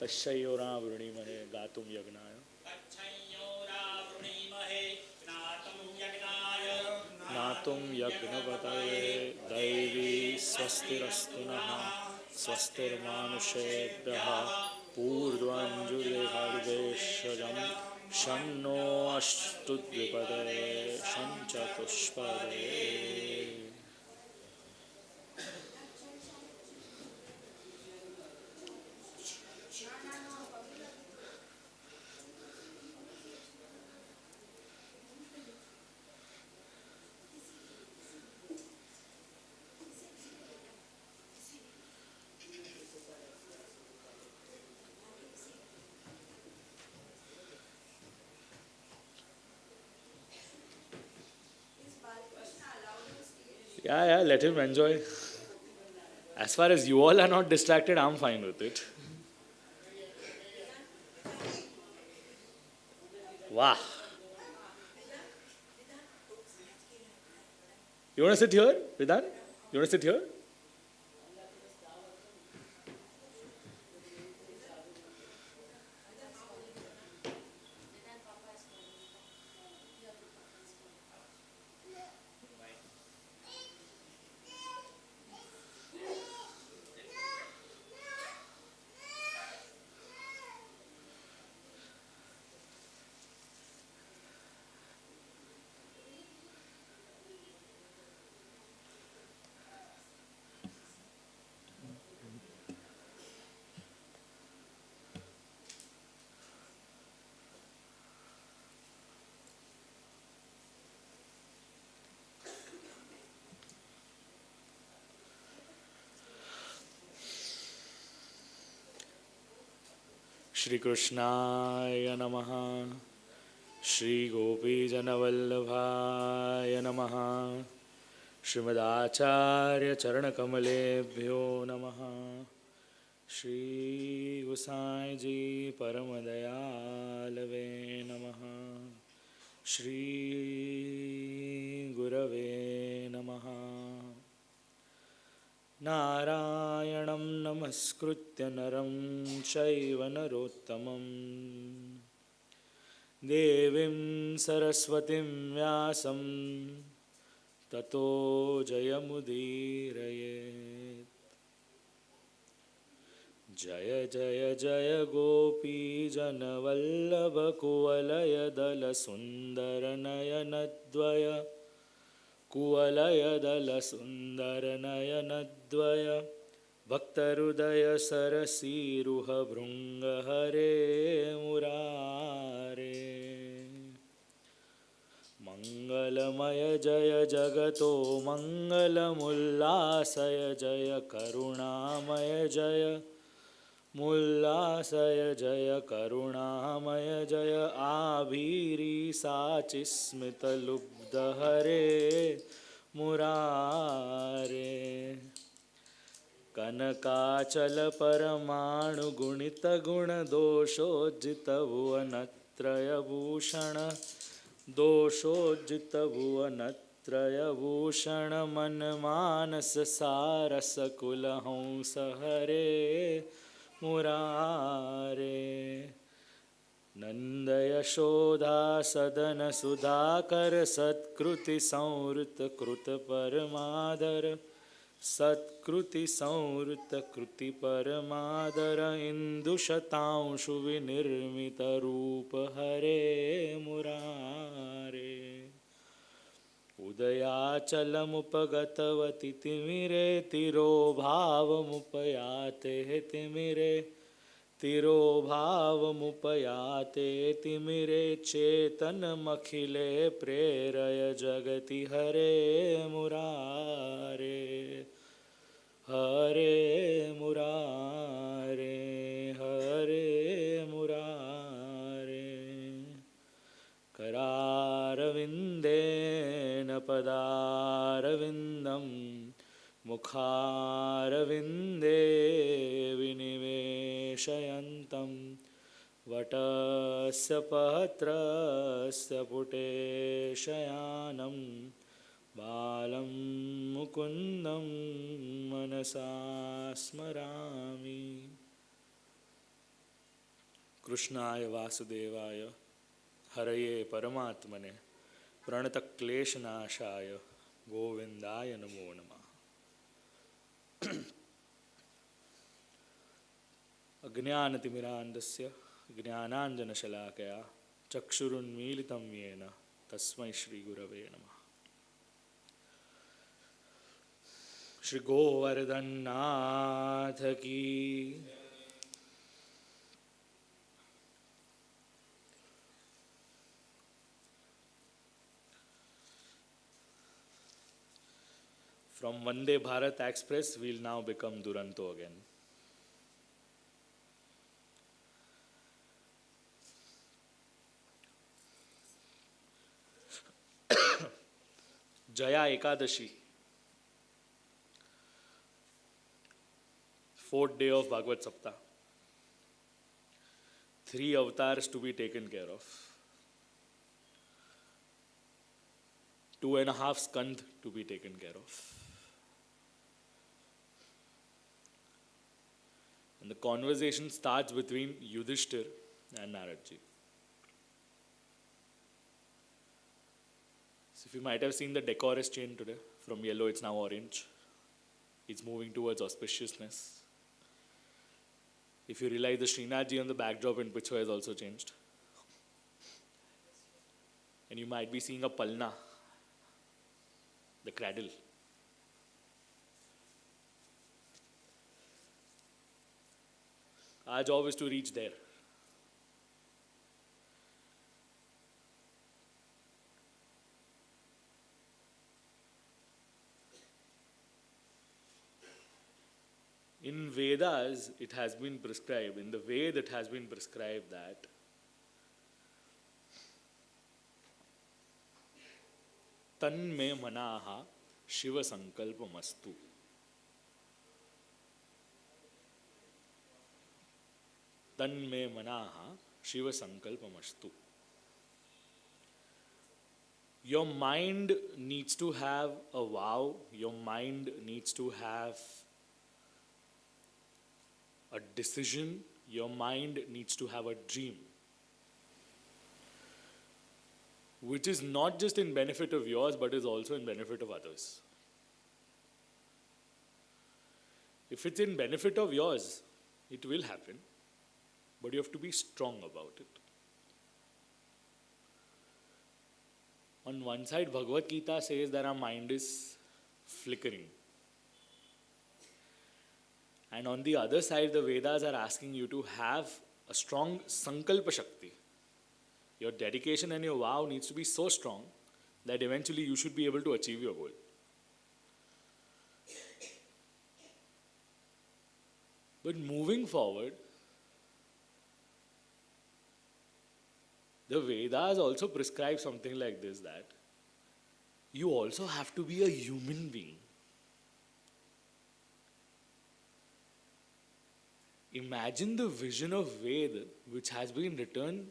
तस्योरावृणीमहे गातुं यज्ञाय ज्ञातुं यज्ञपतये दैवी स्वस्तिरस्तु नः स्वस्तिर्मानुषेभ्यः पूर्वञ्जुर्देशजं शन्नो अस्तु द्विपदये शञ्चतुष्पदये. Yeah, let him enjoy. As far as you all are not distracted, I'm fine with it. Wow. You want to sit here, Vidhan? You want to sit here? Shri Krushnaya Namaha, Shri Gopi Janavallabhaya Namaha, Shrimad Acharya Charanakamaleebhyo Namaha, Shri Gosai Ji Paramadayalave Namaha, Shri Gurave Namaha. Narayanam namaskritya naram chaiva narottamam devim saraswatim vyasam tato jayamudirayet. Jaya jaya jaya gopi janavallabha kuvalaya dala sundara nayanadvaya Kuvalayadala sundara nayanadvaya Bhaktarudaya sarasiruha bhrunga hare murare. Mangalamaya jaya jagato mangalamullasaya jaya karunamaya jaya Mullasaya jaya karunamaya jaya abhiri sachismita lubdha hare murare. Kanakachala paramanu gunita guna doshojita bhuvanatraya bhushana doshojita bhuvanatraya bhushana manmanasa sarasa kulahamsa hare Murare. Nanda Yashoda Sadana Sudhakar Satkruti Saurita Kruta Paramadara Satkruti Saurita Kruti Paramadara Indushatamshu Vinirmita Rupa Hare Murare. Udayachalamupagatvati timire tiro bhavamupayate timire tiro bhavamupayate timire chetanamakhile preraya jagati hare murare hare murare hare murare. Kararavindena padaravindam mukharavinde viniveshayantam vatasya patrasya puteshayanam balam mukundam manasa smarami. कृष्णाय वासुदेवाय हरये परमात्मने प्रणतक्लेशनाशाय गोविंदाय नमो नमः। अज्ञानतिमिरान्धस्य ज्ञानाञ्जनशलाकया चक्षुरुन्मीलितं येन तस्मै श्रीगुरवे नमः। श्री गोवर्धननाथ की From Vande Bharat Express, we'll now become Duranto again. Jaya Ekadashi, fourth day of Bhagwat Saptah. 3 avatars to be taken care of. 2.5 skand to be taken care of. And the conversation starts between Yudhishthir and Naradji. So if you might have seen the decor has changed today. From yellow it's now orange. It's moving towards auspiciousness. If you realize the Srinathji on the backdrop in picture has also changed. And you might be seeing a palna, the cradle. Our job is to reach there. In Vedas, it has been prescribed, in the Ved it has been prescribed that Tanme manaha Shiva sankalpamastu. Tanme manaha Shiva sankalpamastu. Your mind needs to have a vow, your mind needs to have a decision, your mind needs to have a dream, which is not just in benefit of yours but is also in benefit of others. If it's in benefit of yours, it will happen, but you have to be strong about it. On one side, Bhagavad Gita says that our mind is flickering. And on the other side, the Vedas are asking you to have a strong sankalpa shakti. Your dedication and your vow needs to be so strong that eventually you should be able to achieve your goal. But moving forward, the Vedas also prescribe something like this, that you also have to be a human being. Imagine the vision of Veda which has been written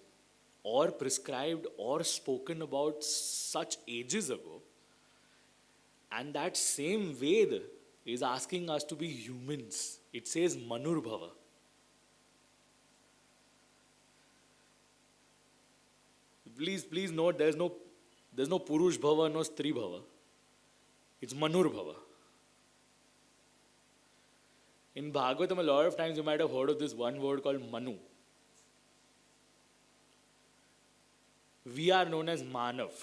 or prescribed or spoken about such ages ago, and that same Veda is asking us to be humans. It says Manurbhava. Please note, there's no Purush Bhava, no Stri Bhava. It's Manurbhava. In Bhagwatam, a lot of times you might have heard of this one word called Manu. We are known as Manav.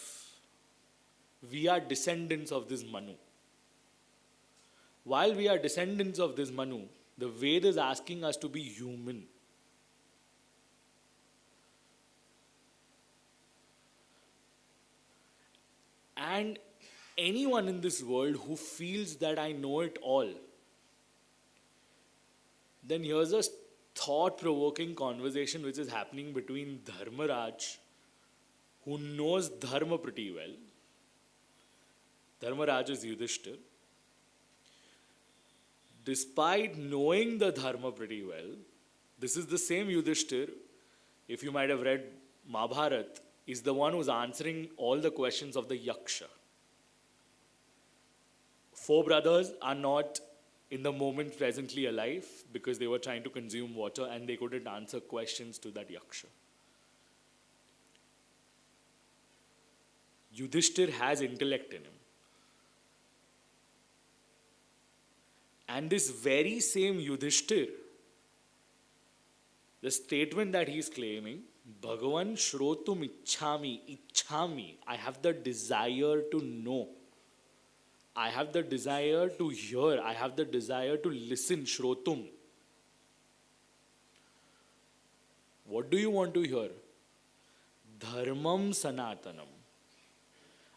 We are descendants of this Manu. While we are descendants of this Manu, the Veda is asking us to be human. And anyone in this world who feels that I know it all, then here's a thought-provoking conversation which is happening between Dharmaraj, who knows Dharma pretty well. Dharmaraj is Yudhishthir. Despite knowing the Dharma pretty well, this is the same Yudhishthir, if you might have read Mahabharat, is the one who's answering all the questions of the Yaksha. 4 brothers are not in the moment presently alive because they were trying to consume water and they couldn't answer questions to that Yaksha. Yudhishthir has intellect in him. And this very same Yudhishthir, the statement that he is claiming, Bhagavan Shrotum Ichhami, I have the desire to know. I have the desire to hear. I have the desire to listen. Shrotum. What do you want to hear? Dharmam Sanatanam.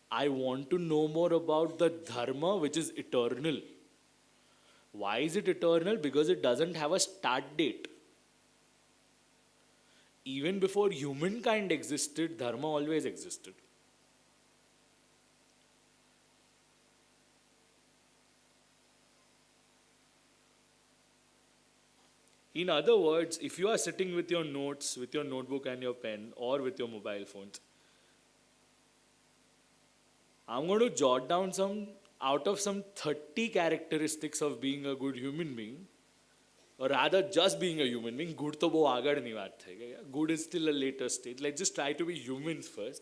I want to know more about the Dharma which is eternal. Why is it eternal? Because it doesn't have a start date. Even before humankind existed, Dharma always existed. In other words, if you are sitting with your notes, with your notebook and your pen, or with your mobile phones, I'm going to jot down out of some 30 characteristics of being a good human being, or rather just being a human being. Good to wo agar nahi baat hai. Good is still a later stage. Let's just try to be humans first.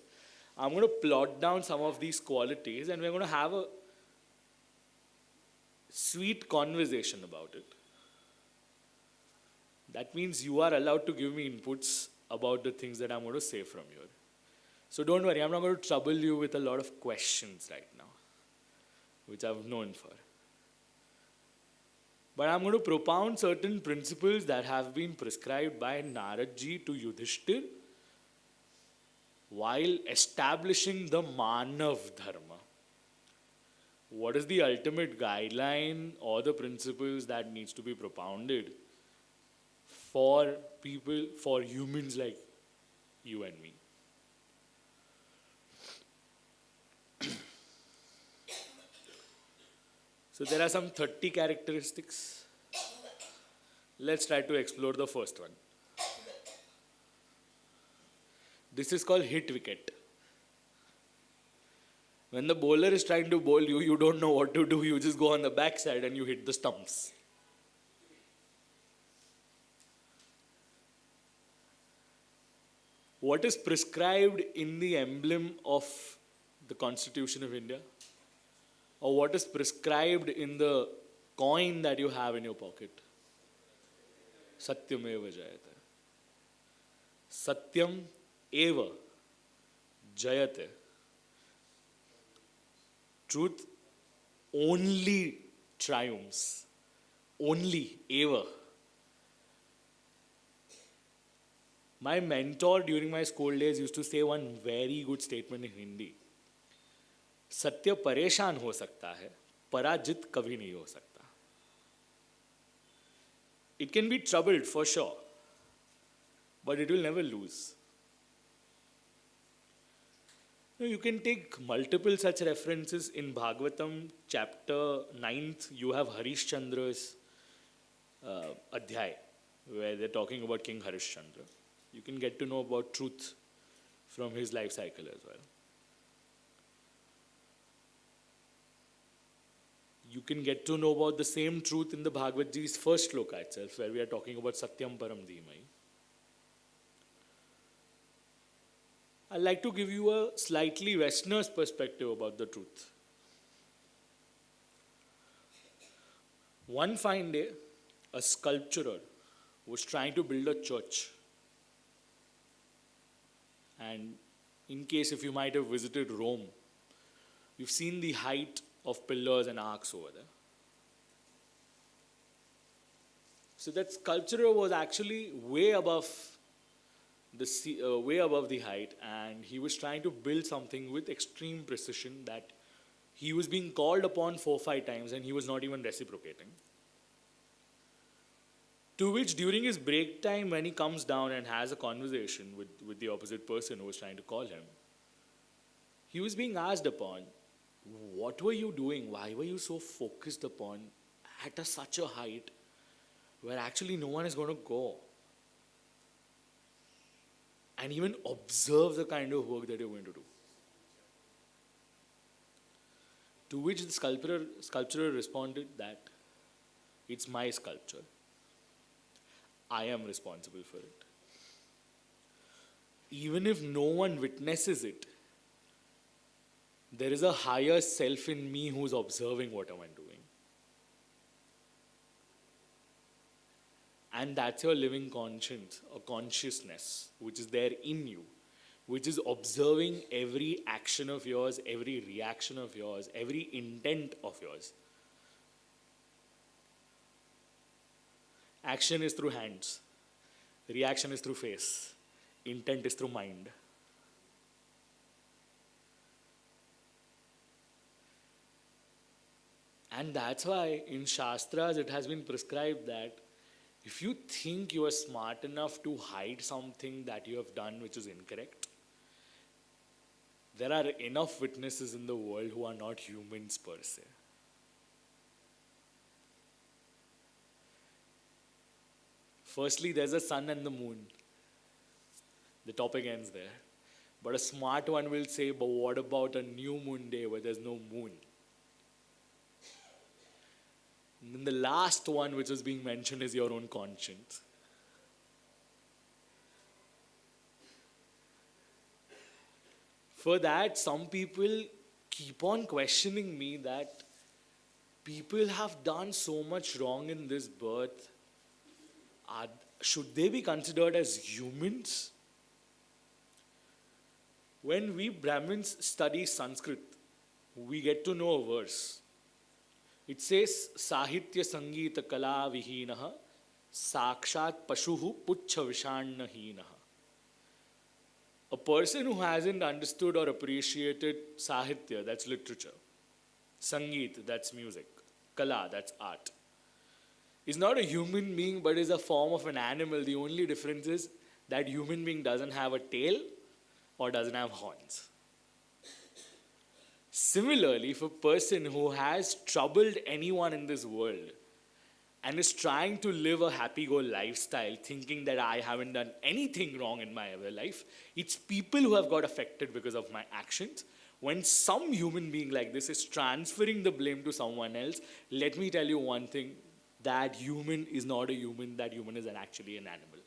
I'm going to plot down some of these qualities and we're going to have a sweet conversation about it. That means you are allowed to give me inputs about the things that I'm going to say from here. So don't worry, I'm not going to trouble you with a lot of questions right now, which I've known for. But I'm going to propound certain principles that have been prescribed by Naradji to Yudhishthir while establishing the Manav Dharma. What is the ultimate guideline or the principles that needs to be propounded for people, for humans like you and me? So there are some 30 characteristics. Let's try to explore the first one. This is called hit wicket. When the bowler is trying to bowl you, you don't know what to do. You just go on the backside and you hit the stumps. What is prescribed in the emblem of the Constitution of India? Or what is prescribed in the coin that you have in your pocket? Satyam eva jayate. Satyam eva jayate. Truth only triumphs. Only, eva. My mentor during my school days used to say one very good statement in Hindi. सत्य परेशान हो सकता है, पराजित कभी नहीं हो सकता. It can be troubled for sure, but it will never lose. You can take multiple such references in Bhagwatam chapter 9th. You have Harishchandra's adhyay, where they're talking about King Harishchandra. You can get to know about truth from his life cycle as well. You can get to know about the same truth in the Bhagavad Gita's first shloka itself, where we are talking about Satyam Param Dhimai. I'd like to give you a slightly Westerner's perspective about the truth. One fine day, a sculptor was trying to build a church. And in case if you might have visited Rome, you've seen the height of pillars and arcs over there. So that sculpture was actually way above the sea, way above the height, and he was trying to build something with extreme precision that he was being called upon 4 or 5 times and he was not even reciprocating. To which during his break time, when he comes down and has a conversation with the opposite person who was trying to call him, he was being asked upon, what were you doing? Why were you so focused upon at such a height where actually no one is going to go and even observe the kind of work that you're going to do? To which the sculptor responded that It's my sculpture. I am responsible for it. Even if no one witnesses it, there is a higher self in me who's observing what am I doing. And that's your living conscience or consciousness, which is there in you, which is observing every action of yours, every reaction of yours, every intent of yours. Action is through hands. Reaction is through face. Intent is through mind. And that's why in Shastras it has been prescribed that if you think you are smart enough to hide something that you have done which is incorrect, there are enough witnesses in the world who are not humans per se. Firstly, there's a sun and the moon. The topic ends there. But a smart one will say, but what about a new moon day where there's no moon? And then the last one which is being mentioned is your own conscience. For that, some people keep on questioning me that people have done so much wrong in this birth. Should they be considered as humans? When we Brahmins study Sanskrit, we get to know a verse. It says, Sahitya Sangeeta Kala Vihinaha Sakshat Pashuhu Puchha Vishanna Hinaha. A person who hasn't understood or appreciated Sahitya, that's literature, Sangeet, that's music, Kala, that's art, is not a human being but is a form of an animal. The only difference is that human being doesn't have a tail or doesn't have horns. Similarly, if a person who has troubled anyone in this world and is trying to live a happy-go lifestyle thinking that I haven't done anything wrong in my ever life, it's people who have got affected because of my actions. When some human being like this is transferring the blame to someone else, let me tell you one thing, that human is not a human, that human is actually an animal.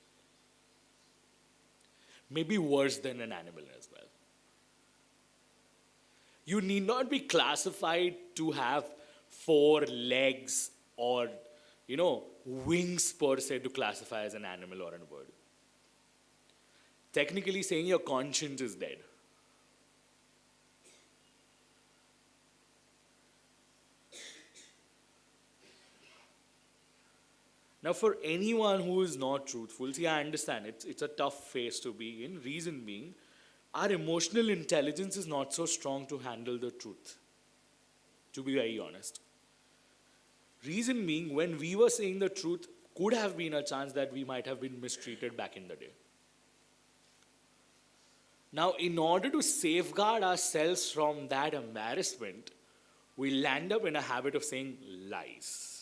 Maybe worse than an animal as well. You need not be classified to have 4 legs or, wings per se to classify as an animal or a bird. Technically saying your conscience is dead. Now for anyone who is not truthful, see, I understand it's a tough phase to be in. Reason being, our emotional intelligence is not so strong to handle the truth, to be very honest. Reason being, when we were saying the truth, could have been a chance that we might have been mistreated back in the day. Now, in order to safeguard ourselves from that embarrassment, we land up in a habit of saying lies.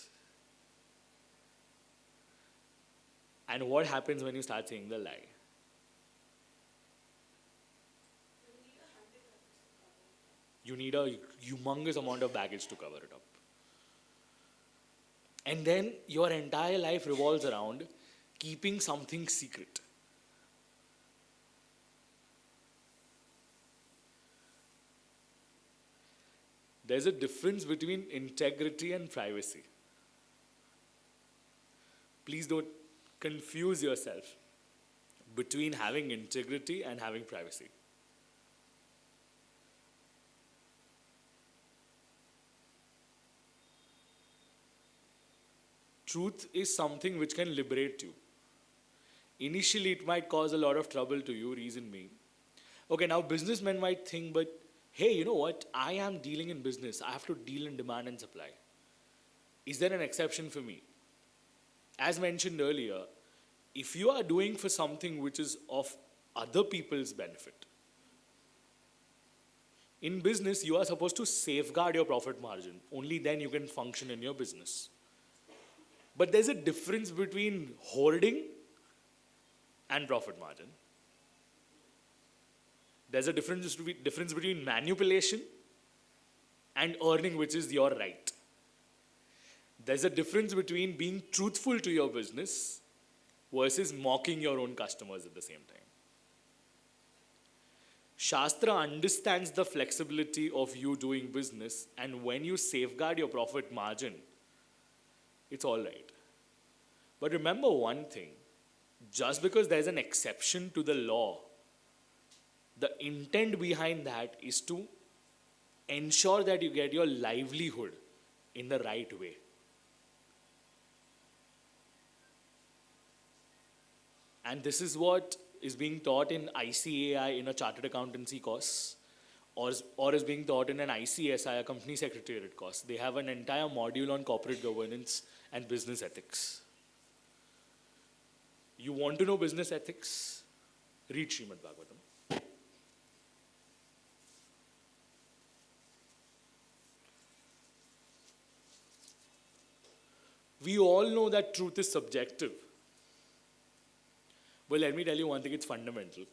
And what happens when you start saying the lie? You need a humongous amount of baggage to cover it up. And then your entire life revolves around keeping something secret. There's a difference between integrity and privacy. Please don't confuse yourself between having integrity and having privacy. Truth is something which can liberate you. Initially, it might cause a lot of trouble to you, reason being. Okay, now businessmen might think, but hey, you know what? I am dealing in business. I have to deal in demand and supply. Is there an exception for me? As mentioned earlier, if you are doing for something which is of other people's benefit, in business, you are supposed to safeguard your profit margin. Only then you can function in your business. But there's a difference between hoarding and profit margin. There's a difference between manipulation and earning, which is your right. There's a difference between being truthful to your business versus mocking your own customers at the same time. Shastra understands the flexibility of you doing business, and when you safeguard your profit margin, it's all right. But remember one thing, just because there's an exception to the law, the intent behind that is to ensure that you get your livelihood in the right way. And this is what is being taught in ICAI in a chartered accountancy course, or is being taught in an ICSI, a company secretariat course. They have an entire module on corporate governance and business ethics. You want to know business ethics? Read Shrimad Bhagwatam. We all know that truth is subjective. But let me tell you one thing, it's fundamental.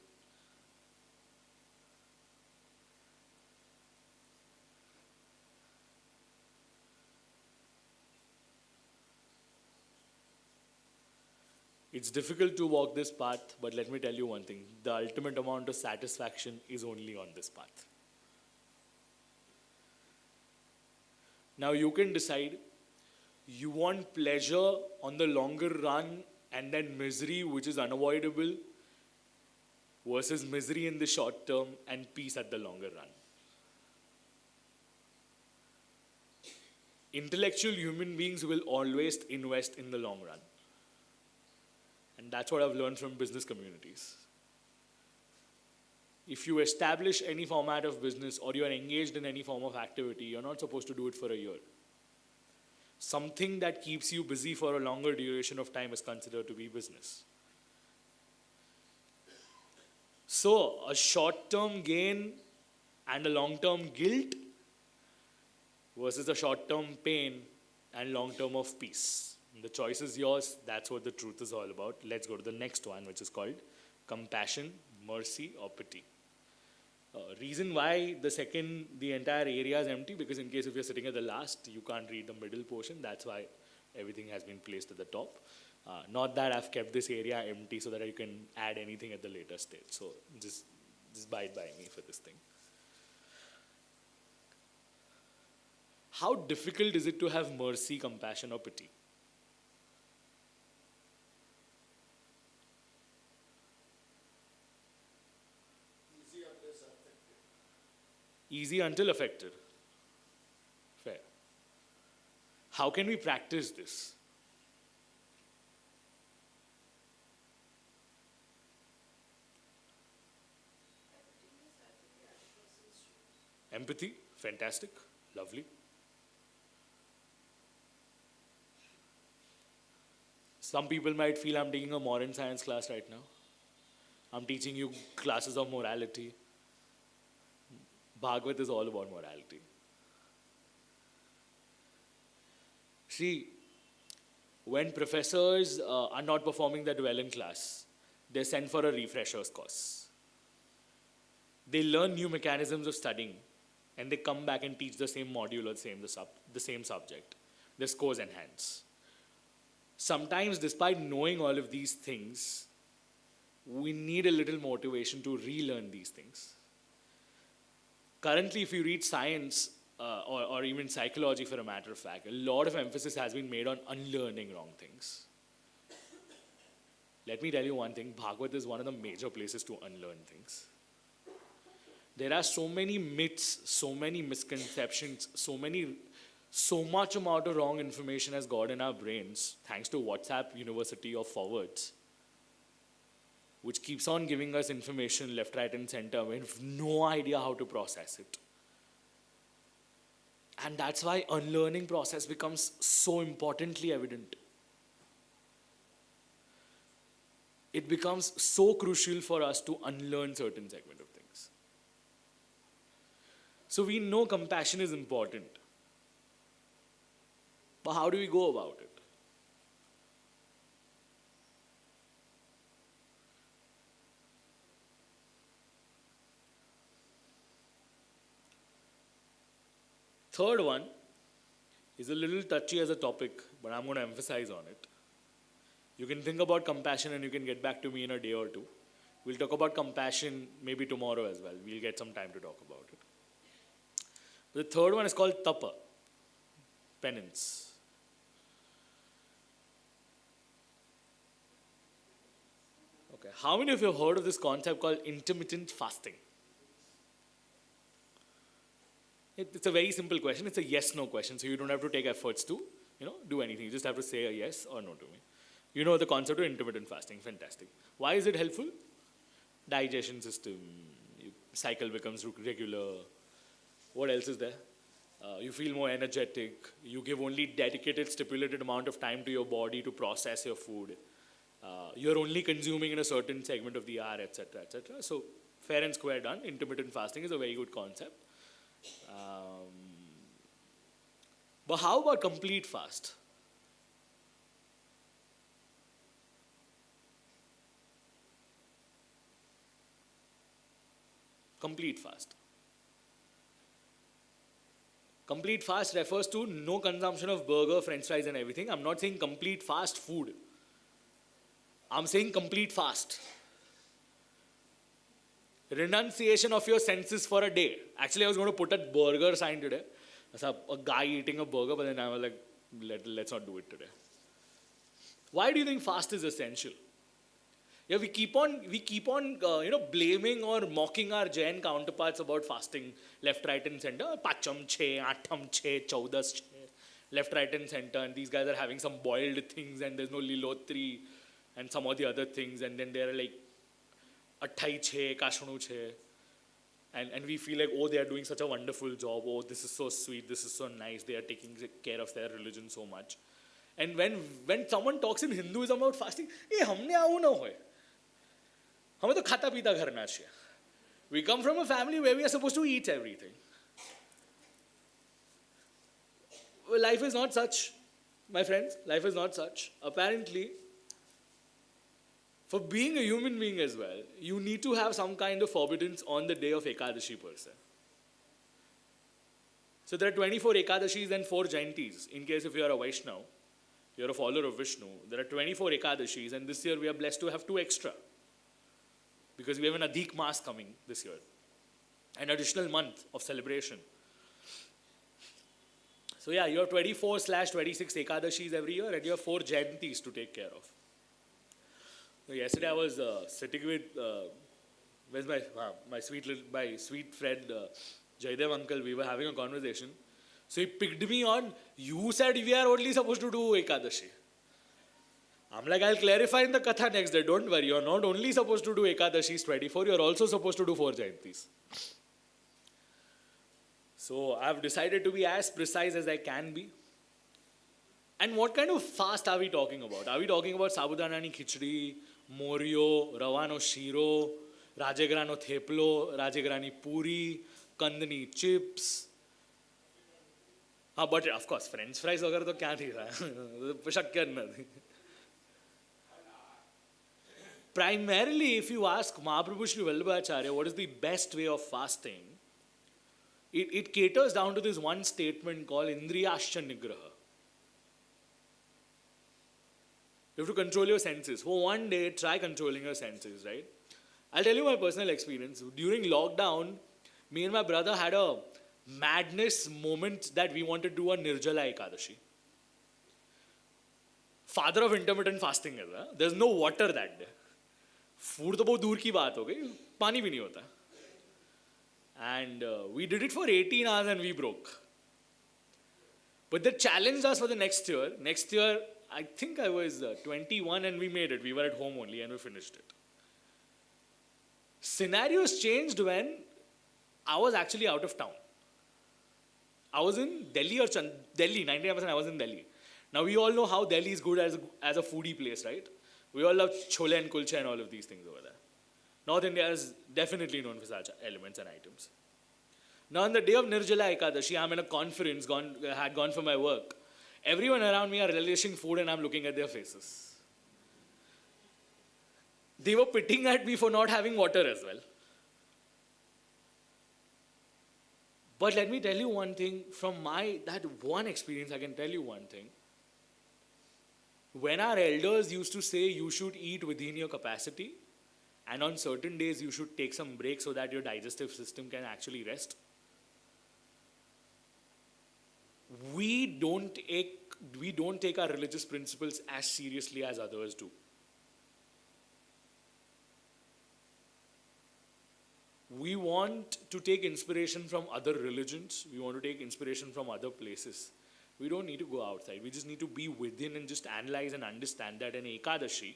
It's difficult to walk this path, but let me tell you one thing, the ultimate amount of satisfaction is only on this path. Now you can decide, you want pleasure on the longer run and then misery which is unavoidable versus misery in the short term and peace at the longer run. Intellectual human beings will always invest in the long run. And that's what I've learned from business communities. If you establish any format of business or you are engaged in any form of activity, you're not supposed to do it for a year. Something that keeps you busy for a longer duration of time is considered to be business. So, a short-term gain and a long-term guilt versus a short-term pain and long-term of peace. The choice is yours. That's what the truth is all about. Let's go to the next one, which is called compassion, mercy, or pity. Reason why the entire area is empty, because in case if you're sitting at the last, you can't read the middle portion. That's why everything has been placed at the top. Not that I've kept this area empty so that you can add anything at the later stage. So just bide by me for this thing. How difficult is it to have mercy, compassion, or pity? Easy until affected. Fair. How can we practice this? Empathy, fantastic, lovely. Some people might feel I'm taking a modern science class right now. I'm teaching you classes of morality. Bhagavad is all about morality. See, when professors are not performing that well in class, they're sent for a refresher's course. They learn new mechanisms of studying, and they come back and teach the same module or the same subject. Their scores enhance. Sometimes, despite knowing all of these things, we need a little motivation to relearn these things. Currently, if you read science or even psychology for a matter of fact, a lot of emphasis has been made on unlearning wrong things. Let me tell you one thing, Bhagavad is one of the major places to unlearn things. There are so many myths, so many misconceptions, so much amount of wrong information has got in our brains, thanks to WhatsApp University of Forwards, which keeps on giving us information left, right, and center. We have no idea how to process it. And that's why unlearning process becomes so importantly evident. It becomes so crucial for us to unlearn certain segment of things. So we know compassion is important. But how do we go about it? Third one is a little touchy as a topic, but I'm going to emphasize on it. You can think about compassion and you can get back to me in a day or two. We'll talk about compassion maybe tomorrow as well. We'll get some time to talk about it. The third one is called tapa, penance. Okay, how many of you have heard of this concept called intermittent fasting? It's a very simple question. It's a yes-no question, so you don't have to take efforts to, do anything. You just have to say a yes or no to me. You know the concept of intermittent fasting. Fantastic. Why is it helpful? Digestion system, cycle becomes regular. What else is there? You feel more energetic. You give only dedicated, stipulated amount of time to your body to process your food. You're only consuming in a certain segment of the hour, etc., etc. So, fair and square done. Intermittent fasting is a very good concept. But how about complete fast? Complete fast. Complete fast refers to no consumption of burger, french fries and everything. I'm not saying complete fast food. I'm saying complete fast. Renunciation of your senses for a day. Actually, I was going to put a burger sign today. A guy eating a burger, but then I was like, let's not do it today. Why do you think fast is essential? Yeah, we keep on blaming or mocking our Jain counterparts about fasting left, right, and center. Pacham che, atham che, chaudas che, left, right, and center. And these guys are having some boiled things, and there's no lilotri and some of the other things. And then they're like, atthai che, kashnu che. And we feel like, oh, they are doing such a wonderful job. Oh, this is so sweet. This is so nice. They are taking care of their religion so much. And when someone talks in Hinduism about fasting, humne aau na hoye. हमें तो खाता पीता करना चाहिए. We come from a family where we are supposed to eat everything. Well, life is not such, my friends. Life is not such. Apparently, for being a human being as well, you need to have some kind of forbiddance on the day of Ekadashi per se. So there are 24 Ekadashis and 4 Jayantis. In case if you are a Vaishnava, you're a follower of Vishnu, there are 24 Ekadashis, and this year we are blessed to have 2 extra. Because we have an Adhik Maas coming this year. An additional month of celebration. So yeah, you have 24/26 Ekadashis every year, and you have 4 Jayantis to take care of. So yesterday I was sitting with where's my sweet friend Jaidev uncle. We were having a conversation. So he picked me on, you said we are only supposed to do Ekadashi. I'm like, I'll clarify in the Katha next day. Don't worry, you're not only supposed to do Ekadashis 24, you're also supposed to do 4 Jayantis. So I've decided to be as precise as I can be. And what kind of fast are we talking about? Are we talking about Sabudanani Khichdi, Morio, Ravano Shiro, Rajagrano Theplo, Rajagrani Puri, Kandani Chips? But of course, French fries वगैरह तो क्या थी था शक्य नहीं. Primarily, if you ask Mahaprabhu Sri Vallabhacharya what is the best way of fasting, it caters down to this one statement called Indriyascha Nigraha. You have to control your senses. For one day, try controlling your senses, right? I'll tell you my personal experience. During lockdown, me and my brother had a madness moment that we wanted to do a Nirjala Ekadashi. Father of intermittent fasting है ना. There's no water that day. Food तो बहुत दूर की बात हो गई. पानी भी नहीं होता. And we did it for 18 hours and we broke. But they challenged us for the next year. Next year, I think I was 21 and we made it. We were at home only and we finished it. Scenarios changed when I was actually out of town. I was in Delhi or Delhi, 99% I was in Delhi. Now we all know how Delhi is good as a foodie place, right? We all love chole and kulcha and all of these things over there. North India is definitely known for such elements and items. Now on the day of Nirjala Ekadashi, I'm in a conference, had gone for my work. Everyone around me are relishing food and I'm looking at their faces. They were pitying at me for not having water as well. But let me tell you one thing, from that one experience, I can tell you one thing. When our elders used to say you should eat within your capacity, and on certain days you should take some break so that your digestive system can actually rest, we don't take our religious principles as seriously as others do. We want to take inspiration from other religions. We want to take inspiration from other places. We don't need to go outside. We just need to be within and just analyze and understand that an Ekadashi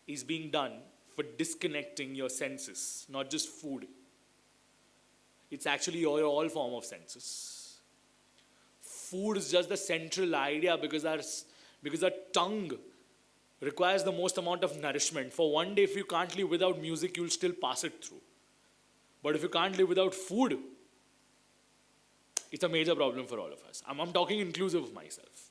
is being done for disconnecting your senses, not just food. It's actually your all form of senses. Food is just the central idea because our tongue requires the most amount of nourishment. For one day, if you can't live without music, you'll still pass it through. But if you can't live without food, it's a major problem for all of us. I'm talking inclusive of myself.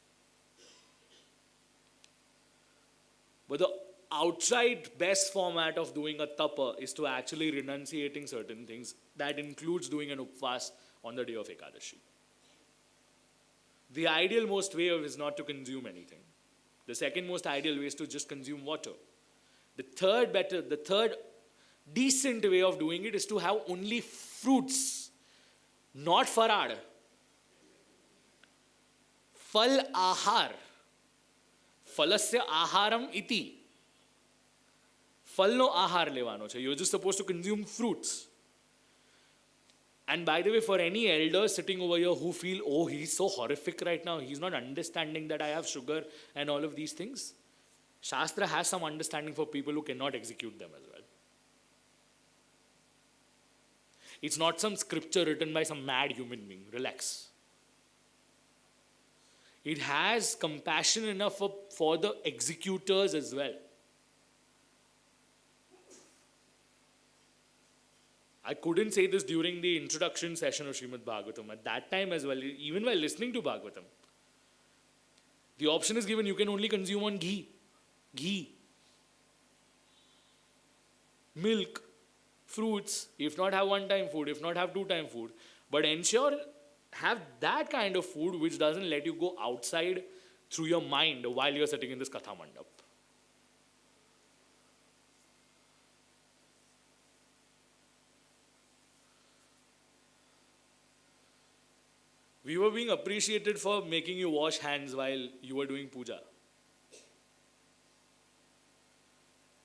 But the outright best format of doing a tapa is to actually renunciating certain things. That includes doing an upvas on the day of Ekadashi. The ideal most way is not to consume anything. The second most ideal way is to just consume water. The third decent way of doing it is to have only fruits, not farad. Fal ahar. Falasya aharam iti. Fal no ahar levano cha. You're just supposed to consume fruits. And by the way, for any elders sitting over here who feel, oh, he's so horrific right now, he's not understanding that I have sugar and all of these things. Shastra has some understanding for people who cannot execute them as well. It's not some scripture written by some mad human being. Relax. It has compassion enough for the executors as well. I couldn't say this during the introduction session of Shrimad Bhagwatam. At that time as well, even while listening to Bhagwatam, the option is given, you can only consume on ghee, milk, fruits, if not have one-time food, if not have two-time food. But ensure have that kind of food which doesn't let you go outside through your mind while you're sitting in this Katha Mandap. We were being appreciated for making you wash hands while you were doing puja.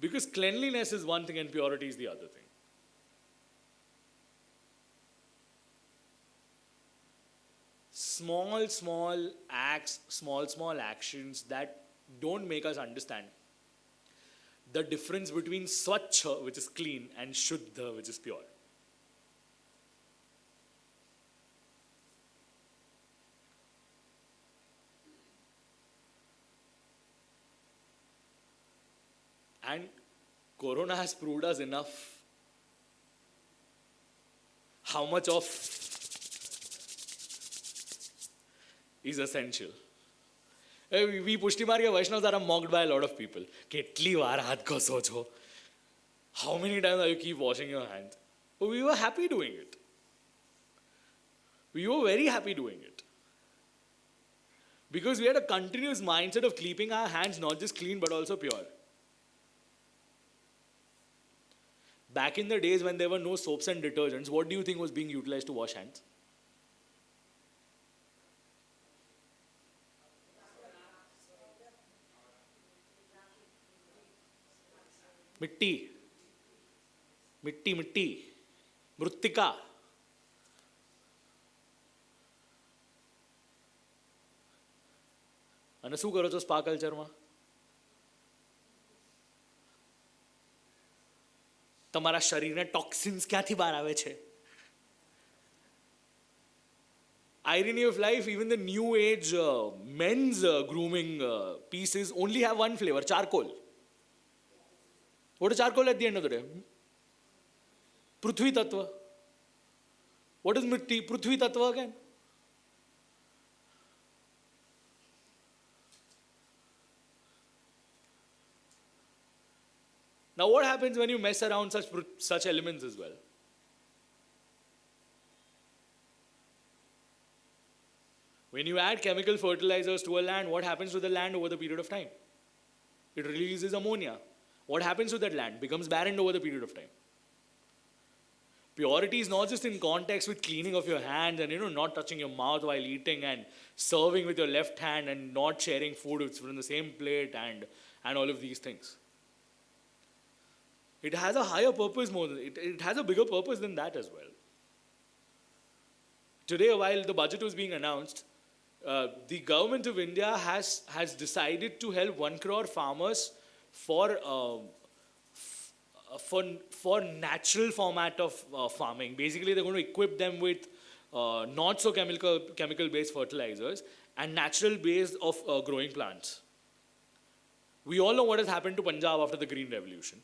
Because cleanliness is one thing and purity is the other thing. Small acts, small actions that don't make us understand the difference between swachha, which is clean, and shuddha, which is pure. And Corona has proved us enough how much of is essential. We Pushtimarg Vaishnavas are mocked by a lot of people. Ketli var hath ko socho. How many times are you keep washing your hands? But we were happy doing it. We were very happy doing it. Because we had a continuous mindset of keeping our hands not just clean but also pure. Back in the days when there were no soaps and detergents, what do you think was being utilized to wash hands? Mitti, mrittika. અને શું કરો છો spa કલ્ચરમાં? તમારા શરીરને toxins ક્યાંથી બહાર આવે છે? Irony of life, even the new age men's grooming pieces only have one flavor, charcoal. What is charcoal at the end of the day? Prithvi Tattva. What is mitti? Prithvi Tattva again. Now what happens when you mess around such elements as well? When you add chemical fertilizers to a land, what happens to the land over the period of time? It releases ammonia. What happens to that land? Becomes barren over the period of time. Purity is not just in context with cleaning of your hands and not touching your mouth while eating and serving with your left hand and not sharing food from the same plate and all of these things. It has a higher purpose it has a bigger purpose than that as well. Today, while the budget was being announced, the government of India has decided to help 1 crore farmers for natural format of farming. Basically, they're going to equip them with not so chemical based fertilizers and natural based of growing plants. We all know what has happened to Punjab after the Green Revolution.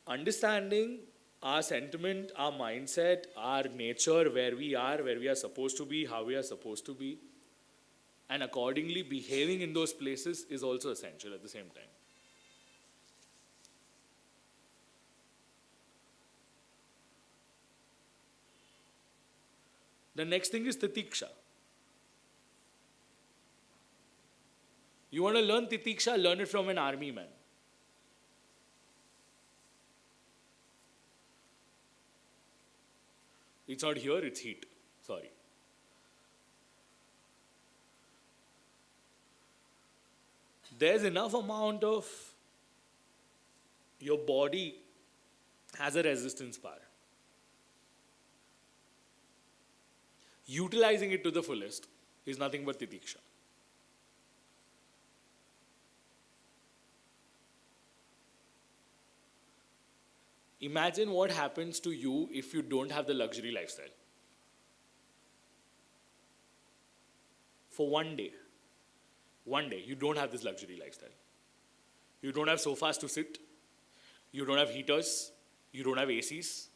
Understanding our sentiment, our mindset, our nature, where we are supposed to be, how we are supposed to be, and accordingly behaving in those places is also essential at the same time. The next thing is titiksha. You want to learn titiksha, learn it from an army man. It's not here, it's heat. Sorry. There's enough amount of your body has a resistance power. Utilizing it to the fullest is nothing but titiksha. Imagine what happens to you if you don't have the luxury lifestyle. For one day, you don't have this luxury lifestyle. You don't have sofas to sit. You don't have heaters. You don't have ACs.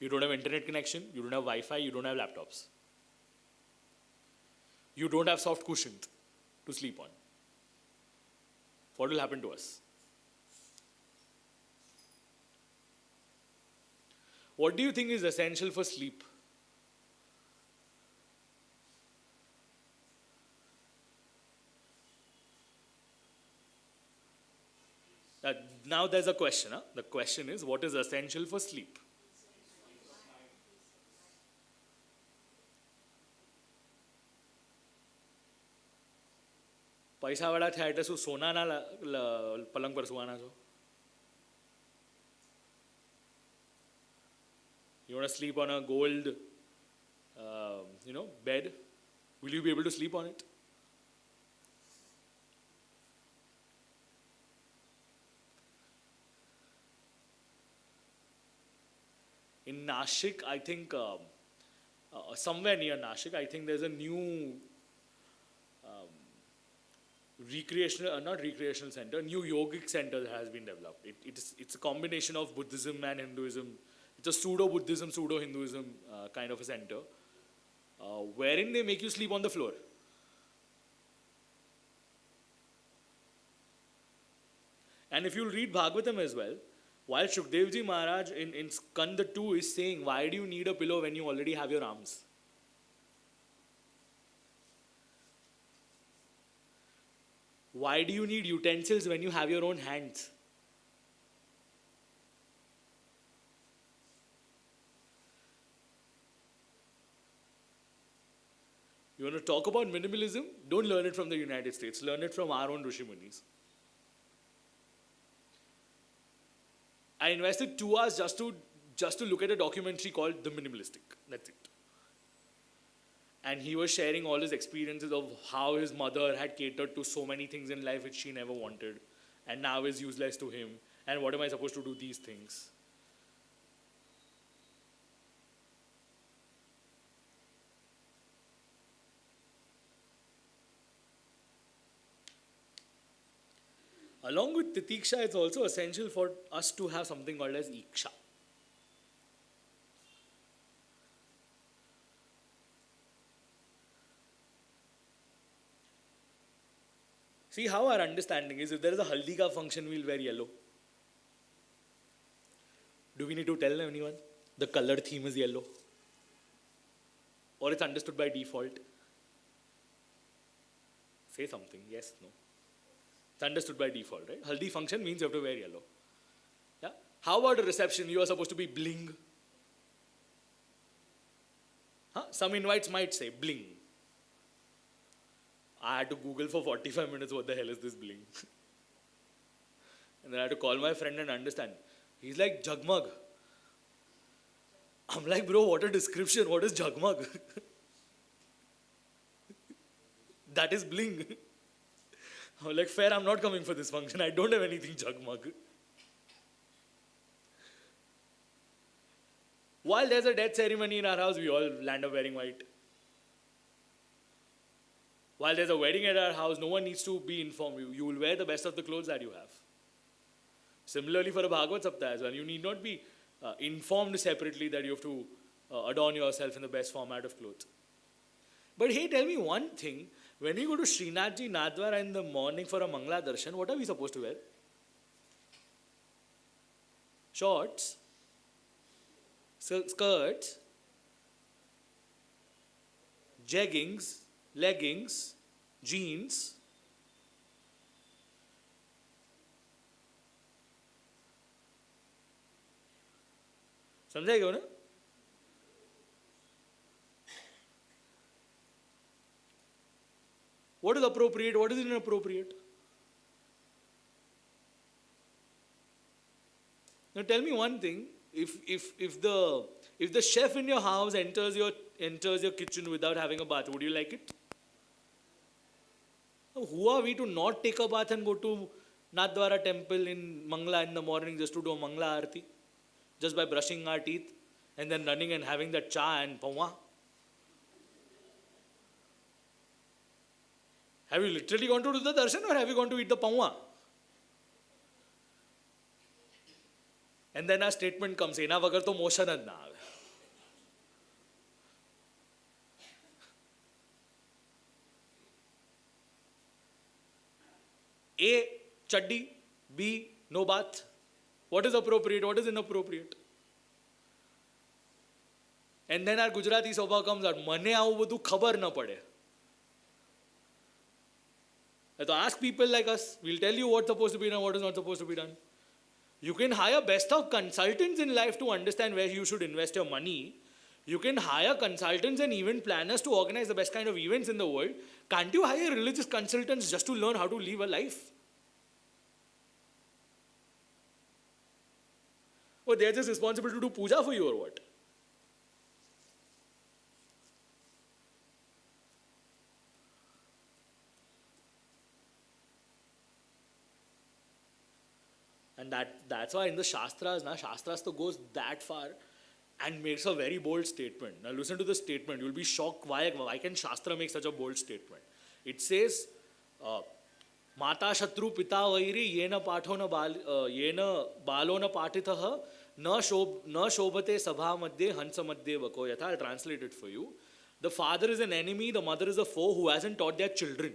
You don't have internet connection. You don't have Wi-Fi. You don't have laptops. You don't have soft cushions to sleep on. What will happen to us? What do you think is essential for sleep? Now there's a question. The question is, what is essential for sleep? पैसा वाला था એટલે શું સોના ના પલંગ પર સુવાના છો? You want to sleep on a gold, bed? Will you be able to sleep on it? In Nashik, I think, somewhere near Nashik, I think there's a new not recreational center, new yogic center that has been developed. It's a combination of Buddhism and Hinduism. It's a pseudo-Buddhism, pseudo-Hinduism kind of a center, wherein they make you sleep on the floor. And if you read Bhagwatam as well, while Shukdevji Maharaj in Skanda 2 is saying, why do you need a pillow when you already have your arms? Why do you need utensils when you have your own hands? You want to talk about minimalism? Don't learn it from the United States. Learn it from our own Rishi Munis. I invested 2 hours just to look at a documentary called The Minimalistic. That's it. And he was sharing all his experiences of how his mother had catered to so many things in life which she never wanted, and now is useless to him. And what am I supposed to do these things? Along with titiksha, it's also essential for us to have something called as iksha. See how our understanding is, if there is a haldi ka function, we'll wear yellow. Do we need to tell anyone? The color theme is yellow. Or it's understood by default. Say something, yes, no. It's understood by default, right? Haldi function means you have to wear yellow. Yeah? How about a reception? You are supposed to be bling. Huh? Some invites might say bling. I had to Google for 45 minutes what the hell is this bling. And then I had to call my friend and understand. He's like, jagmag. I'm like, bro, what a description. What is jagmag? That is bling. I'm like, fair, I'm not coming for this function. I don't have anything jagmag. While there's a death ceremony in our house, we all land up wearing white. While there's a wedding at our house, no one needs to be informed. You will wear the best of the clothes that you have. Similarly for a Bhagwat Saptah as well, you need not be informed separately that you have to adorn yourself in the best format of clothes. But hey, tell me one thing. When we go to Srinathji Nathdwara in the morning for a Mangala Darshan, what are we supposed to wear? Shorts, skirts, jeggings, leggings, jeans. समझा क्यों ना? What is appropriate? What is inappropriate? Now tell me one thing. If the chef in your house enters your kitchen without having a bath, would you like it? Who are we to not take a bath and go to Nathdwara temple in Mangala in the morning just to do a Mangala Aarti? Just by brushing our teeth and then running and having that cha and pawa? Have you literally gone to do the darshan or have you gone to eat the pawa? And then our statement comes, ena vagar to motion જ ના આવે. A, chaddi. B, no bath. What is appropriate? What is inappropriate? And then our Gujarati Sobha comes out. Mane આવું બધું ખબર ન પડે. So ask people like us. We'll tell you what's supposed to be done, what is not supposed to be done. You can hire best of consultants in life to understand where you should invest your money. You can hire consultants and event planners to organize the best kind of events in the world. Can't you hire religious consultants just to learn how to live a life? Or they're just responsible to do puja for you or what? And that's why in the Shastras, Shastras to goes that far and makes a very bold statement. Now listen to the statement. You'll be shocked why can Shastra make such a bold statement. It says, Mata Shatru Pita Vairi Yena Pathona Yena Balona Patitaha Na Shobhate Sabha Madhye Hansa Madhye Vako Yatha. I'll translate it for you. The father is an enemy, the mother is a foe who hasn't taught their children.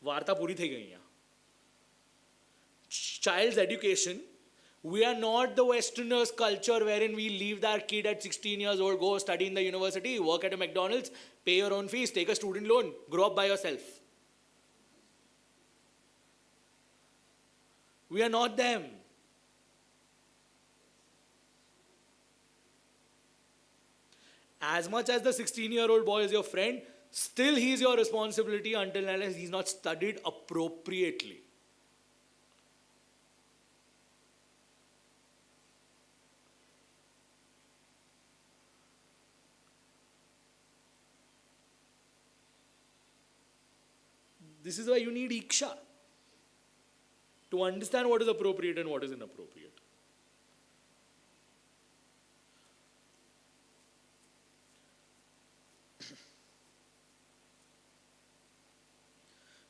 वार्ता पूरी थी गई यहाँ. Child's education. We are not the Westerners' culture wherein we leave our kid at 16 years old, go study in the university, work at a McDonald's, pay your own fees, take a student loan, grow up by yourself. We are not them. As much as the 16-year-old boy is your friend, still he is your responsibility until unless he's not studied appropriately. This is why you need Iksha to understand what is appropriate and what is inappropriate.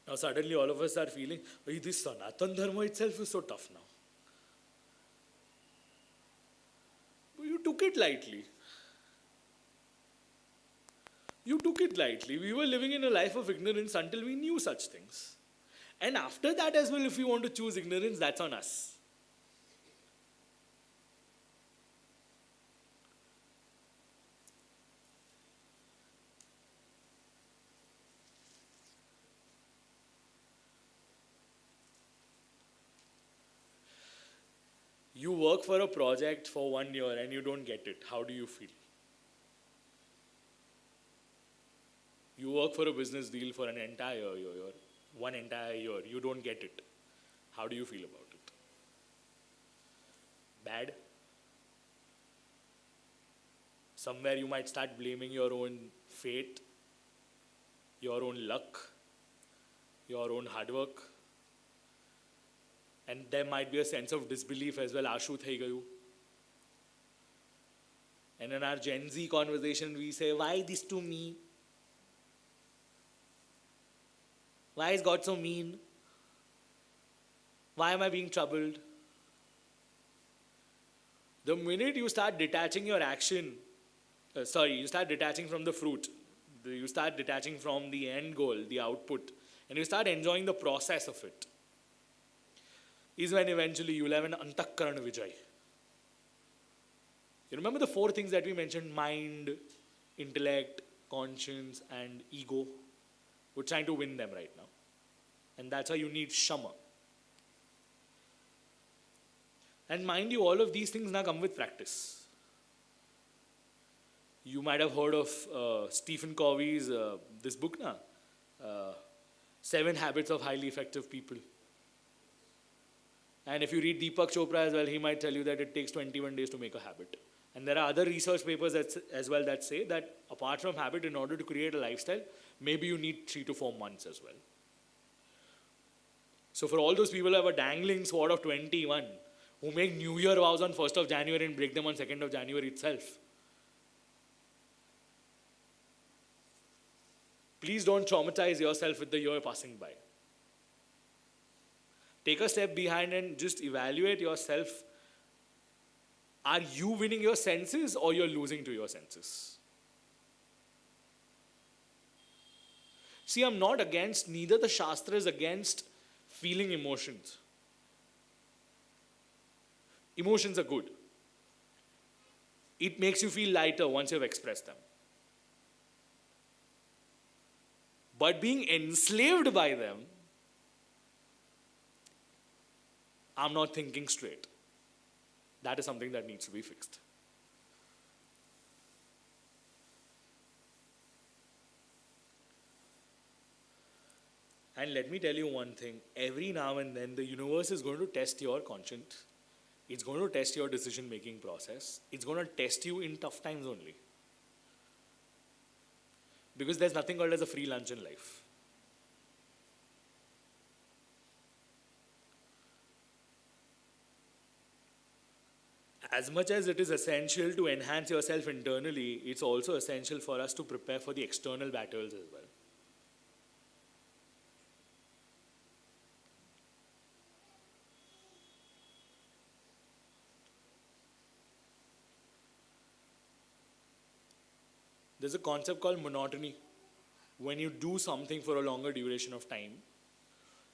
Now suddenly all of us are feeling, this Sanatan Dharma itself is so tough now. But you took it lightly. You took it lightly. We were living in a life of ignorance until we knew such things. And after that as well, if we want to choose ignorance, that's on us. You work for a project for 1 year and you don't get it. How do you feel? You work for a business deal for an entire year, one entire year. You don't get it. How do you feel about it? Bad? Somewhere you might start blaming your own fate, your own luck, your own hard work. And there might be a sense of disbelief as well. Ashu thai gayu. And in our Gen Z conversation, we say, why this to me? Why is God so mean? Why am I being troubled? The minute you start detaching your action, you start detaching from the fruit, you start detaching from the end goal, the output, and you start enjoying the process of it, is when eventually you'll have an antakkarana vijay. You remember the 4 things that we mentioned: mind, intellect, conscience, and ego? We're trying to win them right now. And that's why you need shama. And mind you, all of these things now come with practice. You might have heard of Stephen Covey's this book, 7 Habits of Highly Effective People. And if you read Deepak Chopra as well, he might tell you that it takes 21 days to make a habit. And there are other research papers as well that say that apart from habit, in order to create a lifestyle, maybe you need 3 to 4 months as well. So for all those people who have a dangling sword of 21, who make New Year vows on 1st of January and break them on 2nd of January itself, please don't traumatize yourself with the year passing by. Take a step behind and just evaluate yourself. Are you winning your senses or you're losing to your senses? See, I'm not against, neither the Shastra is against feeling emotions. Emotions are good. It makes you feel lighter once you've expressed them. But being enslaved by them, I'm not thinking straight. That is something that needs to be fixed. And let me tell you one thing. Every now and then, the universe is going to test your conscience. It's going to test your decision-making process. It's going to test you in tough times only. Because there's nothing called as a free lunch in life. As much as it is essential to enhance yourself internally, it's also essential for us to prepare for the external battles as well. There's a concept called monotony. When you do something for a longer duration of time,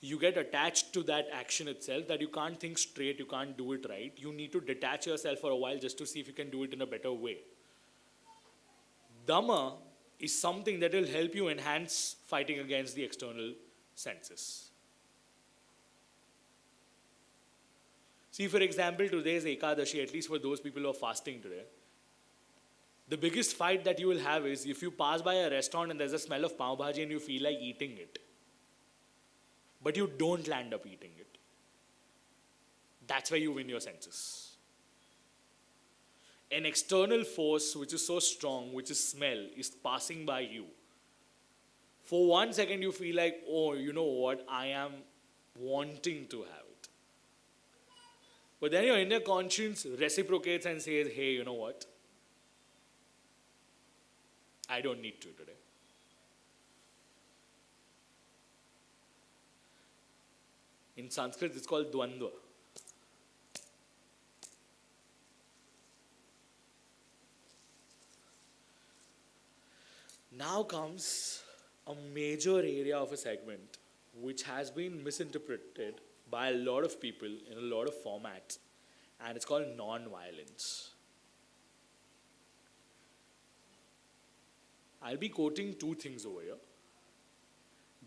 you get attached to that action itself, that you can't think straight, you can't do it right. You need to detach yourself for a while just to see if you can do it in a better way. Dhamma is something that will help you enhance fighting against the external senses. See, for example, today's Ekadashi, at least for those people who are fasting today, the biggest fight that you will have is if you pass by a restaurant and there's a smell of pav bhaji and you feel like eating it, but you don't land up eating it. That's where you win your senses. An external force which is so strong, which is smell, is passing by you. For 1 second you feel like, oh, you know what, I am wanting to have it. But then your inner conscience reciprocates and says, hey, you know what? I don't need to today. In Sanskrit, it's called dvandva. Now comes a major area of a segment which has been misinterpreted by a lot of people in a lot of formats, and it's called non-violence. I'll be quoting two things over here.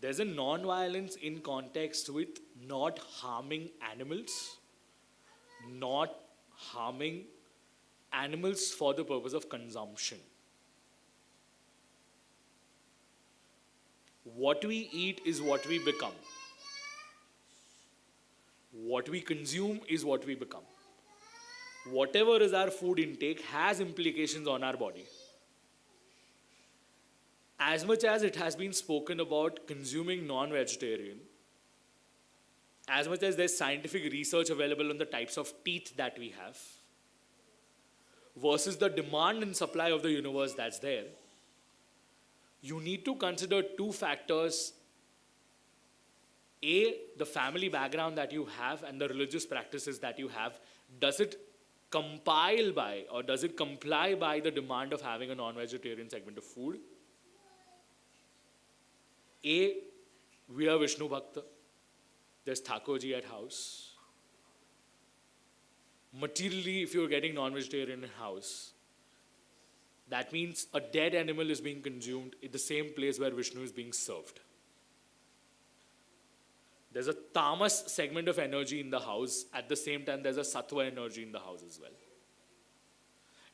There's a non-violence in context with not harming animals, not harming animals for the purpose of consumption. What we eat is what we become. What we consume is what we become. Whatever is our food intake has implications on our body. As much as it has been spoken about consuming non-vegetarian, as much as there's scientific research available on the types of teeth that we have, versus the demand and supply of the universe that's there, you need to consider two factors. A, the family background that you have and the religious practices that you have. Does it compile by or does it comply by the demand of having a non-vegetarian segment of food? A, we are Vishnu Bhakta. There's Thakurji at house. Materially, if you're getting non-vegetarian in house, that means a dead animal is being consumed in the same place where Vishnu is being served. There's a tamas segment of energy in the house. At the same time, there's a sattva energy in the house as well.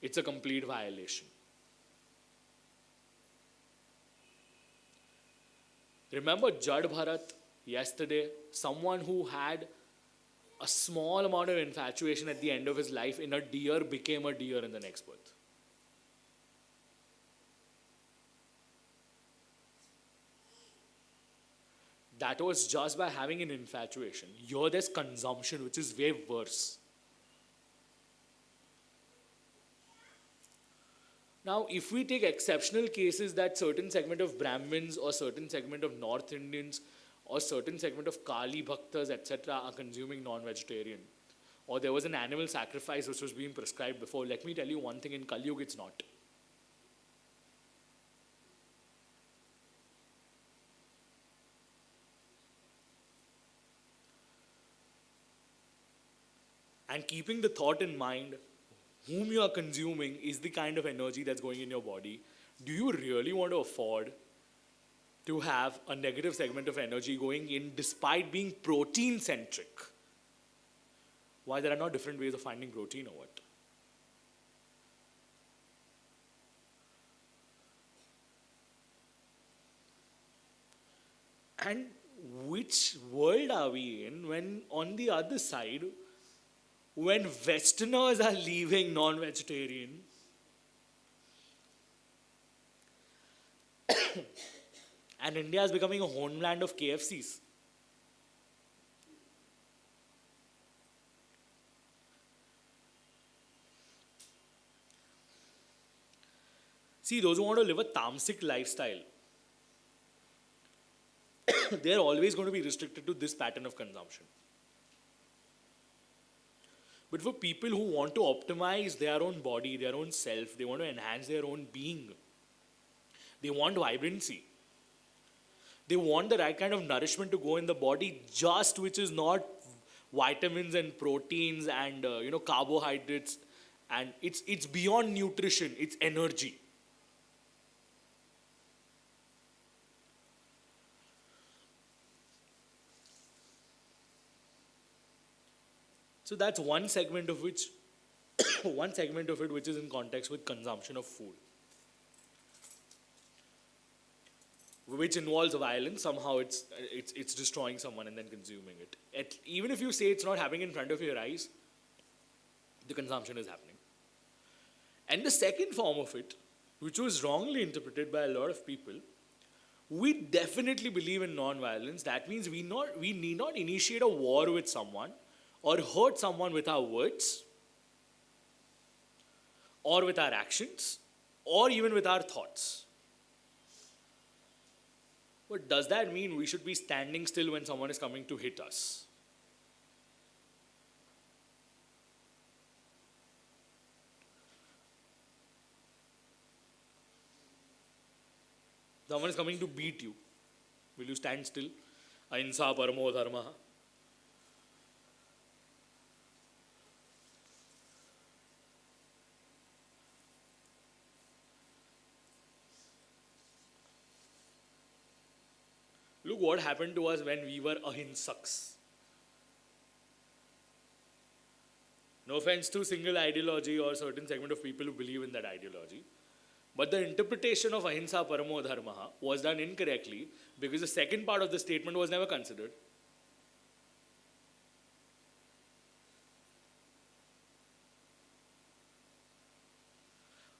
It's a complete violation. Remember Jad Bharat yesterday? Someone who had a small amount of infatuation at the end of his life in a deer became a deer in the next birth. That was just by having an infatuation. Here there's consumption, which is way worse. Now, if we take exceptional cases that certain segment of Brahmins or certain segment of North Indians or certain segment of Kali Bhaktas, etc. are consuming non-vegetarian, or there was an animal sacrifice which was being prescribed before, let me tell you one thing, in Kali Yuga it's not. And keeping the thought in mind, whom you are consuming is the kind of energy that's going in your body. Do you really want to afford to have a negative segment of energy going in despite being protein-centric? Why there are not different ways of finding protein or what? And which world are we in when on the other side, when Westerners are leaving non-vegetarian, and India is becoming a homeland of KFCs? See, those who want to live a tamasic lifestyle, they're always going to be restricted to this pattern of consumption. But for people who want to optimize their own body, their own self, they want to enhance their own being, they want vibrancy, they want the right kind of nourishment to go in the body, just which is not vitamins and proteins and carbohydrates, and it's beyond nutrition, it's energy. So that's one segment of which, which is in context with consumption of food, which involves violence. Somehow it's destroying someone and then consuming it. Even if you say it's not happening in front of your eyes, the consumption is happening. And the second form of it, which was wrongly interpreted by a lot of people, we definitely believe in non-violence. That means we need not initiate a war with someone or hurt someone with our words, or with our actions, or even with our thoughts. But does that mean we should be standing still when someone is coming to hit us? Someone is coming to beat you. Will you stand still? Ahimsa paramo dharma. Look what happened to us when we were ahinsaks. No offense to single ideology or certain segment of people who believe in that ideology. But the interpretation of ahimsa paramo dharma was done incorrectly because the second part of the statement was never considered.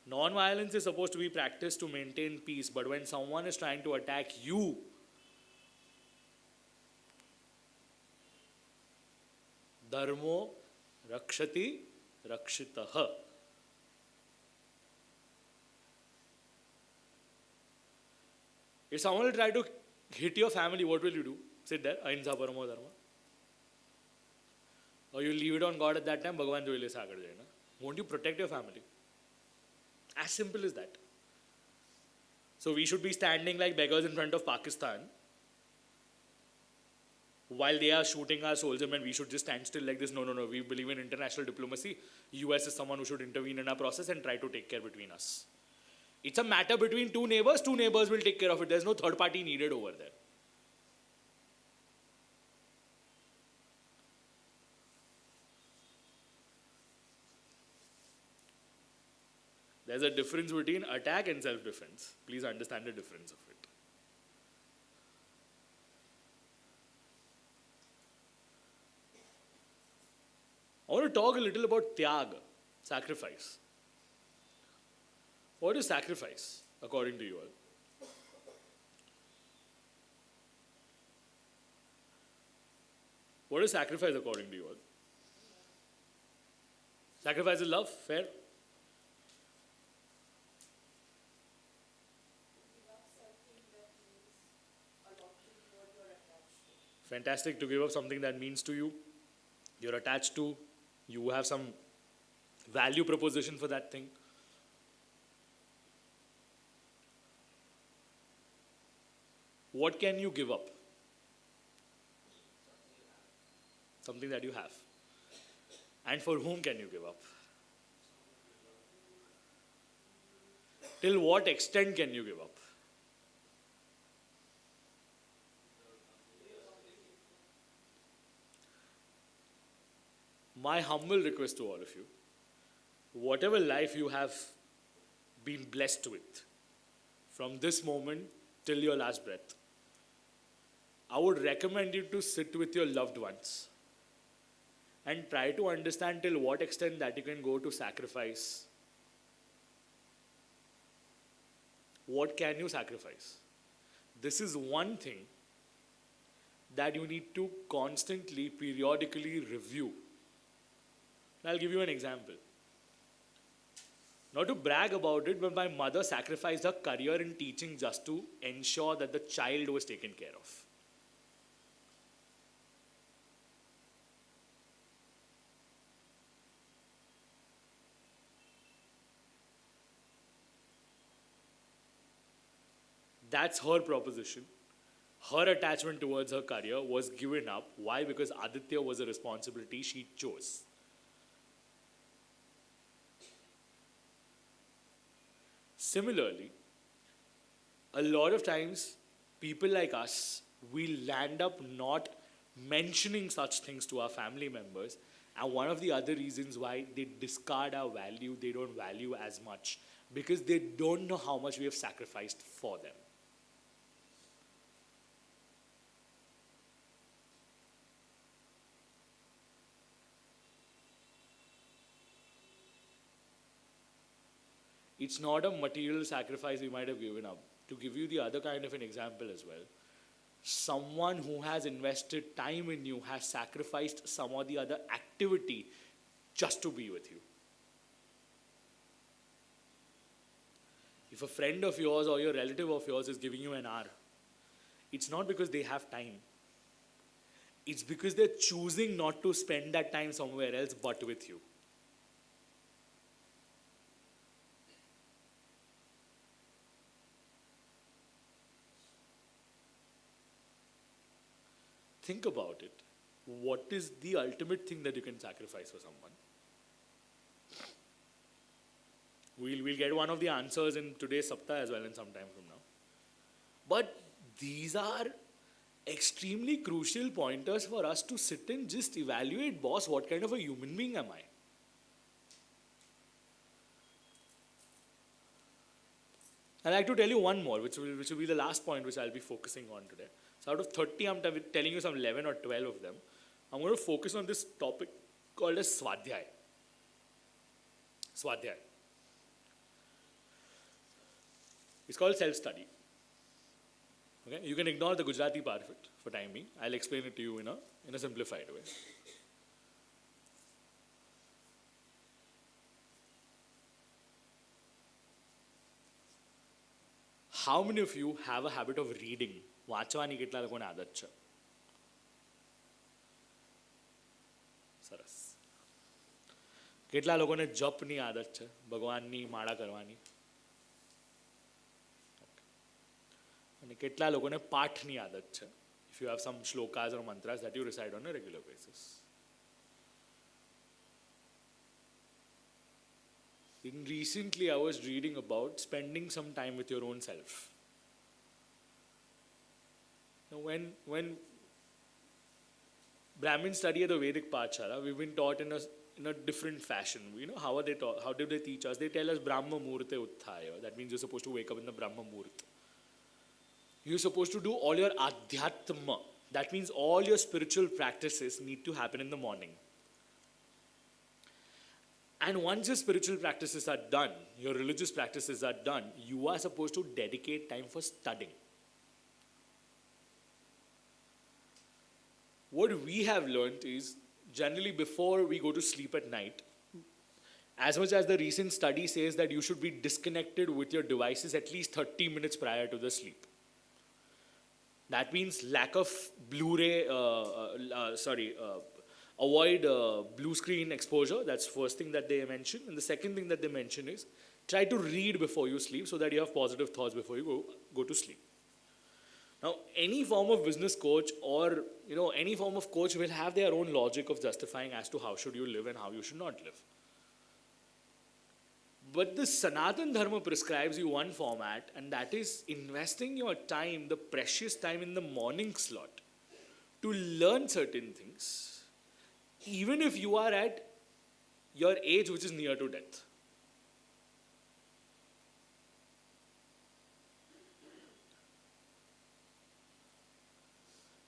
Non-violence is supposed to be practiced to maintain peace, but when someone is trying to attack you, dharmo rakshati rakshitaha. If someone will try to hit your family, what will you do? Sit there, ahimsa paramo dharma. Or you leave it on God at that time, Bhagwan jo ile se aagar jayena. Won't you protect your family? As simple as that. So we should be standing like beggars in front of Pakistan. While they are shooting our soldiermen, we should just stand still like this. No, we believe in international diplomacy. US is someone who should intervene in our process and try to take care between us. It's a matter between two neighbors will take care of it. There's no third party needed over there. There's a difference between attack and self-defense. Please understand the difference of it. I want to talk a little about tyag, sacrifice. What is sacrifice, according to you all? What is sacrifice, according to you all? Sacrifice is love, fair? Fantastic, to give up something that means to you, you're attached to, you have some value proposition for that thing. What can you give up? Something that you have. And for whom can you give up? Till what extent can you give up? My humble request to all of you, whatever life you have been blessed with, from this moment till your last breath, I would recommend you to sit with your loved ones and try to understand till what extent that you can go to sacrifice. What can you sacrifice? This is one thing that you need to constantly, periodically review. I'll give you an example. Not to brag about it, but my mother sacrificed her career in teaching just to ensure that the child was taken care of. That's her proposition. Her attachment towards her career was given up. Why? Because Aditya was a responsibility she chose. Similarly, a lot of times, people like us, we land up not mentioning such things to our family members. And one of the other reasons why they discard our value, they don't value as much, because they don't know how much we have sacrificed for them. It's not a material sacrifice we might have given up. To give you the other kind of an example as well, someone who has invested time in you has sacrificed some or the other activity just to be with you. If a friend of yours or your relative of yours is giving you an hour, it's not because they have time. It's because they're choosing not to spend that time somewhere else but with you. think about it. What is the ultimate thing that you can sacrifice for someone? We'll get one of the answers in today's Saptah as well in some time from now. But these are extremely crucial pointers for us to sit and just evaluate, boss, what kind of a human being am I? I'd like to tell you one more, which will be the last point which I'll be focusing on today. So out of 30, I'm telling you some 11 or 12 of them. I'm going to focus on this topic called as Swadhyay. Swadhyay. It's called self-study. Okay? You can ignore the Gujarati part of it for time being. I'll explain it to you in a simplified way. How many of you have a habit of reading? વાંચવાની કેટલા લોકોને આદત છે? સરસ. કેટલા લોકોને જપની આદત છે? ભગવાનની માળા કરવાની? અને કેટલા લોકોને પાઠની આદત છે? If you have some shlokas or mantras that you recite on a regular basis. Recently, I was reading about spending some time with your own self. Now, when Brahmins study at the Vedic Pathshala, we've been taught in a different fashion. You know, how are they taught? How did they teach us? They tell us Brahma Muhurte Utthaya. That means you're supposed to wake up in the Brahma Muhurta. You're supposed to do all your adhyatma. That means all your spiritual practices need to happen in the morning. And once your spiritual practices are done, your religious practices are done, you are supposed to dedicate time for studying. What we have learned is, generally before we go to sleep at night, as much as the recent study says that you should be disconnected with your devices at least 30 minutes prior to the sleep. That means lack of Blu-ray, avoid blue screen exposure. That's the first thing that they mention. And the second thing that they mention is try to read before you sleep so that you have positive thoughts before you go to sleep. Now, any form of business coach or any form of coach will have their own logic of justifying as to how should you live and how you should not live. But the Sanatan Dharma prescribes you one format, and that is investing your time, the precious time in the morning slot, to learn certain things, even if you are at your age which is near to death.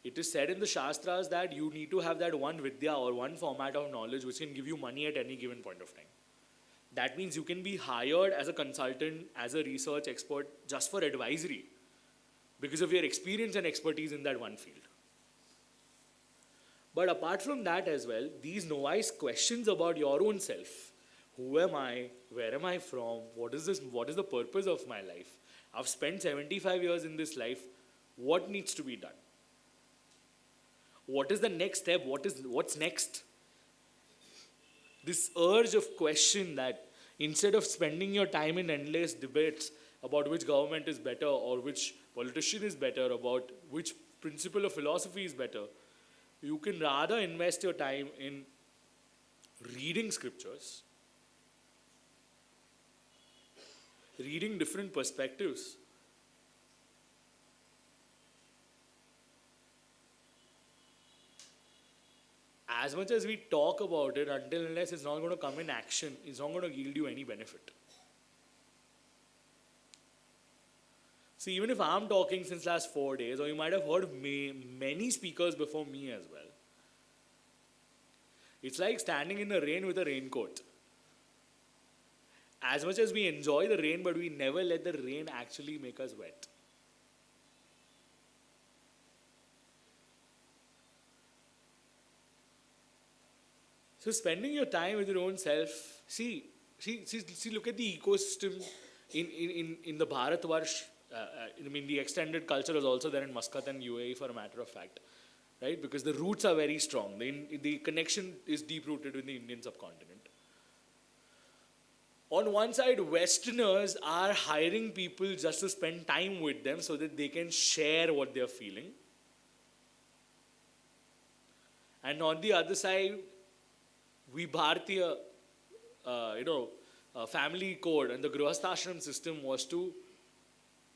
It is said in the Shastras that you need to have that one Vidya or one format of knowledge which can give you money at any given point of time. That means you can be hired as a consultant, as a research expert, just for advisory because of your experience and expertise in that one field. But apart from that as well, these novice questions about your own self. Who am I? Where am I from? What is this? What is the purpose of my life? I've spent 75 years in this life. What needs to be done? What is the next step? What's next? This urge of question that instead of spending your time in endless debates about which government is better or which politician is better, about which principle of philosophy is better, you can rather invest your time in reading scriptures, reading different perspectives, as much as we talk about it, until unless it's not going to come in action, it's not going to yield you any benefit. See, even if I'm talking since last 4 days, or you might have heard many speakers before me as well, it's like standing in the rain with a raincoat. As much as we enjoy the rain, but we never let the rain actually make us wet. So spending your time with your own self, see, look at the ecosystem in the Bharatvarsh. The extended culture is also there in Muscat and UAE for a matter of fact, right? Because the roots are very strong. The connection is deep-rooted in the Indian subcontinent. On one side, Westerners are hiring people just to spend time with them so that they can share what they're feeling. And on the other side, we Bharatiya, family code and the Grihasthashram system was to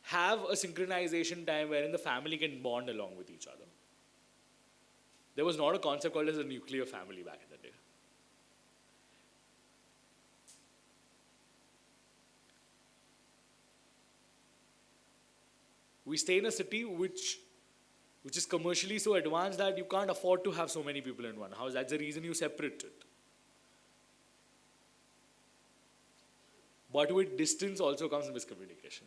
have a synchronization time wherein the family can bond along with each other. There was not a concept called as a nuclear family back in the day. We stay in a city which is commercially so advanced that you can't afford to have so many people in one house. That's the reason you separate it. But with distance also comes miscommunication.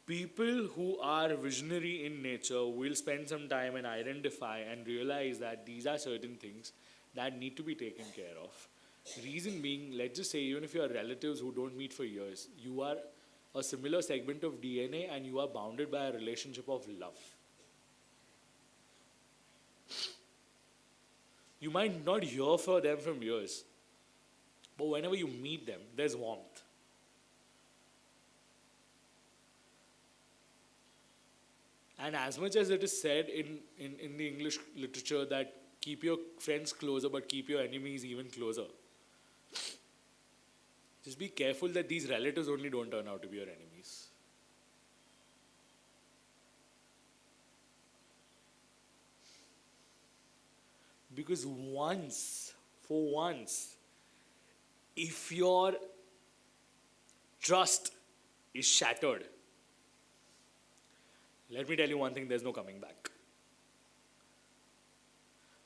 People who are visionary in nature will spend some time and identify and realize that these are certain things that need to be taken care of. Reason being, let's just say, even if you are relatives who don't meet for years, you are a similar segment of DNA and you are bounded by a relationship of love. You might not hear from them from years, but whenever you meet them, there's warmth. And as much as it is said in the English literature that keep your friends closer but keep your enemies even closer, just be careful that these relatives only don't turn out to be your enemies. Because for once, if your trust is shattered, let me tell you one thing, there's no coming back.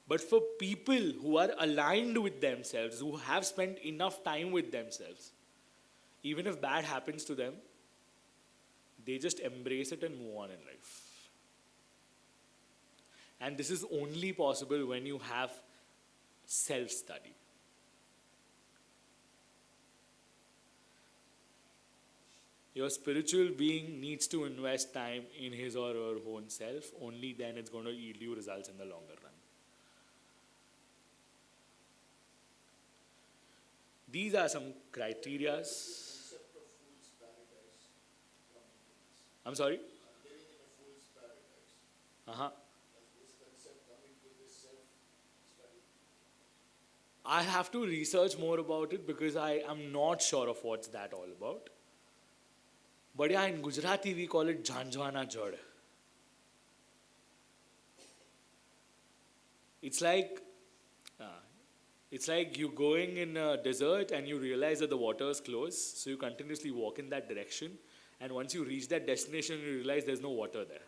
But for people who are aligned with themselves, who have spent enough time with themselves, even if bad happens to them, they just embrace it and move on in life. And this is only possible when you have self-study. Your spiritual being needs to invest time in his or her own self. Only then it's going to yield you results in the longer run. These are some criteria. I'm sorry? I have to research more about it because I am not sure of what's that all about. But yeah, in Gujarati we call it Jhanjwana Jad. It's like you going in a desert and you realize that the water is close, so you continuously walk in that direction, and once you reach that destination, you realize there's no water there.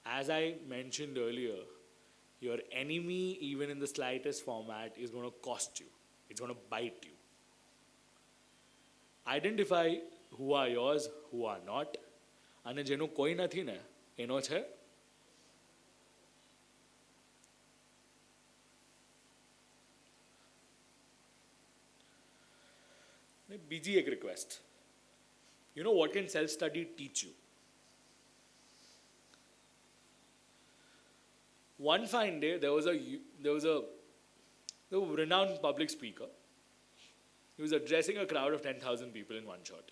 As I mentioned earlier, your enemy, even in the slightest format, is going to cost you. It's going to bite you. Identify who are yours, who are not. અને જેનું કોઈ નથી ને, એનો છે. બીજી એક request. You know what can self-study teach you? One fine day, there was a renowned public speaker. He was addressing a crowd of 10,000 people in one shot.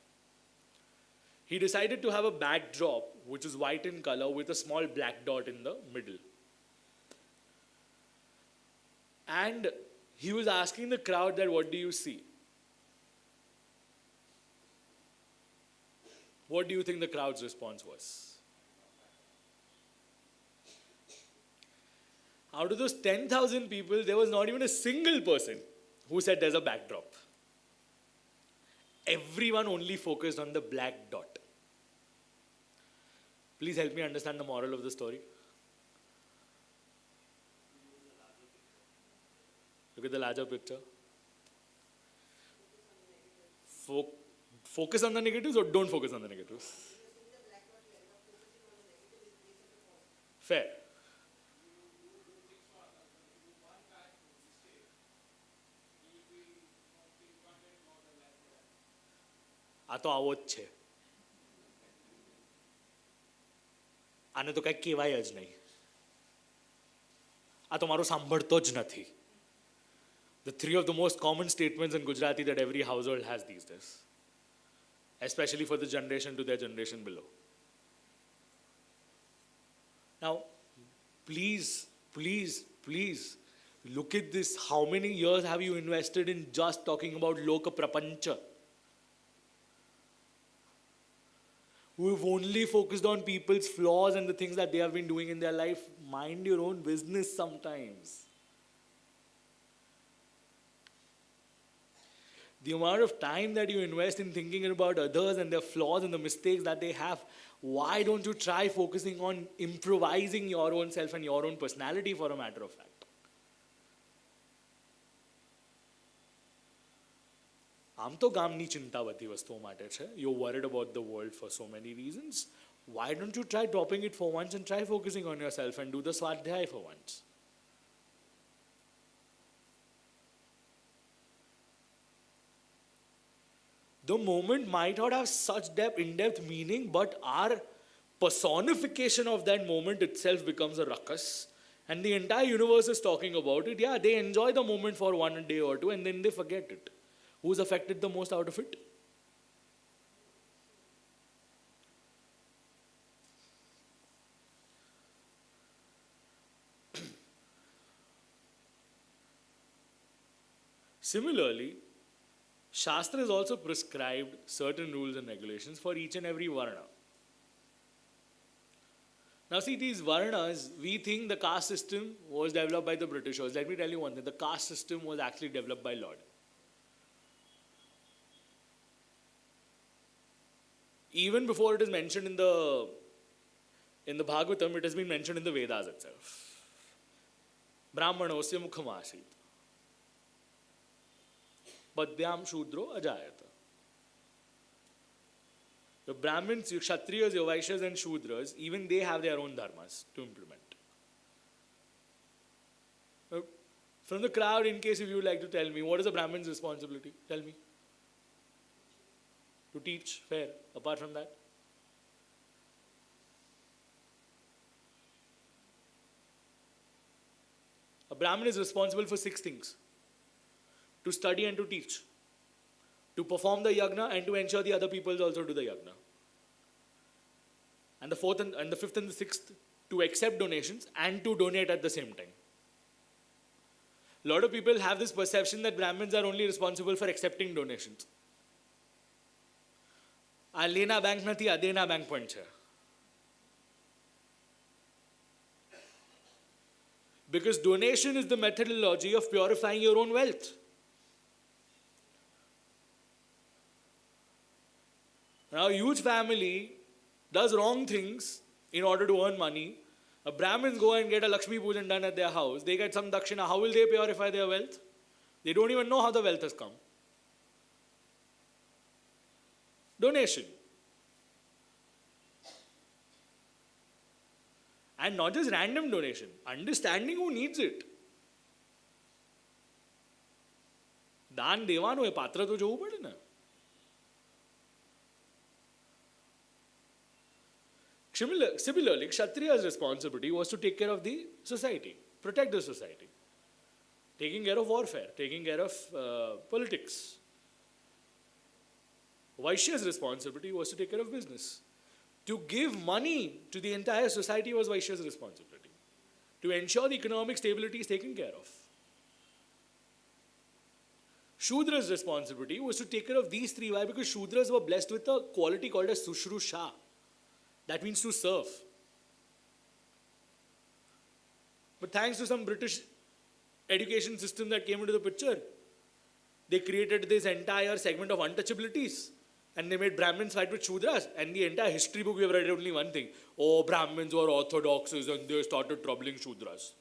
He decided to have a backdrop which is white in color with a small black dot in the middle. And he was asking the crowd that, what do you see? What do you think the crowd's response was? Out of those 10,000 people, there was not even a single person who said there's a backdrop. Everyone only focused on the black dot. Please help me understand the moral of the story. Look at the larger picture. Focus on the negatives or don't focus on the negatives? Fair. આ તો આવો જ છે. આને તો કંઈ કહેવાય જ નહીં, આ તો મારો સાંભળતો જ નથી. The three of the most common statements in Gujarati that every household has these days, especially for the generation to their generation below. Now, please, please, please look at this. How many years have you invested in just talking about Loka Prapancha? We've only focused on people's flaws and the things that they have been doing in their life. Mind your own business sometimes. The amount of time that you invest in thinking about others and their flaws and the mistakes that they have, why don't you try focusing on improvising your own self and your own personality, for a matter of fact? આમ તો ગામની ચિંતા બધી વસ્તુઓ માટે છે. You're worried about the world for so many reasons. Why don't you try dropping it for once and try focusing on yourself and do the Swadhyay for once? The moment might not have such in-depth meaning, but our personification of that moment itself becomes a ruckus. And the entire universe is talking about it. Yeah, they enjoy the moment for 1 day or 2 and then they forget it. Who's affected the most out of it? Similarly, Shastra has also prescribed certain rules and regulations for each and every varna. Now see, these varnas, we think the caste system was developed by the Britishers. Let me tell you one thing, the caste system was actually developed by Lord. Even before it is mentioned in the Bhagwatam, it has been mentioned in the Vedas itself. Brahmanosya mukhamasit. Padhyam Shudro Ajayata. The Brahmins, Kshatriyas, Vaishyas and Shudras, even they have their own dharmas to implement. From the crowd, in case if you would like to tell me, what is a Brahmin's responsibility? Tell me. To teach, fair. Apart from that? A Brahmin is responsible for 6 things. To study and to teach. To perform the yagna and to ensure the other people also do the yagna. And the 4th and the 5th and the 6th, to accept donations and to donate at the same time. A lot of people have this perception that Brahmins are only responsible for accepting donations. આ લેના bank નથી, આ દેના bank પણ છે. Because donation is the methodology of purifying your own wealth. Now, a huge family does wrong things in order to earn money. A Brahmins go and get a Lakshmi Pujan done at their house. They get some dakshina. How will they purify their wealth? They don't even know how the wealth has come. Donation. And not just random donation. Understanding who needs it. દાન દેવાનું એ પાત્ર તો જોવું પડે ને. Similarly, Kshatriya's responsibility was to take care of the society, protect the society, taking care of warfare, taking care of politics. Vaishya's responsibility was to take care of business. To give money to the entire society was Vaishya's responsibility. To ensure the economic stability is taken care of. Shudra's responsibility was to take care of these 3. Why? Because Shudras were blessed with a quality called as Sushrusha. That means to serve. But thanks to some British education system that came into the picture, they created this entire segment of untouchabilities. And they made Brahmins fight with Shudras. And the entire history book we have read only one thing. Oh, Brahmins were orthodoxes and they started troubling Shudras.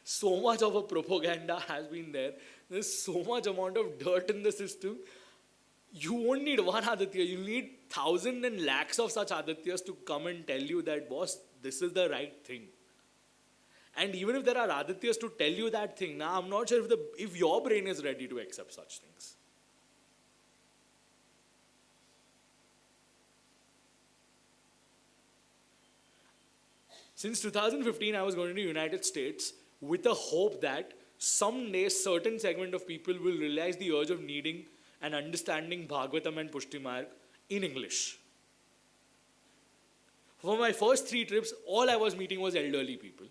So much of a propaganda has been there. There's so much amount of dirt in the system. You won't need one Aditya. You need thousands and lakhs of such Adityas to come and tell you that, boss, this is the right thing. And even if there are Adityas to tell you that thing, now I'm not sure if your brain is ready to accept such things. Since 2015, I was going to the United States with the hope that someday certain segment of people will realize the urge of needing and understanding Bhagwatam and Pushtimarg in English. For my first 3 trips, all I was meeting was elderly people.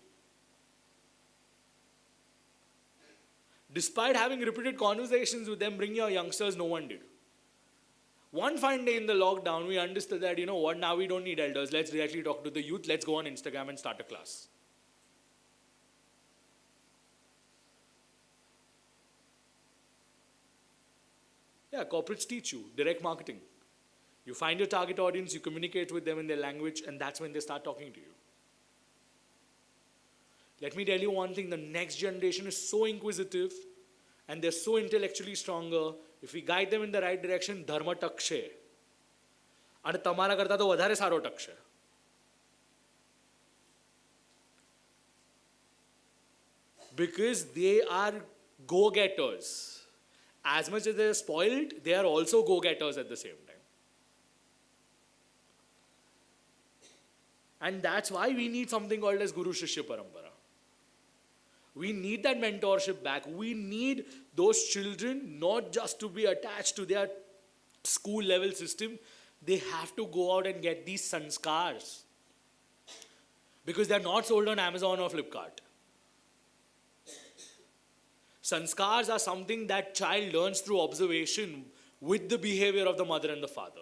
Despite having repeated conversations with them, bring your youngsters, no one did. One fine day in the lockdown, we understood that, you know what, now we don't need elders. Let's directly talk to the youth. Let's go on Instagram and start a class. Yeah, corporates teach you direct marketing. You find your target audience, you communicate with them in their language, and that's when they start talking to you. Let me tell you one thing, the next generation is so inquisitive and they're so intellectually stronger. If we guide them in the right direction, dharma takshe. And tamara karta to vadhare saro takshe. Because they are go-getters. As much as they're spoiled, they are also go-getters at the same time. And that's why we need something called as Guru Shishya Parampara. We need that mentorship back. We need those children not just to be attached to their school level system. They have to go out and get these sanskars. Because they're not sold on Amazon or Flipkart. Sanskars are something that child learns through observation with the behavior of the mother and the father.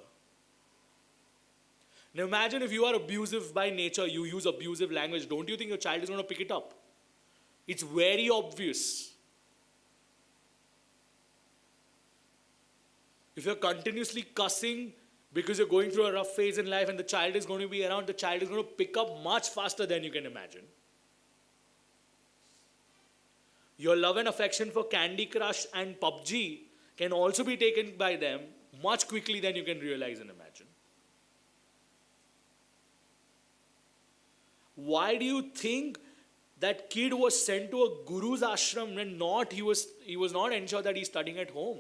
Now imagine if you are abusive by nature, you use abusive language, don't you think your child is going to pick it up? It's very obvious. If you're continuously cussing because you're going through a rough phase in life and the child is going to be around, the child is going to pick up much faster than you can imagine. Your love and affection for Candy Crush and PUBG can also be taken by them much quickly than you can realize and imagine. Why do you think that kid was sent to a guru's ashram and he was not ensured that he's studying at home?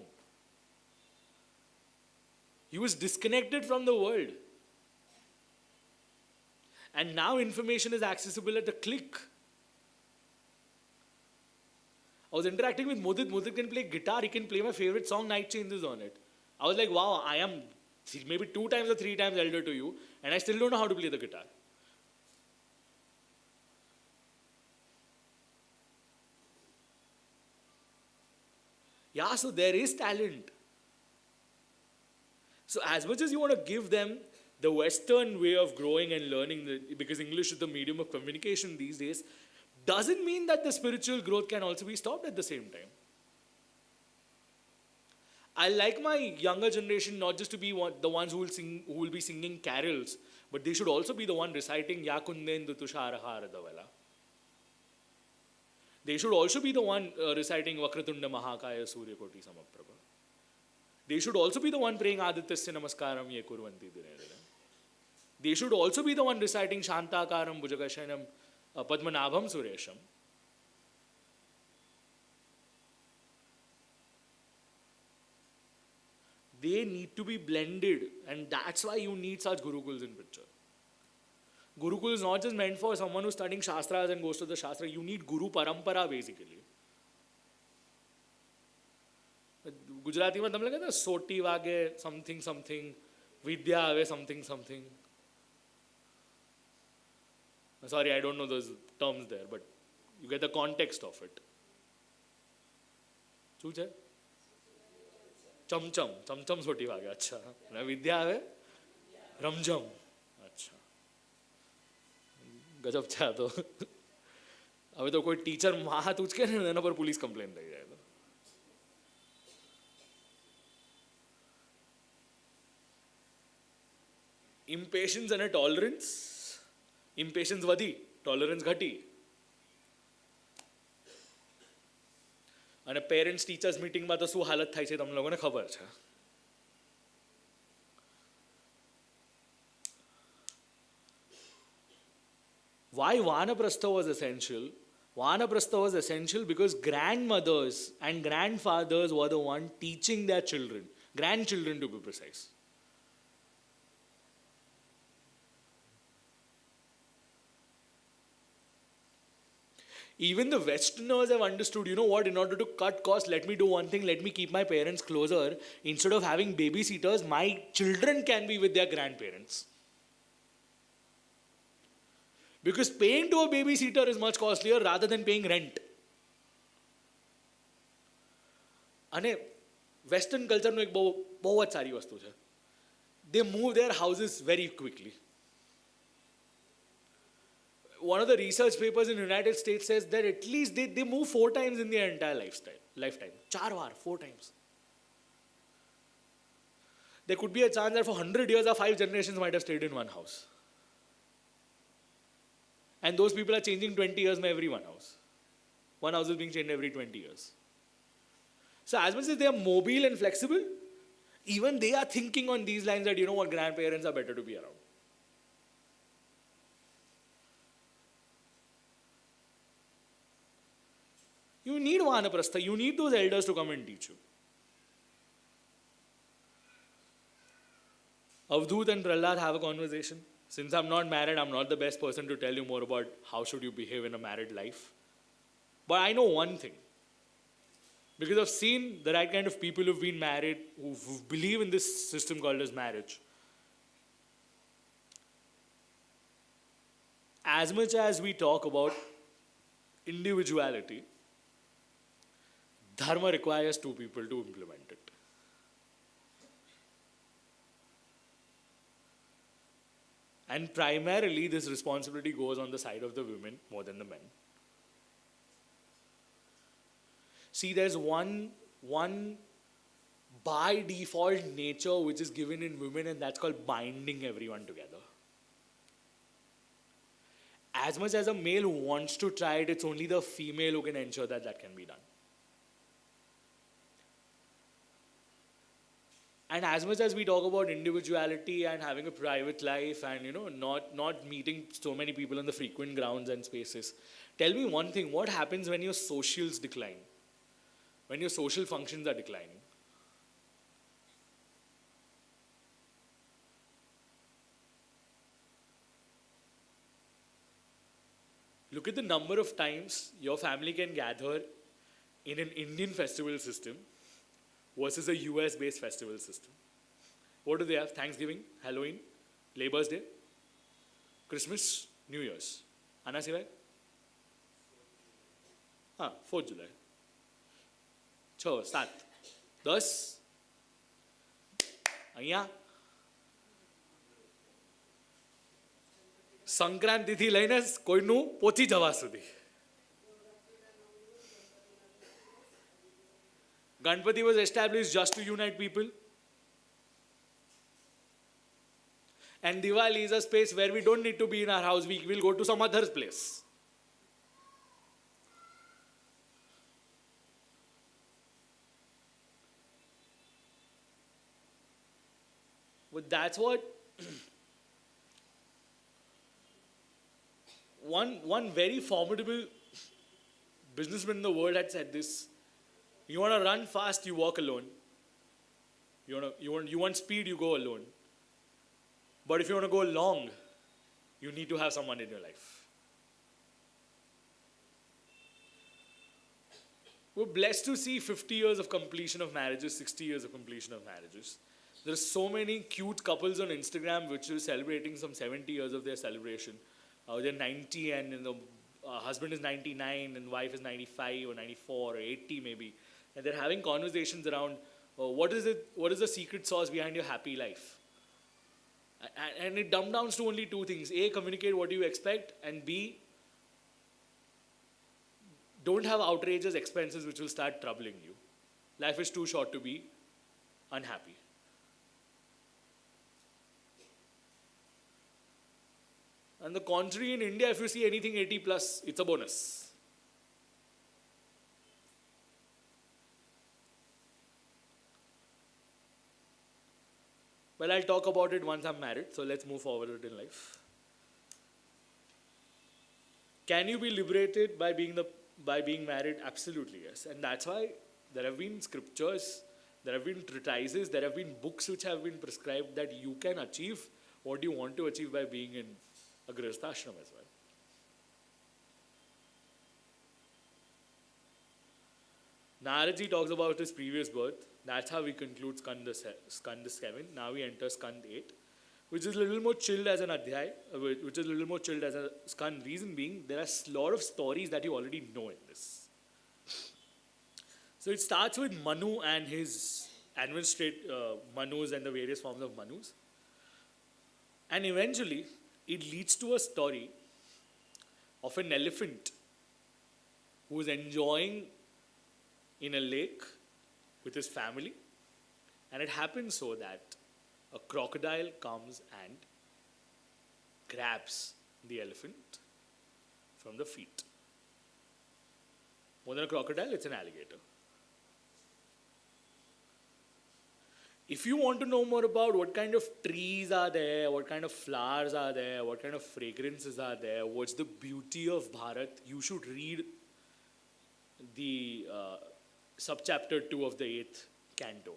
He was disconnected from the world. And now information is accessible at a click. I was interacting with Mudit. Mudit can play guitar. He can play my favorite song, Night Changes, on it. I was like, wow, I am maybe 2 times or 3 times elder to you, and I still don't know how to play the guitar. Yeah, so there is talent. So as much as you want to give them the Western way of growing and learning, because English is the medium of communication these days, doesn't mean that the spiritual growth can also be stopped at the same time. I like my younger generation not just to be the ones who will be singing carols, but they should also be the one reciting Ya Kundendu Tusharaharada Vala. They should also be the one reciting Vakratunda Mahakaya Surya Koti Samaprabha. They should also be the one praying Adityasya Namaskaram Ye Kurvanti Dine. They should also be the one reciting Shantakaram Bhujagashanam Padmanabham Suresham. They need to be blended, and that's why you need such Gurukuls in picture. Gurukul is not just meant for someone who's studying Shastras and goes to the Shastra. You need Guru Parampara basically. Gujarati mein tamil kehte soti vage something something, vidya ave something something. Sorry, I don't know those terms there, but you get the context of it. શું છે? ચમચમ ચમચમ સોટી વાગે. અચ્છા, અને વિદ્યા આવે રમઝમ. અચ્છા, ગજબ છે આ તો. હવે તો કોઈ ટીચર હાથ ઉચકે ને એના પર પોલીસ કમ્પ્લેન થઈ જાય. તો ઇમ્પેશન્સ અને ટોલરન્સ. ઇમ્પેશન્સ વધી, ટોલરન્સ ઘટી. અને પેરેન્ટ્સ ટીચર્સ મીટિંગમાં તો શું હાલત થાય છે તમને લોકોને ખબર છે. Why Vanaprastha was essential Vanaprastha was essential because grandmothers and grandfathers were the one teaching their children, grandchildren to be precise. Even the Westerners have understood, you know what, in order to cut costs, let me do one thing, let me keep my parents closer. Instead of having babysitters, my children can be with their grandparents. Because paying to a babysitter is much costlier rather than paying rent. અને western કલ્ચરનું એક બહુ જ સારી વસ્તુ છે. They move their houses very quickly. One of the research papers in the United States says that at least they move 4 times in their entire lifetime. 4 times. There could be a chance that for 100 years or 5 generations might have stayed in one house. And those people are changing 20 years in every one house. One house is being changed every 20 years. So as much as they are mobile and flexible, even they are thinking on these lines that, you know what, grandparents are better to be around. You need Vanaprastha, you need those elders to come and teach you. Avdut and Prahlad have a conversation. Since I'm not married, I'm not the best person to tell you more about how should you behave in a married life. But I know one thing. Because I've seen the right kind of people who've been married, who believe in this system called as marriage. As much as we talk about individuality, Dharma requires 2 people to implement it. And primarily, this responsibility goes on the side of the women more than the men. See, there's one by default nature which is given in women, and that's called binding everyone together. As much as a male wants to try it, it's only the female who can ensure that that can be done. And as much as we talk about individuality and having a private life and, you know, not meeting so many people on the frequent grounds and spaces, tell me one thing, what happens when your socials decline? When your social functions are declining? Look at the number of times your family can gather in an Indian festival system versus a US-based festival system. What do they have? Thanksgiving, Halloween, Labour's Day, Christmas, New Year's. Anna Sivai? 4th July. 6, 7, 10. અહીંયા સંક્રાંતિથી લઈને કોઈનું પહોંચી જવા સુધી. Ganpati was established just to unite people. And Diwali is a space where we don't need to be in our house. We will go to some other place. But that's what one very formidable businessman in the world had said this. You want to run fast, you walk alone. You want speed, you go alone. But if you want to go long, you need to have someone in your life. We're blessed to see 50 years of completion of marriages, 60 years of completion of marriages. There are so many cute couples on Instagram which are celebrating some 70 years of their celebration. They're 90 and the husband is 99 and wife is 95 or 94 or 80 maybe. And they're having conversations around what is the secret sauce behind your happy life? And it dumbs down to only 2 things. A, communicate what you expect, and B, don't have outrageous expenses which will start troubling you. Life is too short to be unhappy. On the contrary, in India, if you see anything 80 plus, it's a bonus. Well, I'll talk about it once I'm married, so let's move forward in life. Can you be liberated by being married? Absolutely yes. And that's why there have been scriptures, there have been treatises, there have been books which have been prescribed that you can achieve what you want to achieve by being in a grihastha ashram as well. Naradji talks about his previous birth. That's how we conclude Skanda 7. Now we enter Skand 8, which is a little more chilled as an adhyay, which is a little more chilled as a Skand. Reason being, there are a lot of stories that you already know in this. So it starts with Manu and his Manus and the various forms of Manus. And eventually, it leads to a story of an elephant who is enjoying in a lake with his family, and it happens so that a crocodile comes and grabs the elephant from the feet. More than a crocodile, it's an alligator. If you want to know more about what kind of trees are there, what kind of flowers are there, what kind of fragrances are there, what's the beauty of Bharat, you should read the subchapter 2 of the 8th canto.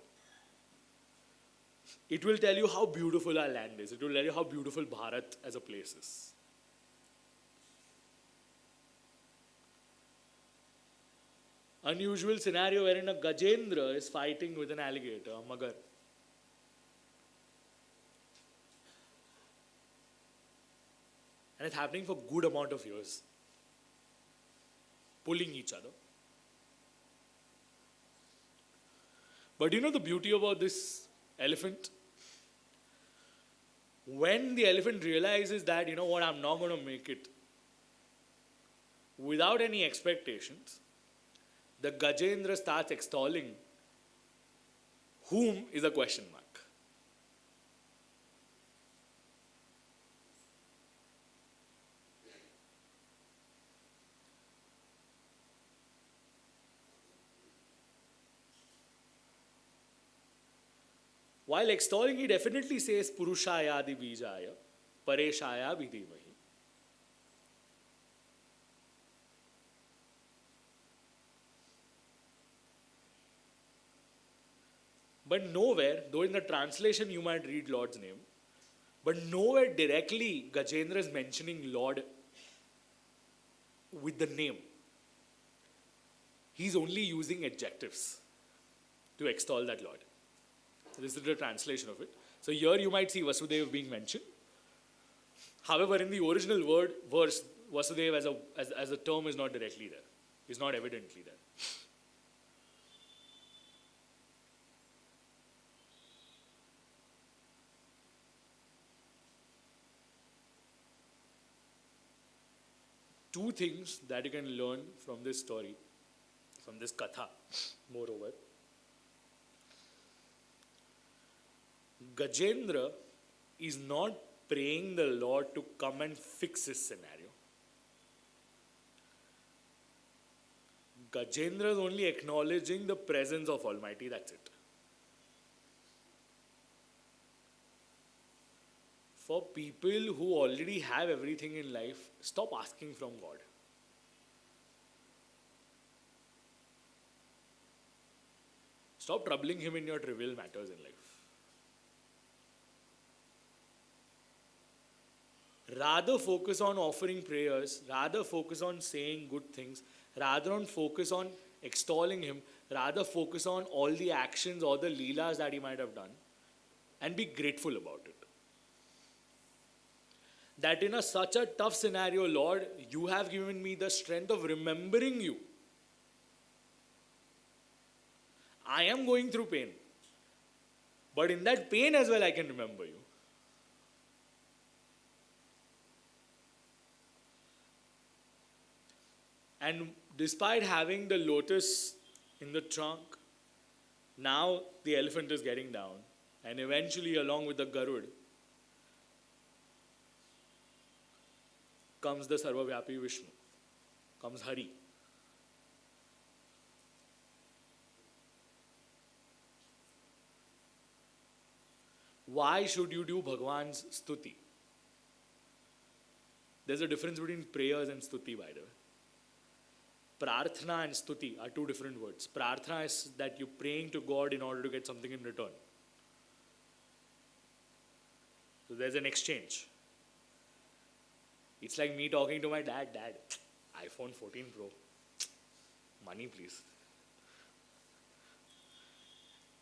It will tell you how beautiful our land is. It will tell you how beautiful Bharat as a place is. Unusual scenario wherein a Gajendra is fighting with an alligator, a magar. And it's happening for a good amount of years. Pulling each other. But you know the beauty about this elephant? When the elephant realizes that, you know what, I'm not going to make it, without any expectations, the Gajendra starts extolling whom is a question mark. While extolling, he definitely says Purushaya adi bijaya, Pareshaya vidhimahi. But nowhere, though in the translation you might read Lord's name, but nowhere directly Gajendra is mentioning Lord with the name. He's only using adjectives to extol that Lord. This is the translation of it. So here you might see Vasudev being mentioned. However, in the original verse, Vasudev as a term is not directly there. Is not evidently there. Two things that you can learn from this story, from this katha, moreover. Gajendra is not praying the Lord to come and fix his scenario. Gajendra is only acknowledging the presence of Almighty, that's it. For people who already have everything in life, stop asking from God. Stop troubling Him in your trivial matters in life. Rather focus on offering prayers, rather focus on saying good things, rather on focus on extolling Him, rather focus on all the actions or the leelas that He might have done, and be grateful about it. That in such a tough scenario, Lord, you have given me the strength of remembering you. I am going through pain, but in that pain as well I can remember you. And despite having the lotus in the trunk, now the elephant is getting down. And eventually, along with the Garud, comes the Sarvavyapi Vishnu, comes Hari. Why should you do Bhagwan's stuti? There's a difference between prayers and stuti, by the way. Prarthana and stuti are two different words. Prarthana is that you're praying to God in order to get something in return. So there's an exchange. It's like me talking to my dad, iPhone 14 Pro, money please.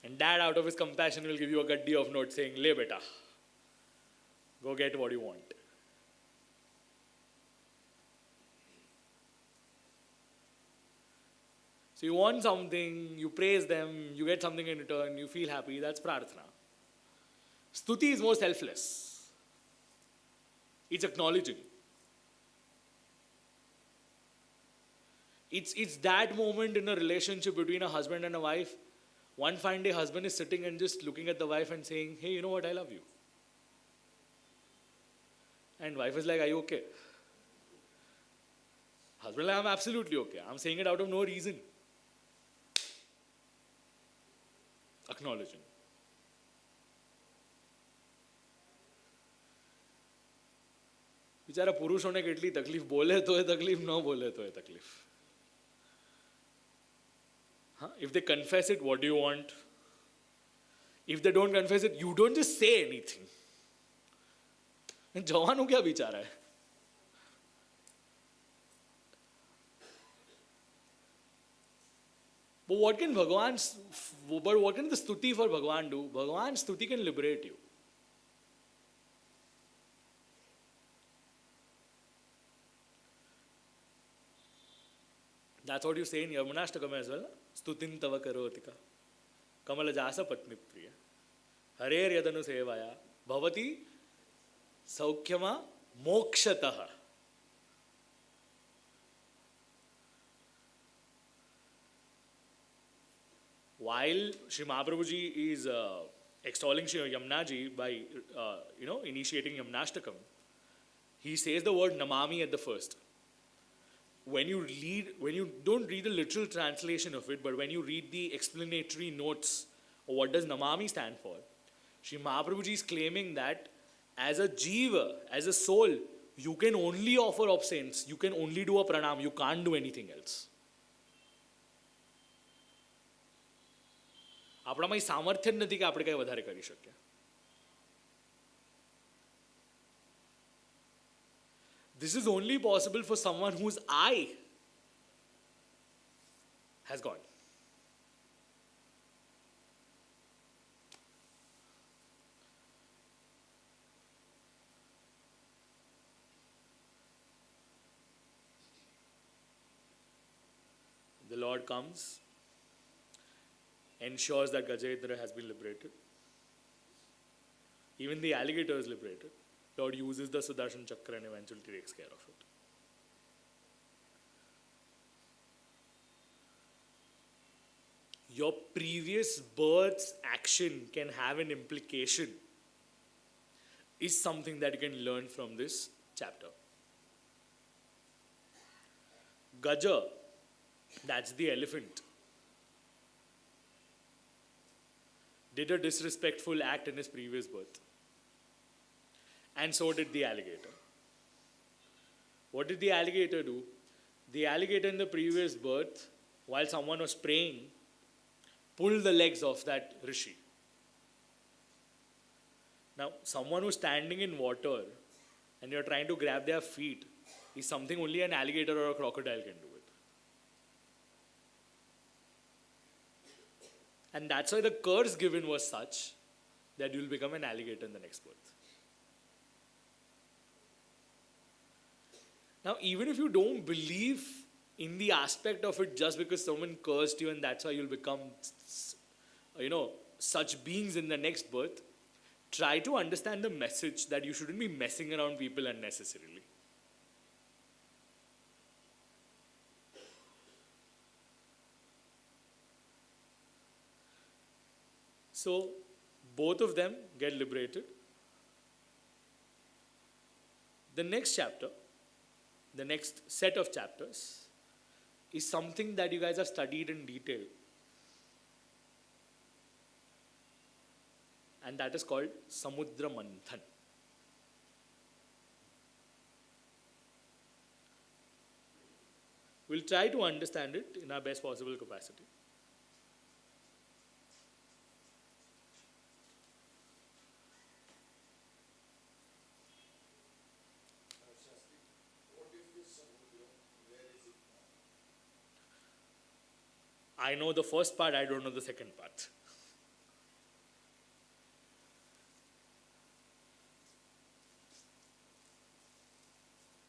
And dad, out of his compassion, will give you a gaddi of notes saying, le beta, go get what you want. So you want something, you praise them, you get something in return, you feel happy, that's prarthana. Stuti is more selfless. It's acknowledging. It's that moment in a relationship between a husband and a wife. One fine day, husband is sitting and just looking at the wife and saying, hey, you know what, I love you. And wife is like, are you okay? Husband is like, I'm absolutely okay. I'm saying it out of no reason. Acknowledging. बेचारा पुरुष होने की तकलीफ बोले तो है तकलीफ न बोले तो है तकलीफ. If they confess it, what do you want? If they don't confess it, you don't just say anything. जवान हो क्या बेचारा है? But what can the stuti for Bhagwan do? Bhagwan's stuti can liberate you. That's what you say in Yamunashtakam as well. Stutin tava karotika. Kamalajasa patni priya. Harer yadanu sevaya. Bhavati saukhyama mokshataha. While Sri Mahaprabhuji is extolling Sri Yamunaji by initiating Yamunashtakam, he says the word Namami at the first. When you don't read the literal translation of it, but when you read the explanatory notes of what does Namami stand for, Sri Mahaprabhuji is claiming that as a jiva, as a soul, you can only offer obeisance, you can only do a pranam, you can't do anything else. આપણામાં સામર્થ્ય નથી કે આપણે કંઈ વધારે કરી શકીએ. This is only possible for someone whose eye has gone. The Lord comes, ensures that Gajendra has been liberated. Even the alligator is liberated. Lord uses the Sudarshan Chakra and eventually takes care of it. Your previous birth's action can have an implication is something that you can learn from this chapter. Gaja, that's the elephant, did a disrespectful act in his previous birth. And so did the alligator. What did the alligator do? The alligator in the previous birth, while someone was praying, pulled the legs of that rishi. Now, someone who's standing in water and you're trying to grab their feet is something only an alligator or a crocodile can do it. And that's why the curse given was such that you'll become an alligator in the next birth. Now, even if you don't believe in the aspect of it just because someone cursed you and that's why you'll become, such beings in the next birth, try to understand the message that you shouldn't be messing around people unnecessarily. So, both of them get liberated. The next chapter, the next set of chapters, is something that you guys have studied in detail. And that is called Samudra Manthan. We'll try to understand it in our best possible capacity. I know the first part, I don't know the second part.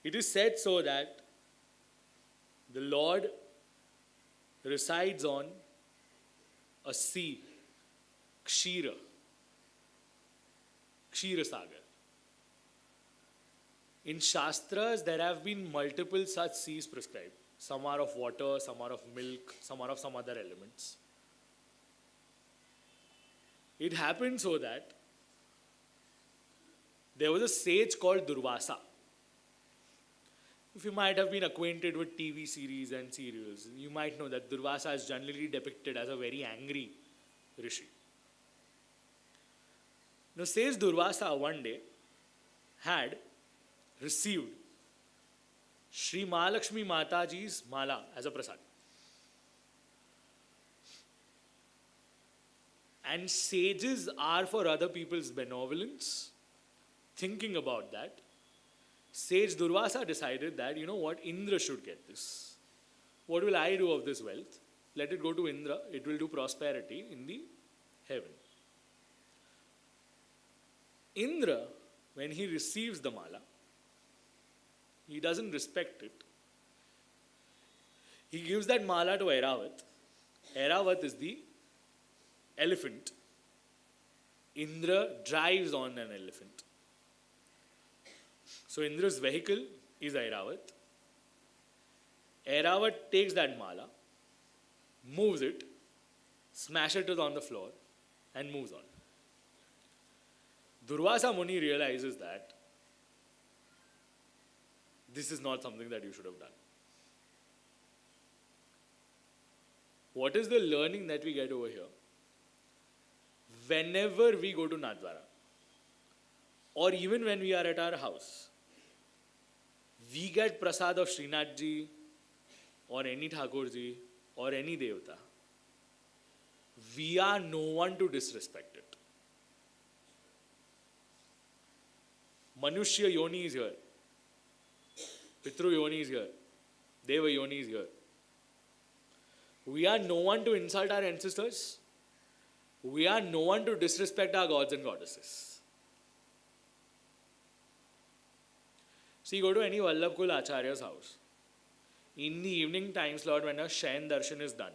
It is said so that the Lord resides on a sea, Kshira Sagar. In Shastras, there have been multiple such seas prescribed. Some are of water, some are of milk, some are of some other elements. It happened so that there was a sage called Durvasa. If you might have been acquainted with TV series and serials, you might know that Durvasa is generally depicted as a very angry rishi. Now, sage Durvasa one day had received Shri Mahalakshmi Mataji's mala as a prasad. And sages are for other people's benevolence. Thinking about that, sage Durvasa decided that, you know what, Indra should get this. What will I do of this wealth? Let it go to Indra. It will do prosperity in the heaven. Indra, when he receives the mala, he doesn't respect it. He gives that mala to Airavat. Airavat is the elephant. Indra drives on an elephant. So Indra's vehicle is Airavat. Airavat takes that mala, moves it, smashes it on the floor, and moves on. Durvasa Muni realizes that this is not something that you should have done. What is the learning that we get over here? Whenever we go to Nathdwara, or even when we are at our house, we get prasad of Srinathji, or any Thakurji, or any Devata. We are no one to disrespect it. Manushya Yoni is here. Pitru Yoni is here. Deva Yoni is here. We are no one to insult our ancestors. We are no one to disrespect our gods and goddesses. See, go to any Vallabhkul Acharya's house. In the evening time slot when a Shayan Darshan is done,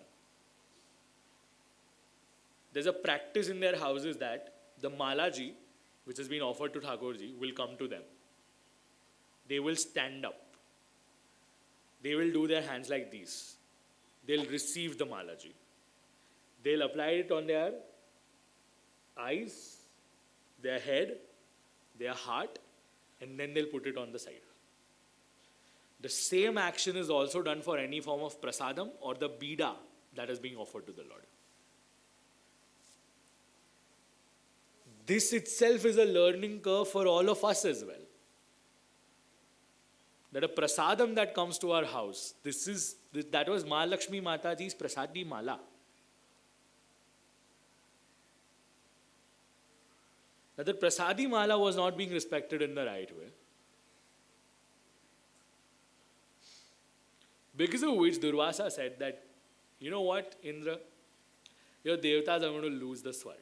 there's a practice in their houses that the Malaji, which has been offered to Thakurji, will come to them. They will stand up. They will do their hands like these. They'll receive the Malaji. They'll apply it on their eyes, their head, their heart, and then they'll put it on the side. The same action is also done for any form of prasadam or the bida that is being offered to the Lord. This itself is a learning curve for all of us as well. That a prasadam that comes to our house, that was Mahalakshmi Mataji's prasadi mala. That the prasadi mala was not being respected in the right way. Because of which Durvasa said that, you know what, Indra, your devatas are going to lose the swarg.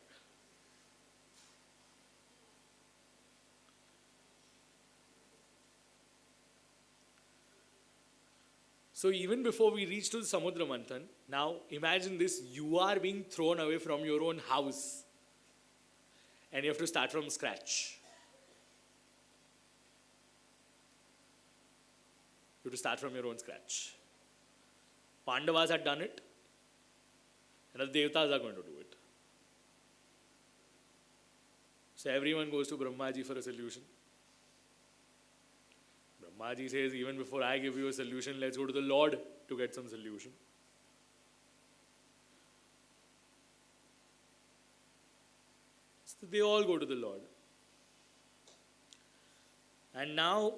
So even before we reach to the Samudra Manthan, now imagine this, you are being thrown away from your own house and you have to start from scratch. You have to start from your own scratch. Pandavas had done it and the Devatas are going to do it. So everyone goes to Brahmaji for a solution. Brahmaji says, even before I give you a solution, let's go to the Lord to get some solution. So they all go to the Lord. And now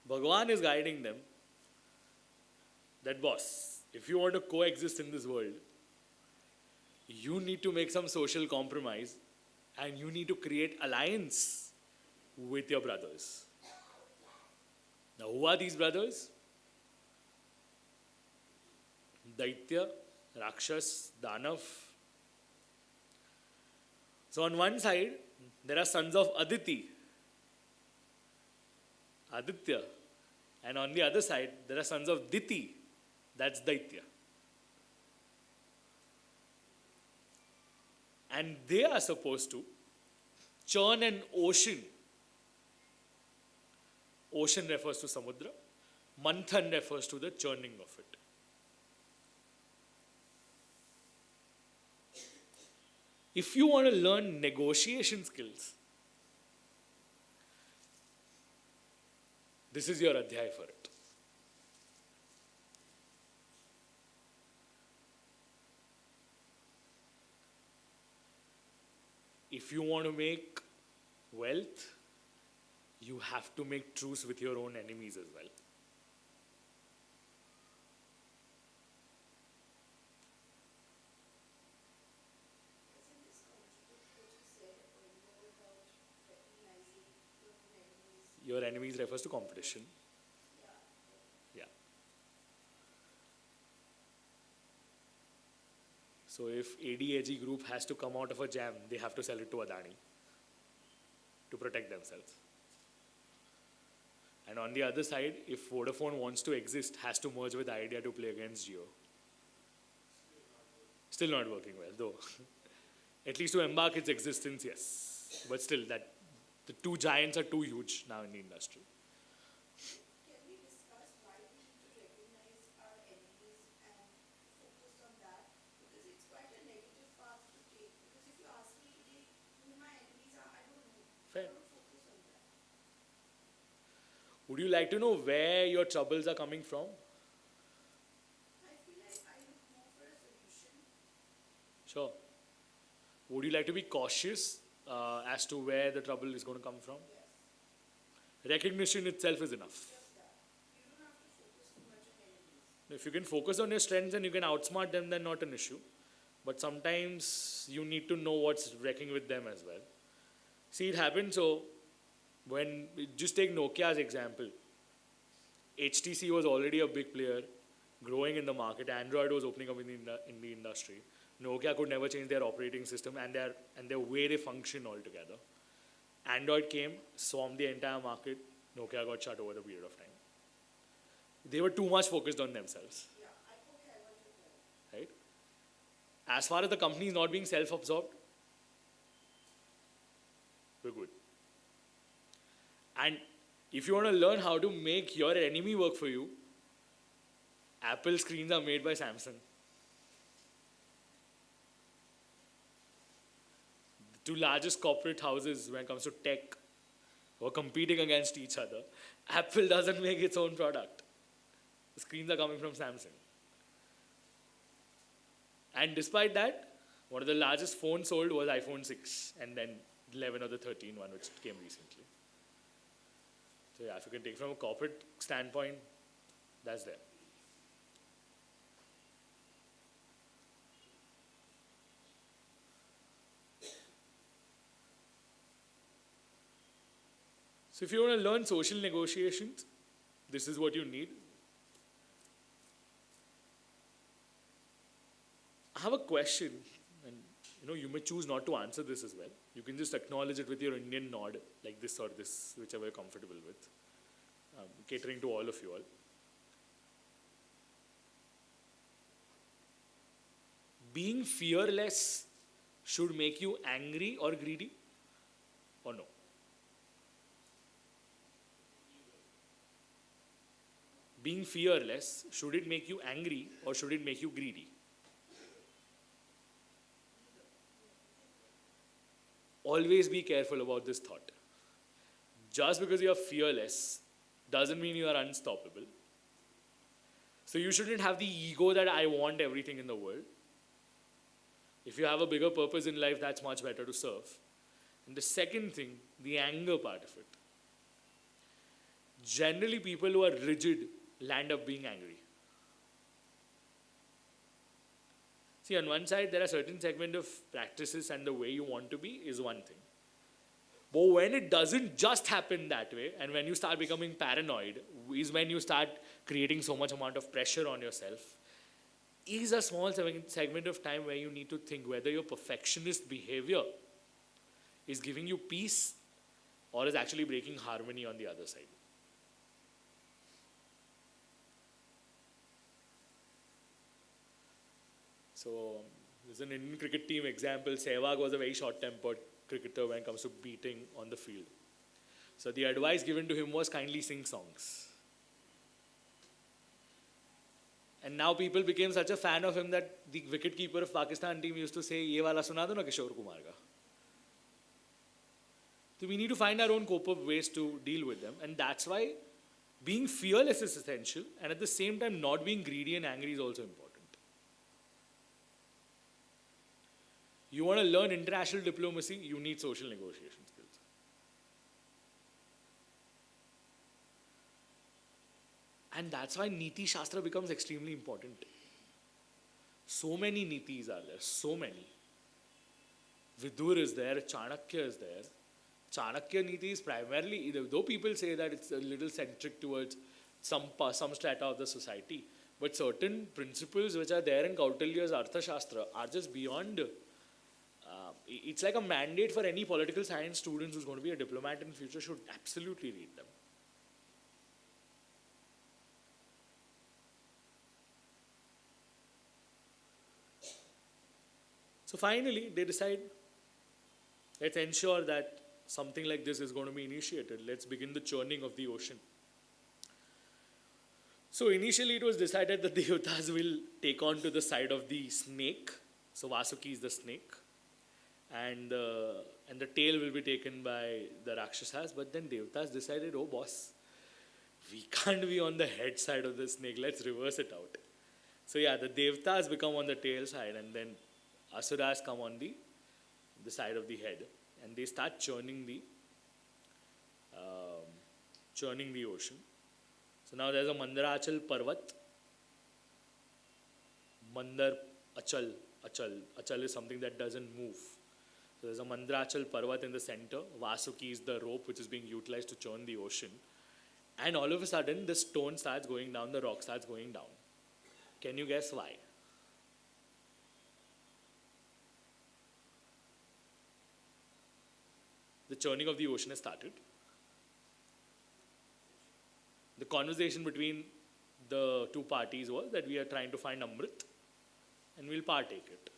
Bhagavan is guiding them that boss, if you want to coexist in this world, you need to make some social compromise and you need to create alliance with your brothers. Now, who are these brothers? Daitya, Rakshas, Danav. So on one side, there are sons of Aditi, Aditya. And on the other side, there are sons of Diti, that's Daitya. And they are supposed to churn an ocean. Ocean refers to Samudra. Manthan refers to the churning of it. If you want to learn negotiation skills, this is your adhyay for it. If you want to make wealth, you have to make truce with your own enemies as well. Your enemies refers to competition. Yeah. So if ADAG group has to come out of a jam, they have to sell it to Adani to protect themselves. And on the other side, if Vodafone wants to exist, has to merge with Idea to play against Jio. Still not working well, though. At least to embark its existence, yes. But still, that the two giants are too huge now in the industry. Can we discuss why we need to recognize our enemies and focus on that? Because it's quite a negative path to take. Because if you ask me who my enemies are, I don't know. Fair. I don't focus on that. Would you like to know where your troubles are coming from? I feel like I look more for a solution. Sure. Would you like to be cautious as to where the trouble is going to come from? Yes. Recognition itself is enough. Just that. You don't have to focus too much on enemies. If you can focus on your strengths and you can outsmart them, then not an issue. But sometimes you need to know what's wrecking with them as well. See, it happened so when, just take Nokia's example. HTC was already a big player, growing in the market. Android was opening up in the industry. Nokia could never change their operating system and their way they function altogether. Android came, swarmed the entire market. Nokia got shut over the period of time. They were too much focused on themselves. Yeah, I okay what you Right? As far as the company is not being self-absorbed, we're good. And if you want to learn how to make your enemy work for you, Apple screens are made by Samsung. The two largest corporate houses when it comes to tech were competing against each other. Apple doesn't make its own product. The screens are coming from Samsung. And despite that, one of the largest phones sold was iPhone 6 and then 11 or the 13 one which came recently. So yeah, if you can take from a corporate standpoint, that's there. So if you want to learn social negotiations, this is what you need. I have a question, and you may choose not to answer this as well. You can just acknowledge it with your Indian nod, like this or this, whichever you're comfortable with. Catering to all of you all. Being fearless should make you angry or greedy, or no? Being fearless, should it make you angry or should it make you greedy? Always be careful about this thought. Just because you are fearless doesn't mean you are unstoppable. So you shouldn't have the ego that I want everything in the world. If you have a bigger purpose in life, that's much better to serve. And the second thing, the anger part of it. Generally, people who are rigid land up being angry. See, on one side, there are certain segment of practices and the way you want to be is one thing. But when it doesn't just happen that way, and when you start becoming paranoid, is when you start creating so much amount of pressure on yourself, is a small segment of time where you need to think whether your perfectionist behavior is giving you peace or is actually breaking harmony on the other side. So, there's an Indian cricket team example. Sehwag was a very short-tempered cricketer when it comes to beating on the field. So the advice given to him was kindly sing songs. And now people became such a fan of him that the wicketkeeper of Pakistan team used to say, "Ye wala suna do na Kishore Kumar ka." So we need to find our own cope-up ways to deal with them. And that's why being fearless is essential. And at the same time, not being greedy and angry is also important. You want to learn international diplomacy, you need social negotiation skills. And that's why Niti Shastra becomes extremely important. So many Nitis are there, so many. Vidur is there, Chanakya is there. Chanakya Niti is primarily, though people say that it's a little centric towards some strata of the society, but certain principles which are there in Kautilya's Arthashastra are just beyond. It's like a mandate for any political science student who's going to be a diplomat in the future should absolutely read them. So finally, they decide, let's ensure that something like this is going to be initiated. Let's begin the churning of the ocean. So initially it was decided that the Devatas will take on to the side of the snake. So Vasuki is the snake. And the tail will be taken by the Rakshasas. But then Devatas decided, oh boss, we can't be on the head side of the snake. Let's reverse it out. So yeah, the Devatas become on the tail side and then Asuras come on the side of the head. And they start churning the ocean. So now there's a Mandarachal Parvat. Mandar Achal. Achal is something that doesn't move. So there's a Mandarachal Parvat in the center. Vasuki is the rope which is being utilized to churn the ocean. And all of a sudden, the stone starts going down, the rock starts going down. Can you guess why? The churning of the ocean has started. The conversation between the two parties was that we are trying to find Amrit and we'll partake it.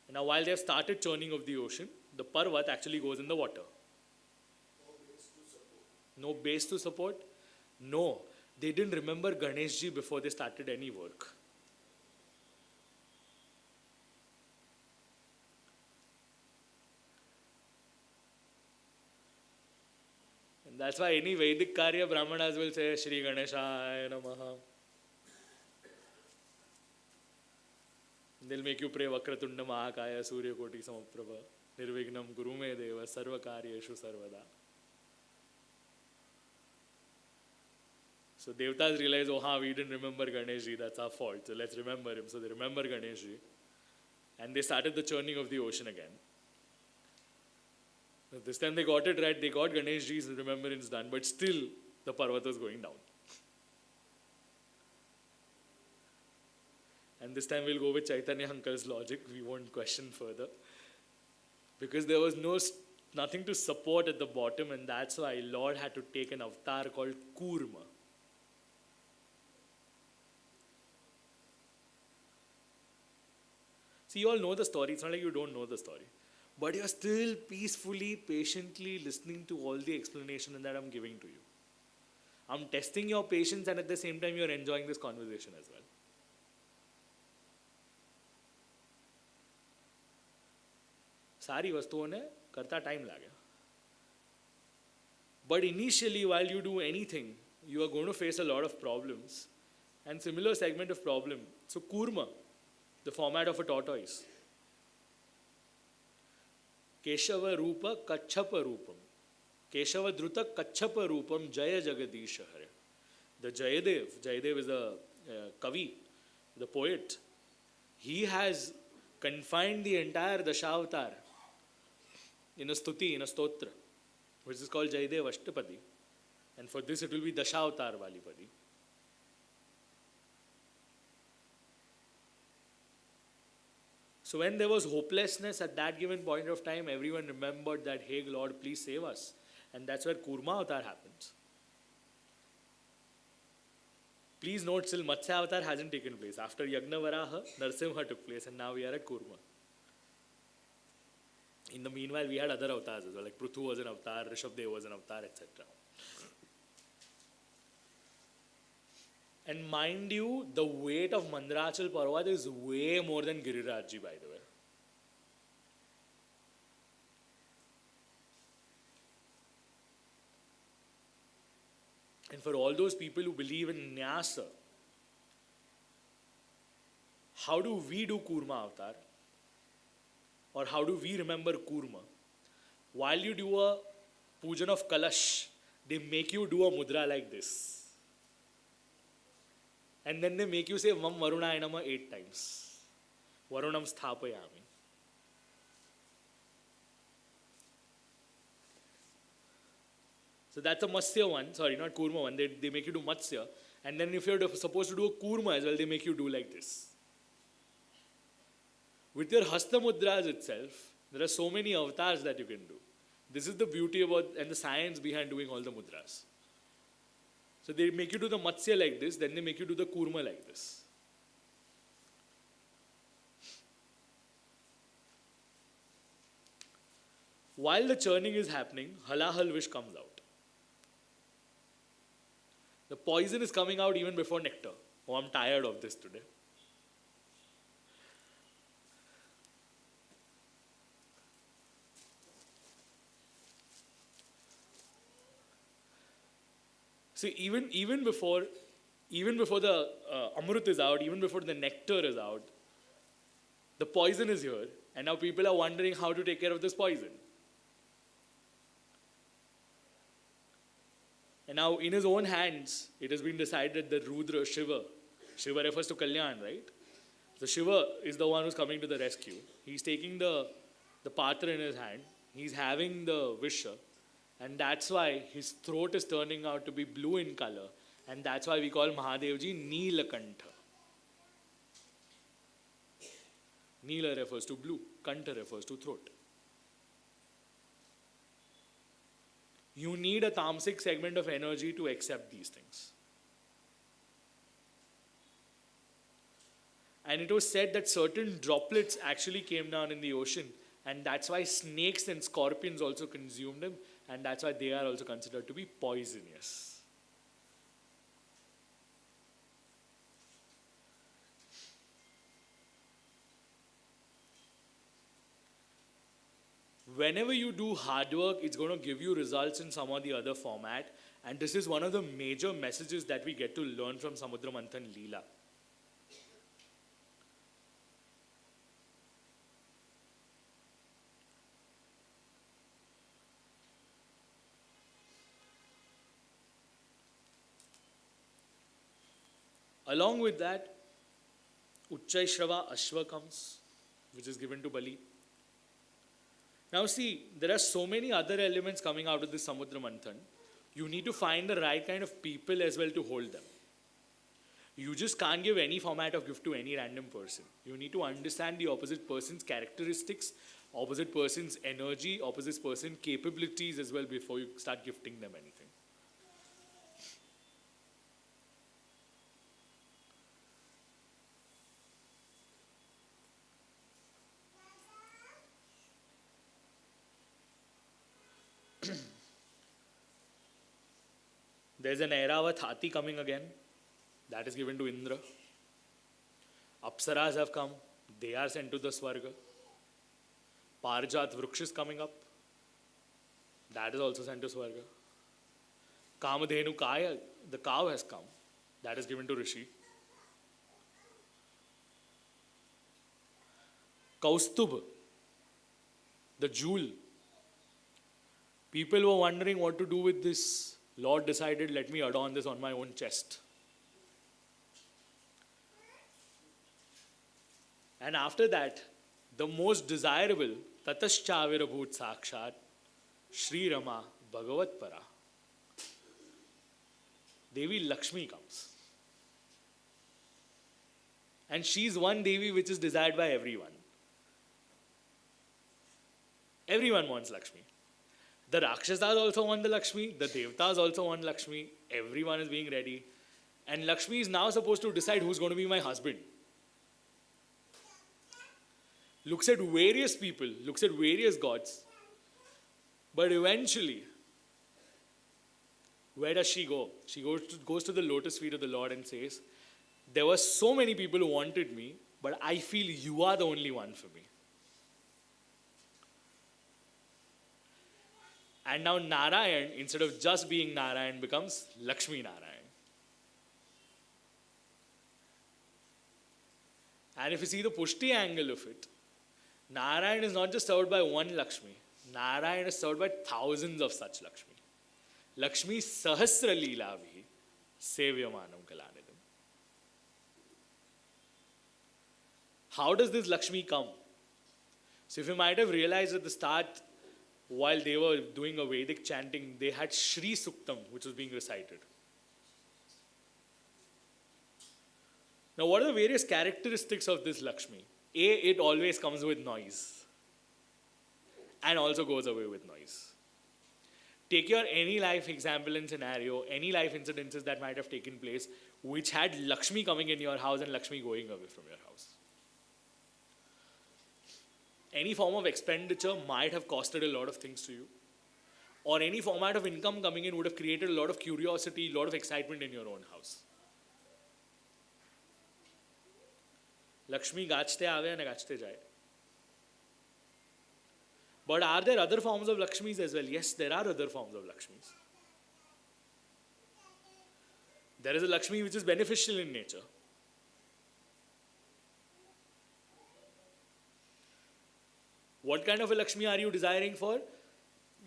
And now while they have started churning of the ocean, the Parvat actually goes in the water. No base to support? No. They didn't remember Ganeshji before they started any work. And that's why any Vedic Karya Brahmanas will say Shri Ganeshaya Namaha. They'll make you pray Vakratunda Mahakaya Surya Koti Samaprabha Nirvignam Gurume Deva Sarva Karyeshu Sarvada. So Devatas realize, we didn't remember Ganeshji, that's our fault. So let's remember him. So they remember Ganeshji. And they started the churning of the ocean again. So this time they got it right, they got Ganeshji's remembrance done, but still the Parvat was going down. And this time we'll go with Chaitanya Uncle's logic, we won't question further. Because there was nothing to support at the bottom, and that's why Lord had to take an avatar called Kurma. See, you all know the story, it's not like you don't know the story. But you're still peacefully, patiently listening to all the explanation that I'm giving to you. I'm testing your patience and at the same time you're enjoying this conversation as well. सारी वस्तुओं ने करता time लगा. But initially, while you do anything, you are going to face a lot of problems. And similar segment of problem. So Kurma, the format of a tortoise. Keshava Rupa Kachapa Rupam. Keshava Druta Kachapa Rupam Jaya Jagadish Hare. The Jayadev is the Kavi, the poet. he has confined the entire Dashavatar in a stuti, in a stotra, which is called Jaidev Ashtapadi. And for this it will be Dashavatar Valipadi. So when there was hopelessness at that given point of time, everyone remembered that, hey Lord, please save us. And that's where Kurma Avatar happens. Please note, still Matsya Avatar hasn't taken place. After Yagnavaraha, Narsimha took place, and now we are at Kurma. In the meanwhile, we had other avatars as well, like Pruthu was an avatar, Rishabdev was an avatar, etc. And mind you, the weight of Mandarachal Parvat is way more than Girirajji, by the way. And for all those people who believe in Nyasa, how do we do Kurma Avatar? Or how do we remember Kurma? While you do a pujan of Kalash, they make you do a mudra like this. And then they make you say Vam Varunaya Nama 8 times. Varunam Sthapayami. So that's a Matsya one, sorry, not Kurma one. They make you do Matsya. And then if you're supposed to do a Kurma as well, they make you do like this. With your Hasta Mudras itself, there are so many avatars that you can do. This is the beauty about and the science behind doing all the mudras. So they make you do the Matsya like this, then they make you do the Kurma like this. While the churning is happening, halahal wish comes out. The poison is coming out even before nectar. Oh, I'm tired of this today. See, even before the Amrut is out, even before the nectar is out, the poison is here. And now people are wondering how to take care of this poison. And now in his own hands, it has been decided that Rudra, Shiva refers to Kalyan, right? So Shiva is the one who's coming to the rescue. He's taking the patra in his hand. He's having the Visha. And that's why his throat is turning out to be blue in color. And that's why we call Mahadevji Neelakantha. Neela refers to blue. Kantha refers to throat. You need a tamasic segment of energy to accept these things. And it was said that certain droplets actually came down in the ocean. And that's why snakes and scorpions also consumed them. And that's why they are also considered to be poisonous. Whenever you do hard work, it's going to give you results in some or the other format. And this is one of the major messages that we get to learn from Samudra Manthan Leela. Along with that, Uchchaishrava Ashva comes, which is given to Bali. Now see, there are so many other elements coming out of this Samudra Manthan. You need to find the right kind of people as well to hold them. You just can't give any format of gift to any random person. You need to understand the opposite person's characteristics, opposite person's energy, opposite person's capabilities as well before you start gifting them anything. There's an Airavat Hathi coming again. That is given to Indra. Apsaras have come. They are sent to the Swarga. Parjat Vruksh is coming up. That is also sent to Swarga. Kamadhenu Kaya, the cow has come. That is given to Rishi. Kaustubh, the jewel. People were wondering what to do with this. Lord decided, let me adorn this on my own chest. And after that, the most desirable, Tataschavira Sakshat, Shri Rama Bhagavat Para. Devi Lakshmi comes. And she's one Devi which is desired by everyone. Everyone wants Lakshmi. The Rakshasas also want the Lakshmi. The Devtas also want Lakshmi. Everyone is being ready. And Lakshmi is now supposed to decide who's going to be my husband. Looks at various people, looks at various gods. But eventually, where does she go? She goes to the lotus feet of the Lord and says, there were so many people who wanted me, but I feel you are the only one for me. And now Narayan, instead of just being Narayan, becomes Lakshmi Narayan. And if you see the Pushti angle of it, Narayan is not just served by one Lakshmi. Narayan is served by thousands of such Lakshmi. Lakshmi Sahasra Leelavi Sevyamanam Kalanidam. How does this Lakshmi come? So if you might have realized at the start, while they were doing a Vedic chanting, they had Shri Suktam, which was being recited. Now, what are the various characteristics of this Lakshmi? A, it always comes with noise and also goes away with noise. Take your any life example and scenario, any life incidences that might have taken place, which had Lakshmi coming in your house and Lakshmi going away from your house. Any form of expenditure might have costed a lot of things to you. Or any format of income coming in would have created a lot of curiosity, a lot of excitement in your own house. Lakshmi gachte aave and gachte jaye. But are there other forms of Lakshmis as well? Yes, there are other forms of Lakshmis. There is a Lakshmi which is beneficial in nature. What kind of a Lakshmi are you desiring for?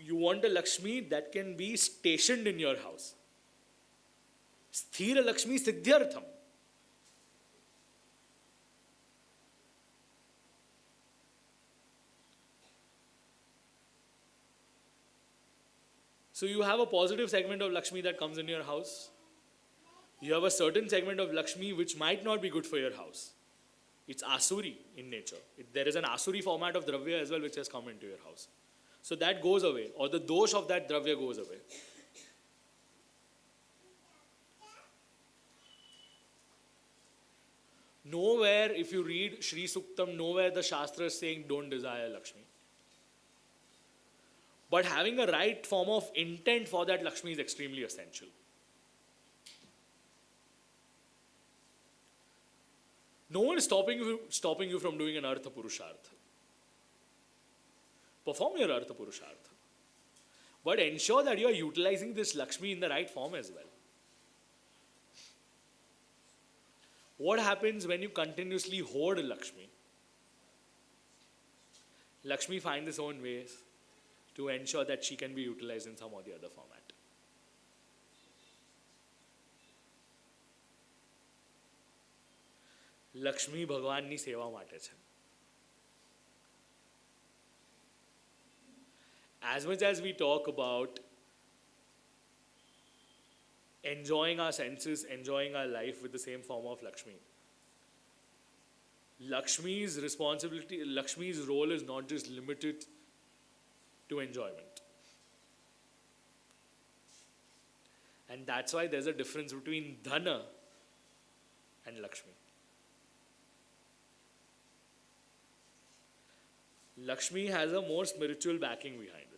You want a Lakshmi that can be stationed in your house. Sthira Lakshmi Siddhyartham. So you have a positive segment of Lakshmi that comes in your house. You have a certain segment of Lakshmi which might not be good for your house. It's Asuri in nature. There is an Asuri format of Dravya as well which has come into your house. So that goes away, or the dosh of that Dravya goes away. Nowhere, if you read Shri Suktam, nowhere the Shastra is saying don't desire Lakshmi. But having a right form of intent for that Lakshmi is extremely essential. No one is stopping you from doing an Artha Purushartha. Perform your Artha Purushartha. But ensure that you are utilizing this Lakshmi in the right form as well. What happens when you continuously hoard Lakshmi? Lakshmi finds its own ways to ensure that she can be utilized in some or the other format. Lakshmi ભગવાનની સેવા માટે છે. As much as we talk about enjoying our senses, enjoying our life with the same form of Lakshmi, Lakshmi's responsibility, Lakshmi's role is not just limited to enjoyment. And that's why there's a difference between Dhana and Lakshmi. Lakshmi has a more spiritual backing behind it.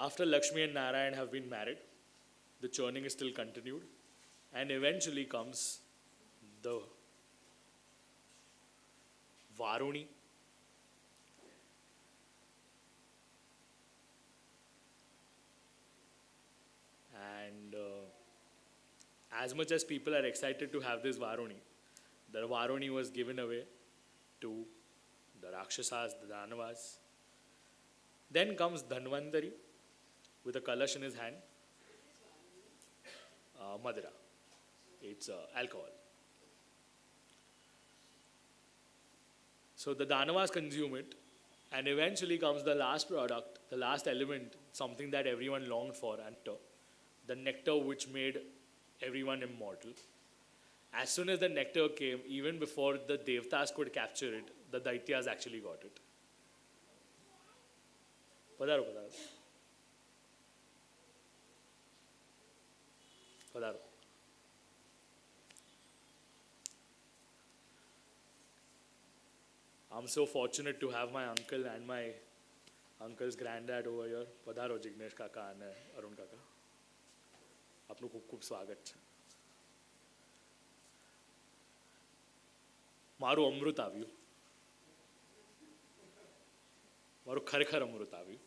After Lakshmi and Narayan have been married, the churning is still continued, and eventually comes the Varuni. And as much as people are excited to have this Varuni, the Varuni was given away to the Rakshasas, the Danavas. Then comes Dhanvantari with a kalash in his hand. Madura. It's alcohol. So the Danavas consume it, and eventually comes the last product, the last element, something that everyone longed for, and the nectar which made everyone immortal. As soon as the nectar came, even before the Devtas could capture it, the Daityas actually got it. Padaro, padaro. Padaro. I'm so fortunate to have my uncle and my uncle's granddad over here. Padaro Jignesh Kaka and Arun Kaka. આપનું ખૂબ ખૂબ સ્વાગત છે. મારું અમૃત આવ્યું. મારું ખરેખર અમૃત આવ્યું.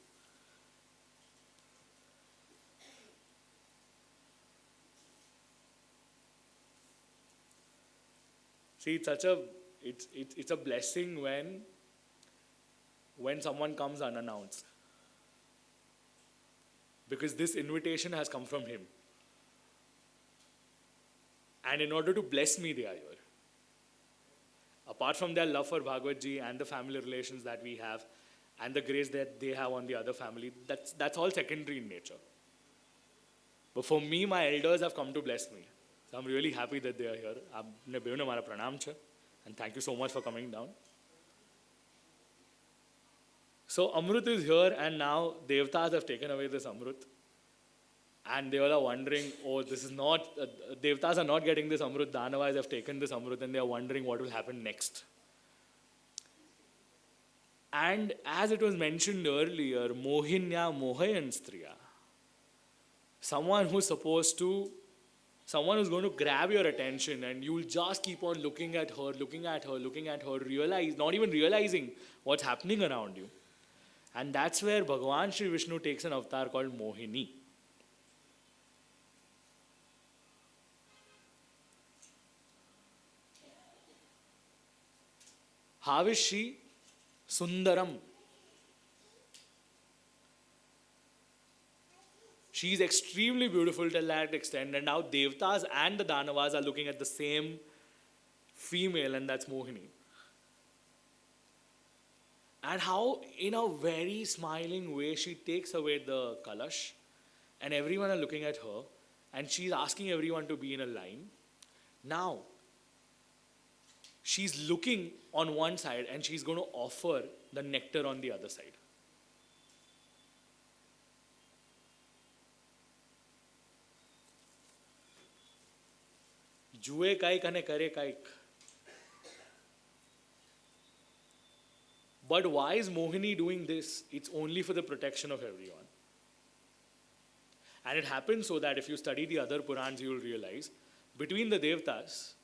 See, it's a blessing when someone comes unannounced, because this invitation has come from him, and in order to bless me they are here. Apart from their love for Bhagwat Ji and the family relations that we have and the grace that they have on the other family, that's all secondary in nature. But for me, my elders have come to bless me. So I'm really happy that they are here. આપને બેઉને મારા પ્રણામ છે, and thank you so much for coming down. So Amrut is here, and now Devtas have taken away this Amrut. And they all are wondering, oh, this is not, Devtas are not getting this Amrut, Danavas have taken this Amrut, and they are wondering what will happen next. And as it was mentioned earlier, Mohinya Mohayan Striya, someone who's going to grab your attention, and you'll just keep on looking at her, not even realizing what's happening around you. And that's where Bhagavan Shri Vishnu takes an avatar called Mohini. How is she? Sundaram. She is extremely beautiful to that extent, and now Devtas and the Danavas are looking at the same female, and that's Mohini. And how, in a very smiling way, she takes away the kalash, and everyone are looking at her, and she's asking everyone to be in a line. Now, she's looking on one side, and she's going to offer the nectar on the other side. Jue kaik ane kare kaik. But why is Mohini doing this? It's only for the protection of everyone. And it happens so that if you study the other Purans, you will realize, between the Devtas,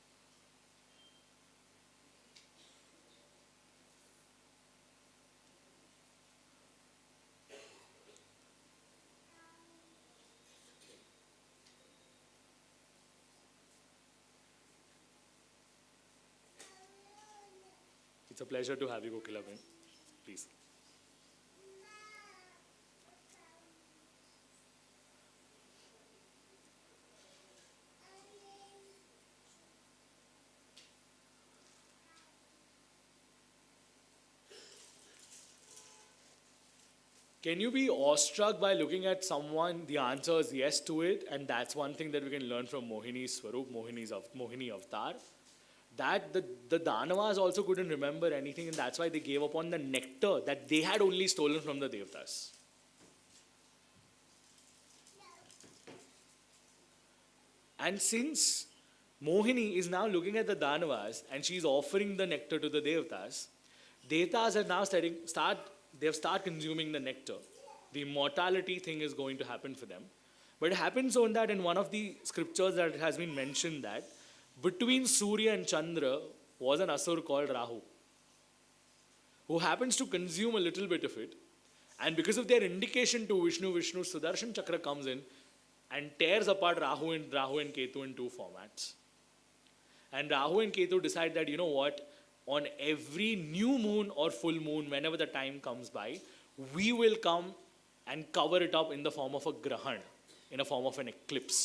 it's a pleasure to have you, Kokila-ben. Please. Can you be awestruck by looking at someone? The answer is yes to it, and that's one thing that we can learn from Mohini's Swarup, Mohini Avatar. That the Danavas also couldn't remember anything, and that's why they gave up on the nectar that they had only stolen from the Devtas. And since Mohini is now looking at the Danavas and she's offering the nectar to the Devtas, Devtas are now they've started consuming the nectar. The immortality thing is going to happen for them. But it happens so that in one of the scriptures that it has been mentioned that between Surya and Chandra was an asur called Rahu, who happens to consume a little bit of it. And because of their indication to Vishnu, Sudarshan Chakra comes in and tears apart Rahu and Ketu in two formats. And Rahu and Ketu decide that, you know what, on every new moon or full moon, whenever the time comes by, we will come and cover it up in the form of a grahan, in a form of an eclipse.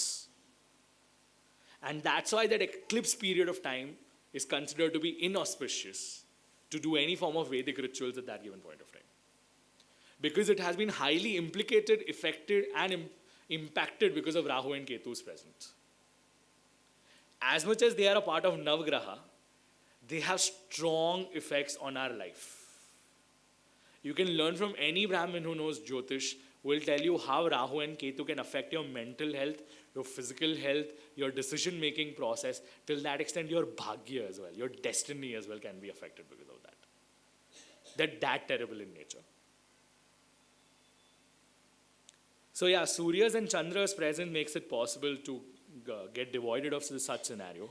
And that's why that eclipse period of time is considered to be inauspicious to do any form of Vedic rituals at that given point of time. Because it has been highly implicated, affected, and impacted because of Rahu and Ketu's presence. As much as they are a part of Navgraha, they have strong effects on our life. You can learn from any Brahmin who knows Jyotish, who will tell you how Rahu and Ketu can affect your mental health, your physical health, your decision-making process. Till that extent, your bhagya as well, your destiny as well can be affected because of that. They're that terrible in nature. So yeah, Surya's and Chandra's presence makes it possible to get devoided of such scenario.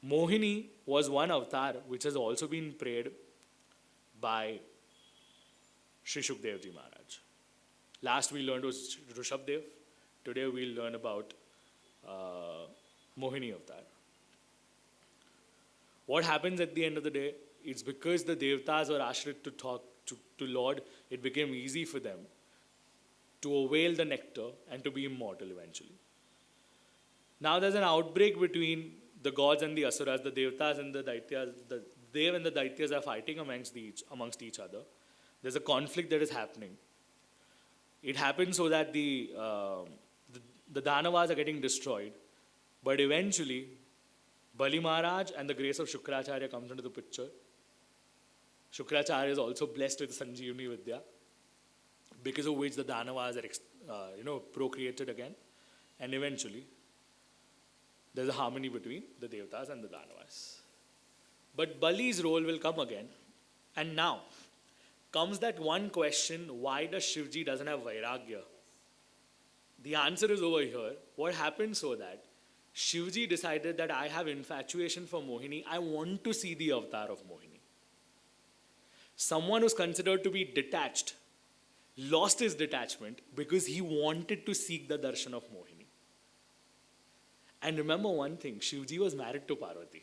Mohini was one avatar which has also been prayed by Shri Shukdev Ji Maharaj. Last we learned was Rishabdev. Today we'll learn about Mohini avatar. What happens at the end of the day? It's because the Devtas were ashrit to talk to Lord, it became easy for them to avail the nectar and to be immortal eventually. Now there's an outbreak between the gods and the asuras, the Devtas and the Daityas. The Dev and the Daityas are fighting amongst each other. There's a conflict that is happening. It happens so that the Danavas are getting destroyed. But eventually, Bali Maharaj and the grace of Shukracharya comes into the picture. Shukracharya is also blessed with Sanjeevani Vidya, because of which the Danavas are procreated again. And eventually, there's a harmony between the Devtas and the Danavas. But Bali's role will come again. And now comes that one question, why does Shivji doesn't have Vairagya? The answer is over here. What happened so that Shivji decided that I have infatuation for Mohini. I want to see the avatar of Mohini. Someone who's considered to be detached lost his detachment because he wanted to seek the darshan of Mohini. And remember one thing, Shivji was married to Parvati.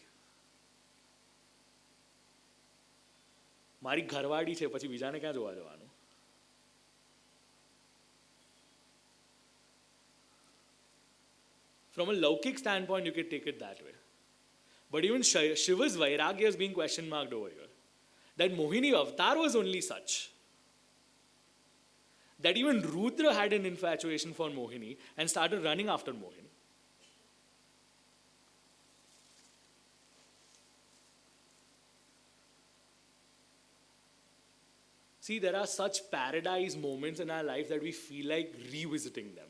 મારી ઘરવાળી છે, પછી બીજાને ક્યાં જોવા જવાનું? From a Laukik standpoint, you could take it that way. But even Shiva's Vairagya is being question marked over here. That Mohini avatar was only such. That even Rudra had an infatuation for Mohini and started running after Mohini. See, there are such paradise moments in our life that we feel like revisiting them.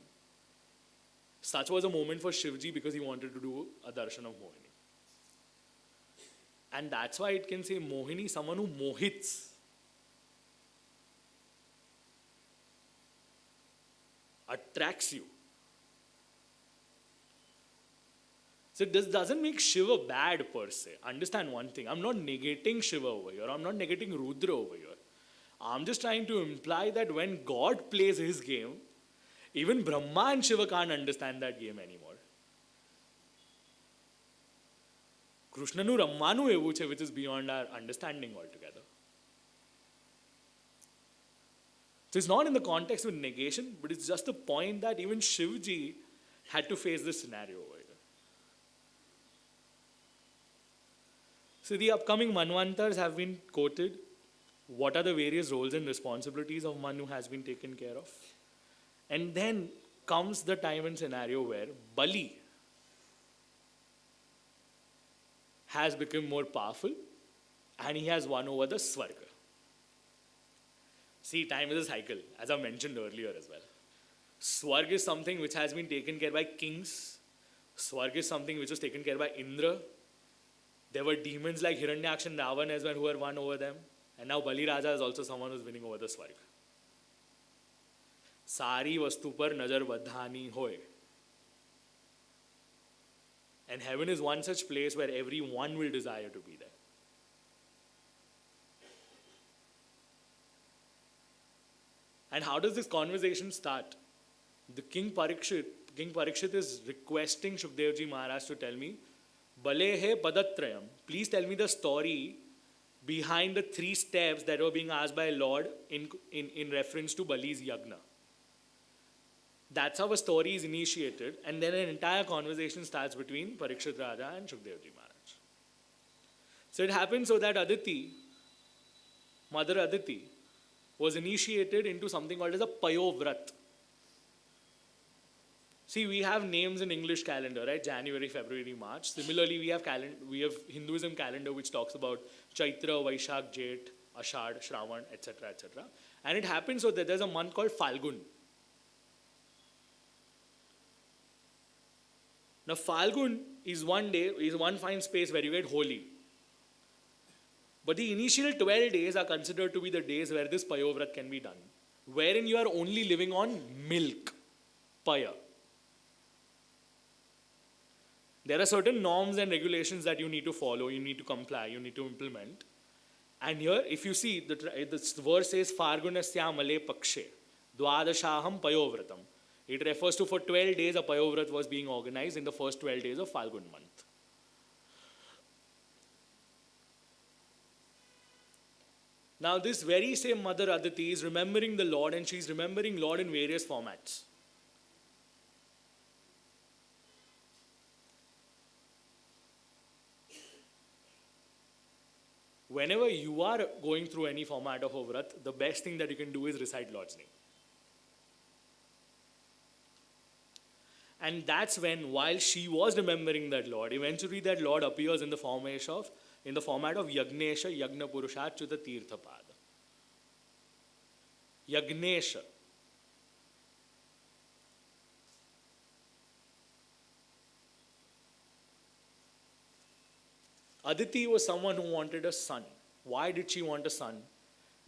Such was a moment for Shivji because he wanted to do a darshan of Mohini. And that's why it can say Mohini, someone who mohits. Attracts you. So this doesn't make Shiva bad per se. Understand one thing. I'm not negating Shiva over here. I'm not negating Rudra over here. I'm just trying to imply that when God plays his game, even Brahma and Shiva can't understand that game anymore. Krushnanu Rammanu evu છે, which is beyond our understanding altogether. So it's not in the context of negation, but it's just the point that even Shivji had to face this scenario over here. So the upcoming Manvantars have been quoted. What are the various roles and responsibilities of Manu has been taken care of? And then comes the time and scenario where Bali has become more powerful and he has won over the Swarga. See, time is a cycle, as I mentioned earlier as well. Swarga is something which has been taken care by kings. Swarga is something which was taken care by Indra. There were demons like Hiranyaksha and Ravan as well who were won over them. And now Bali Raja is also someone who's winning over the Swarga. Sari vastu par nazar badhani hoy. And heaven is one such place where everyone will desire to be there. And how does this conversation start? The King Parikshit is requesting Shukdev Ji Maharaj to tell me, Bale he padatrayam. Please tell me the story behind the 3 steps that were being asked by Lord in reference to Bali's yagna. That's how a story is initiated, and then an entire conversation starts between Parikshit Raja and Shukdev Ji Maharaj. So it happened so that Aditi, Mother Aditi, was initiated into something called as a Payovrat. See, we have names in English calendar, right? January, February, March. Similarly, we have Hinduism calendar which talks about Chaitra, Vaishak, Jeth, Ashad, Shravan, etc., etc. And it happens so that there's a month called Falgun. Now, Falgun is one fine space where you get holy. But the initial 12 days are considered to be the days where this Payovrat can be done, wherein you are only living on milk, Paya. There are certain norms and regulations that you need to follow, you need to comply, you need to implement. And here, if you see, the verse says, Fargunasya male pakshe, dwadashaham payovratam. It refers to for 12 days a payovrat was being organized in the first 12 days of Falgun month. Now this very same Mother Aditi is remembering the Lord, and she is remembering Lord in various formats. Whenever you are going through any format of a vrat, the best thing that you can do is recite Lord's name. And that's when, while she was remembering that Lord, eventually that Lord appears in the format of Yagnesha Yagna Purushachyuta Tirthapada. Yagnesha. Aditi was someone who wanted a son. Why did she want a son?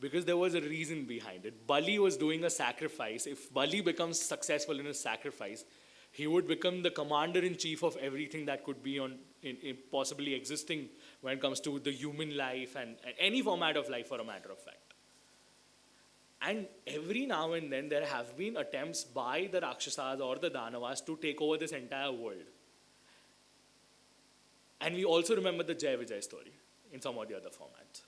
Because there was a reason behind it. Bali was doing a sacrifice. If Bali becomes successful in his sacrifice, he would become the commander-in-chief of everything that could be in possibly existing when it comes to the human life and any format of life, for a matter of fact. And every now and then there have been attempts by the Rakshasas or the Danavas to take over this entire world. And we also remember the Jai Vijay story in some of the other formats.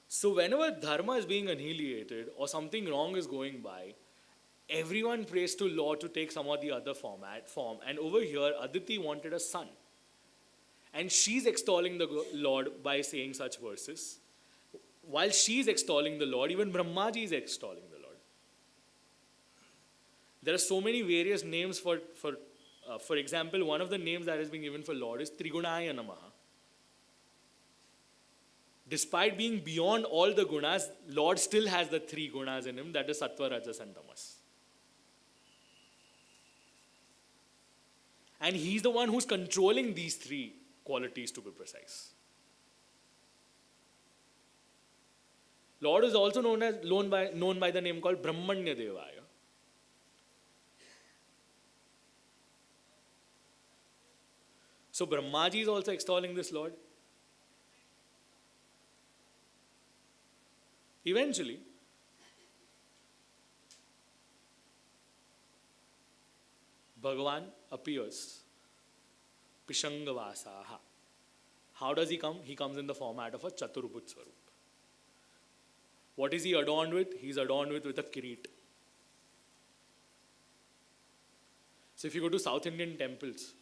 So whenever dharma is being annihilated or something wrong is going by, everyone prays to Lord to take some of the other form. And over here, Aditi wanted a son. And she's extolling the Lord by saying such verses. While she's extolling the Lord, even Brahmaji is extolling the Lord. There are so many various names for example, one of the names that has been given for Lord is Trigunaya Namaha. Despite being beyond all the gunas, Lord still has the 3 gunas in him, that is Sattva, Rajas and Tamas. And he's the one who's controlling these 3 qualities, to be precise. Lord is also known by the name called Brahmanya Devaya. So Brahmaji is also extolling this Lord. Eventually, Bhagavan appears. Pishangavasaha. How does he come? He comes in the format of a Chaturbhuj Swarup. What is he adorned with? He is adorned with a kirit. So if you go to South Indian temples,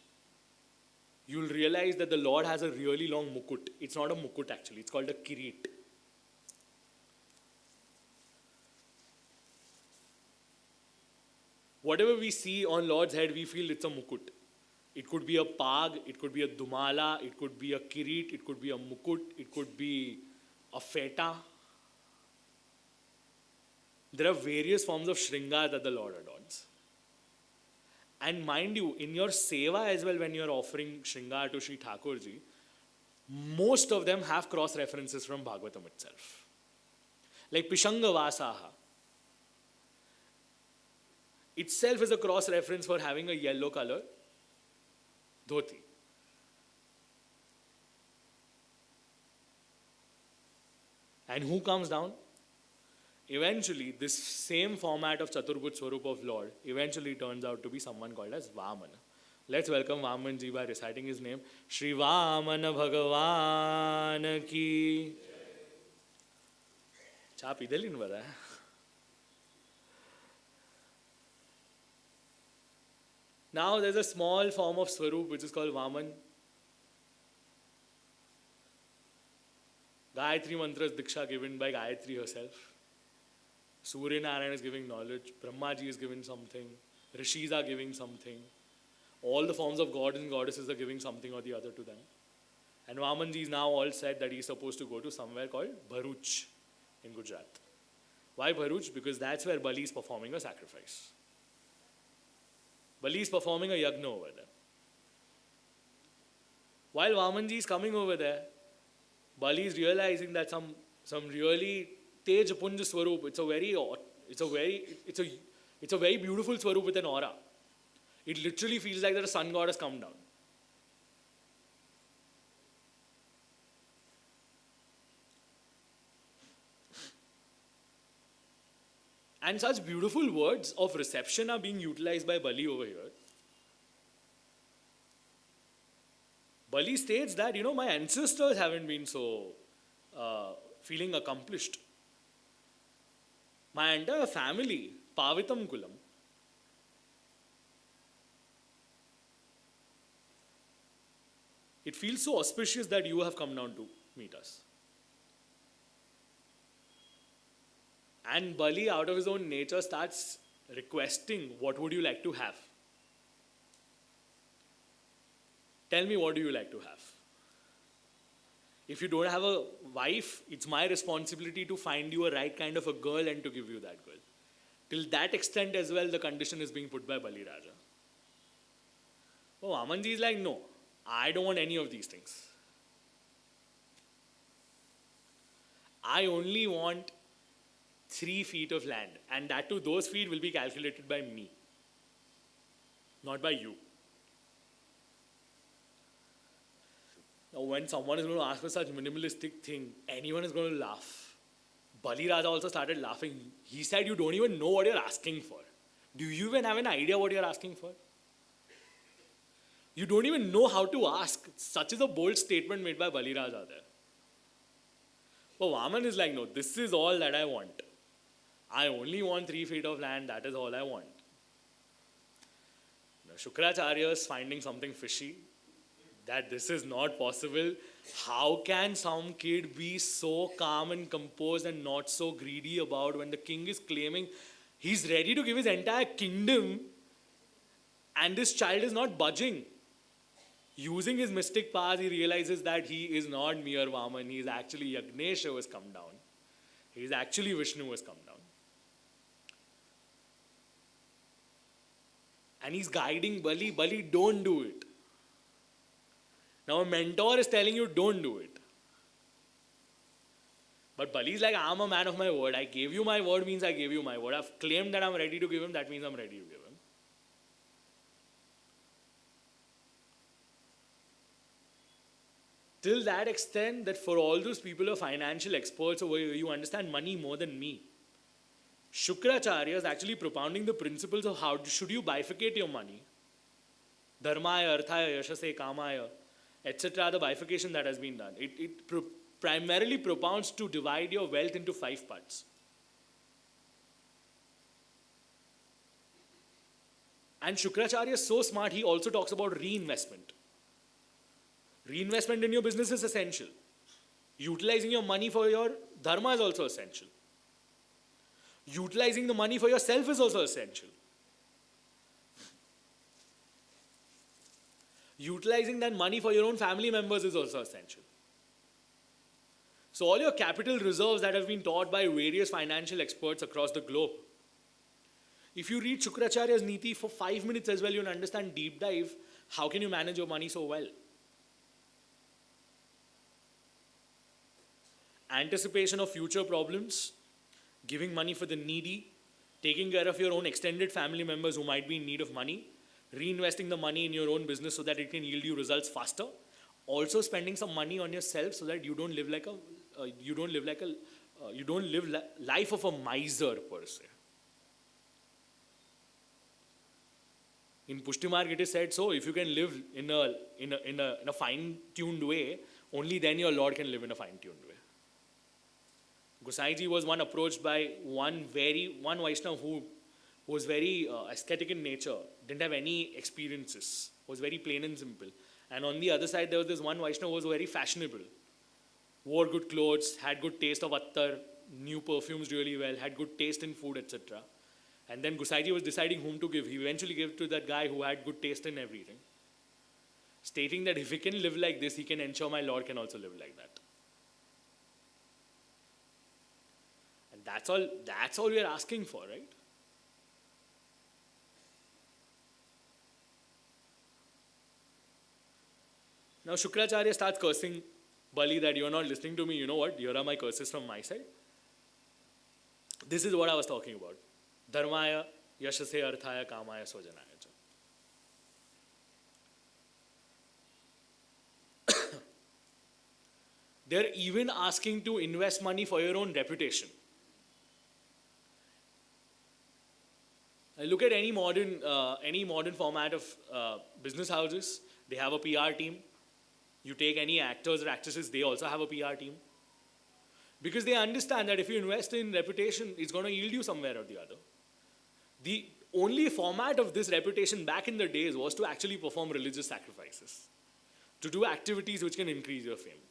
you'll realize that the Lord has a really long mukut. It's not a mukut actually, it's called a kirit. Whatever we see on Lord's head, we feel it's a mukut. It could be a pag, it could be a dumala, it could be a kirit, it could be a mukut, it could be a feta. There are various forms of shringar that the Lord adorns. And mind you, in your seva as well, when you're offering shringar to Sri Thakurji, most of them have cross references from Bhagwatam itself. Like Pishanga Vasaha itself is a cross reference for having a yellow color dhoti. And who comes down? Eventually, this same format of Chaturbhuj Swarup of Lord eventually turns out to be someone called as Vamana. Let's welcome Vamanji by reciting his name. Shri Vamana Bhagavan ki. Cha pide li नहीं पता है. Now there's a small form of Swarup which is called Vaman. Gayatri mantra is Diksha given by Gayatri herself. Surya Narayan is giving knowledge. Brahmaji is giving something. Rishis are giving something. All the forms of gods and goddesses are giving something or the other to them. And Vamanji is now all said that he is supposed to go to somewhere called Bharuch in Gujarat. Why Bharuch? Because that's where Bali is performing a sacrifice. Bali is performing a yagna over there. While Vamanji is coming over there, Bali is realizing that some really Tej Punja Swarup, it's a very beautiful Swarup with an aura. It literally feels like that a sun god has come down. And such beautiful words of reception are being utilized by Bali over here. Bali states that, my ancestors haven't been so feeling accomplished. My entire family, Pavitam Kulam, it feels so auspicious that you have come down to meet us. And Bali, out of his own nature, starts requesting, what would you like to have? Tell me, what do you like to have? If you don't have a wife, it's my responsibility to find you a right kind of a girl and to give you that girl. Till that extent as well, the condition is being put by Bali Raja. Oh, Vamanji is like, no, I don't want any of these things. I only want 3 feet of land, and that too, those feet will be calculated by me, not by you. Now, when someone is going to ask for such minimalistic thing, anyone is going to laugh. Bali Raja also started laughing. He said, you don't even know what you're asking for. Do you even have an idea what you're asking for? You don't even know how to ask. Such is a bold statement made by Bali Raja there. But Vaman is like, no, this is all that I want. I only want 3 feet of land, that is all I want. Now, Shukracharya is finding something fishy, that this is not possible. How can some kid be so calm and composed and not so greedy about when the king is claiming he's ready to give his entire kingdom and this child is not budging? Using his mystic powers, he realizes that he is not mere Vaman, he is actually Yagnesha who has come down. He is actually Vishnu who has come down. And he's guiding Bali, Bali, don't do it. Now a mentor is telling you, don't do it. But Bali is like, I'm a man of my word. I gave you my word means I gave you my word. I've claimed that I'm ready to give him, that means I'm ready to give him. Till that extent that for all those people who are financial experts over here, you understand money more than me. Shukracharya is actually propounding the principles of how should you bifurcate your money. Dharmaya, Arthaya, Yashase, Kamaya, etc. The bifurcation that has been done. It primarily propounds to divide your wealth into 5 parts. And Shukracharya is so smart, he also talks about reinvestment. Reinvestment in your business is essential. Utilizing your money for your dharma is also essential. Utilizing the money for yourself is also essential. Utilizing that money for your own family members is also essential. So all your capital reserves that have been taught by various financial experts across the globe, if you read Shukracharya's Niti for 5 minutes as well, you'll understand deep dive, how can you manage your money so well? Anticipation of future problems, giving money for the needy, taking care of your own extended family members who might be in need of money, reinvesting the money in your own business so that it can yield you results faster, also spending some money on yourself so that you don't live life of a miser per se. In Pushtimarg, it is said so. If you can live in a fine-tuned way, only then your Lord can live in a fine-tuned way. Gosaiji was one approached by one Vaishnava who was very aesthetic in nature, didn't have any experiences, was very plain and simple. And on the other side, there was this one Vaishnava who was very fashionable, wore good clothes, had good taste of attar, knew perfumes really well, had good taste in food, etc. And then Gosaiji was deciding whom to give. He eventually gave to that guy who had good taste in everything, stating that if he can live like this, he can ensure my Lord can also live like that. And that's all we are asking for, right? Now Shukracharya starts cursing Bali that you're not listening to me. You know what? Here are my curses from my side. This is what I was talking about. Dharmaya, yashase, arthaya, kamaya, sojanaya. They're even asking to invest money for your own reputation. I look at any modern format of business houses. They have a PR team. You take any actors or actresses, they also have a PR team. Because they understand that if you invest in reputation, it's going to yield you somewhere or the other. The only format of this reputation back in the days was to actually perform religious sacrifices, to do activities which can increase your fame.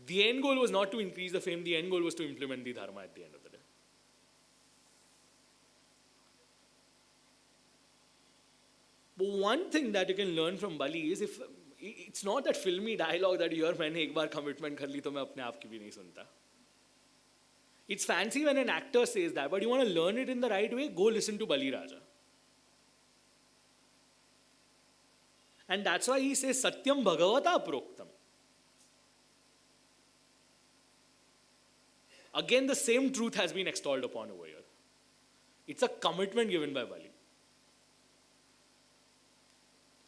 The end goal was not to increase the fame, the end goal was to implement the dharma at the end of the day. But one thing that you can learn from Bali is, if it's not that filmy dialogue that you hear, मैंने एक बार commitment कर ली तो मैं अपने आप की भी नहीं सुनता. It's fancy when an actor says that, but you want to learn it in the right way, go listen to Bali Raja. And that's why he says, Satyam Bhagavata Proktam. Again, the same truth has been extolled upon over here. It's a commitment given by Bali.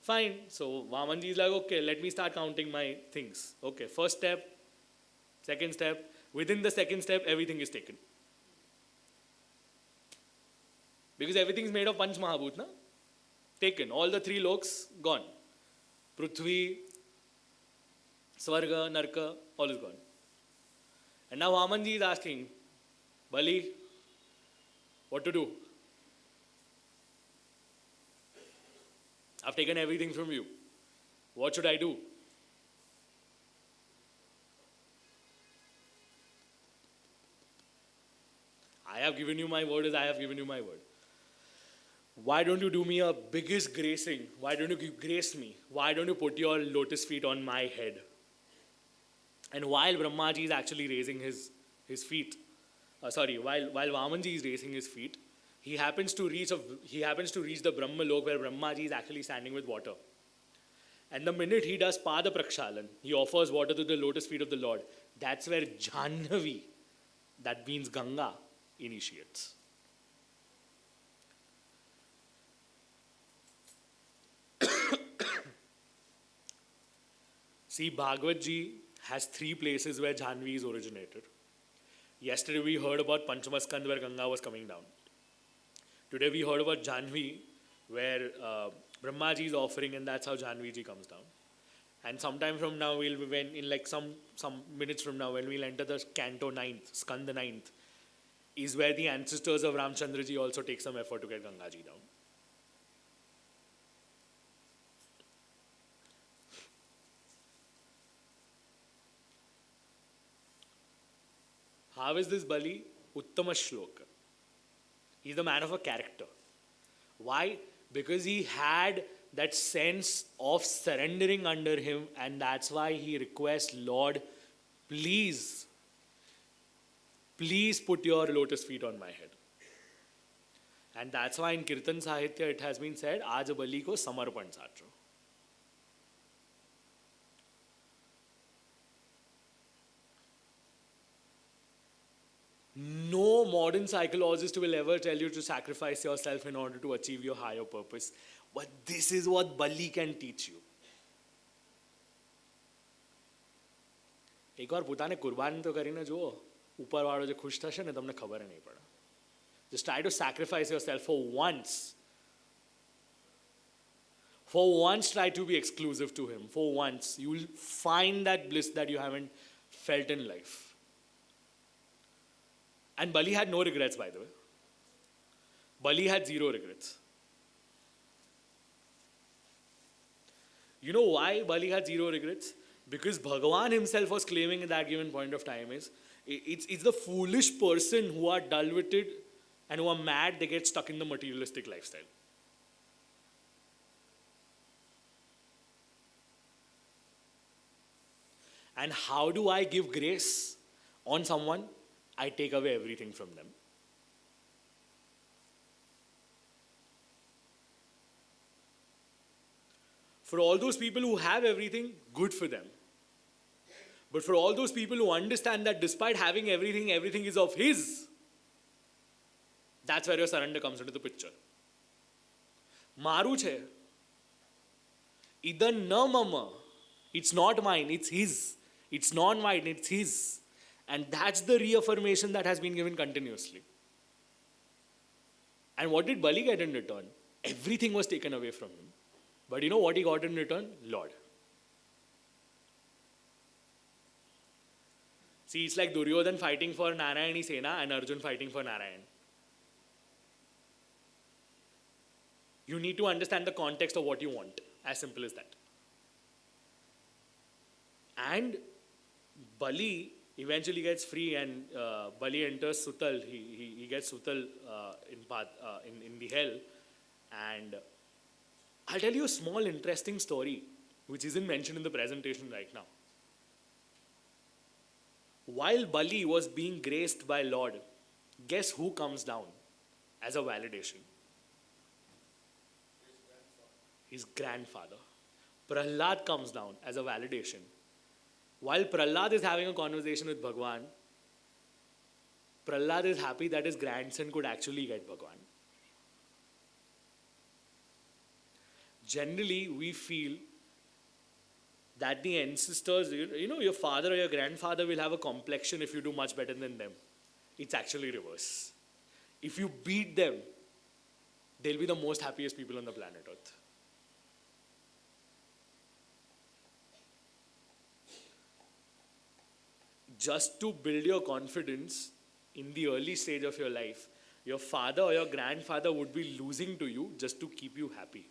Fine, so Vamanji is like, okay, let me start counting my things. Okay, first step, second step. Within the second step, everything is taken. Because everything is made of Panch Mahabhut, na? Taken. All the three loks, gone. Prithvi, Swarga, Narka, all is gone. And now Vamanji is asking, Bali, what to do? I've taken everything from you. What should I do? I have given you my word as I have given you my word. Why don't you do me a biggest gracing? Why don't you grace me? Why don't you put your lotus feet on my head? And while Brahmaji is actually raising his feet, while Vamanji is raising his feet, he happens to reach the Brahma Lok where Brahmaji is actually standing with water. And the minute he does Pada Prakshalan, he offers water to the lotus feet of the Lord. That's where Jahnavi, that means Ganga, initiates. See, Bhagavad Ji has 3 places where Jahnavi is originated. Yesterday we heard about Panchamaskand where Ganga was coming down. Today we heard about Jahnavi where Brahmaji is offering, and that's how Jahnavi Ji comes down. And sometime from now, some minutes from now, when we'll enter the canto 9th, Skanda 9th, is where the ancestors of Ramchandra Ji also take some effort to get Ganga Ji down. How is this Bali? Uttama Shloka. He's the man of a character. Why? Because he had that sense of surrendering under him, and that's why he requests, Lord, please put your lotus feet on my head. And that's why in Kirtan Sahitya it has been said, Aaj Bali ko samarpan sacho. No modern psychologist will ever tell you to sacrifice yourself in order to achieve your higher purpose. But this is what Bali can teach you. एक बार પોતાને કુરબાન તો કરીને જુઓ, ઉપરવાળો જે ખુશ થશે ને તમને ખબર નહીં પડે. Just try to sacrifice yourself for once. For once, try to be exclusive to him. For once, you will find that bliss that you haven't felt in life. And Bali had no regrets, by the way. Bali had zero regrets. You know why Bali had zero regrets? Because Bhagavan himself was claiming at that given point of time is, it's the foolish person who are dull-witted and who are mad, they get stuck in the materialistic lifestyle. And how do I give grace on someone? I take away everything from them. For all those people who have everything, good for them. But for all those people who understand that despite having everything, everything is of his, that's where your surrender comes into the picture. Maru che. Idan na mama. It's not mine, it's his. It's not mine, it's his. And that's the reaffirmation that has been given continuously. And what did Bali get in return? Everything was taken away from him. But you know what he got in return? Lord. See, it's like Duryodhan fighting for Narayani Sena and Arjun fighting for Narayan. You need to understand the context of what you want. As simple as that. And Bali eventually gets free, and Bali enters Sutal. He gets Sutal in the hell. And I'll tell you a small interesting story which isn't mentioned in the presentation right now. While Bali was being graced by Lord, guess who comes down as a validation? His grandfather. Prahlad comes down as a validation. While Prahlad is having a conversation with Bhagwan, Prahlad is happy that his grandson could actually get Bhagwan. Generally, we feel that the ancestors, your father or your grandfather will have a complexion if you do much better than them. It's actually reverse. If you beat them, they'll be the most happiest people on the planet Earth. Just to build your confidence in the early stage of your life, your father or your grandfather would be losing to you just to keep you happy.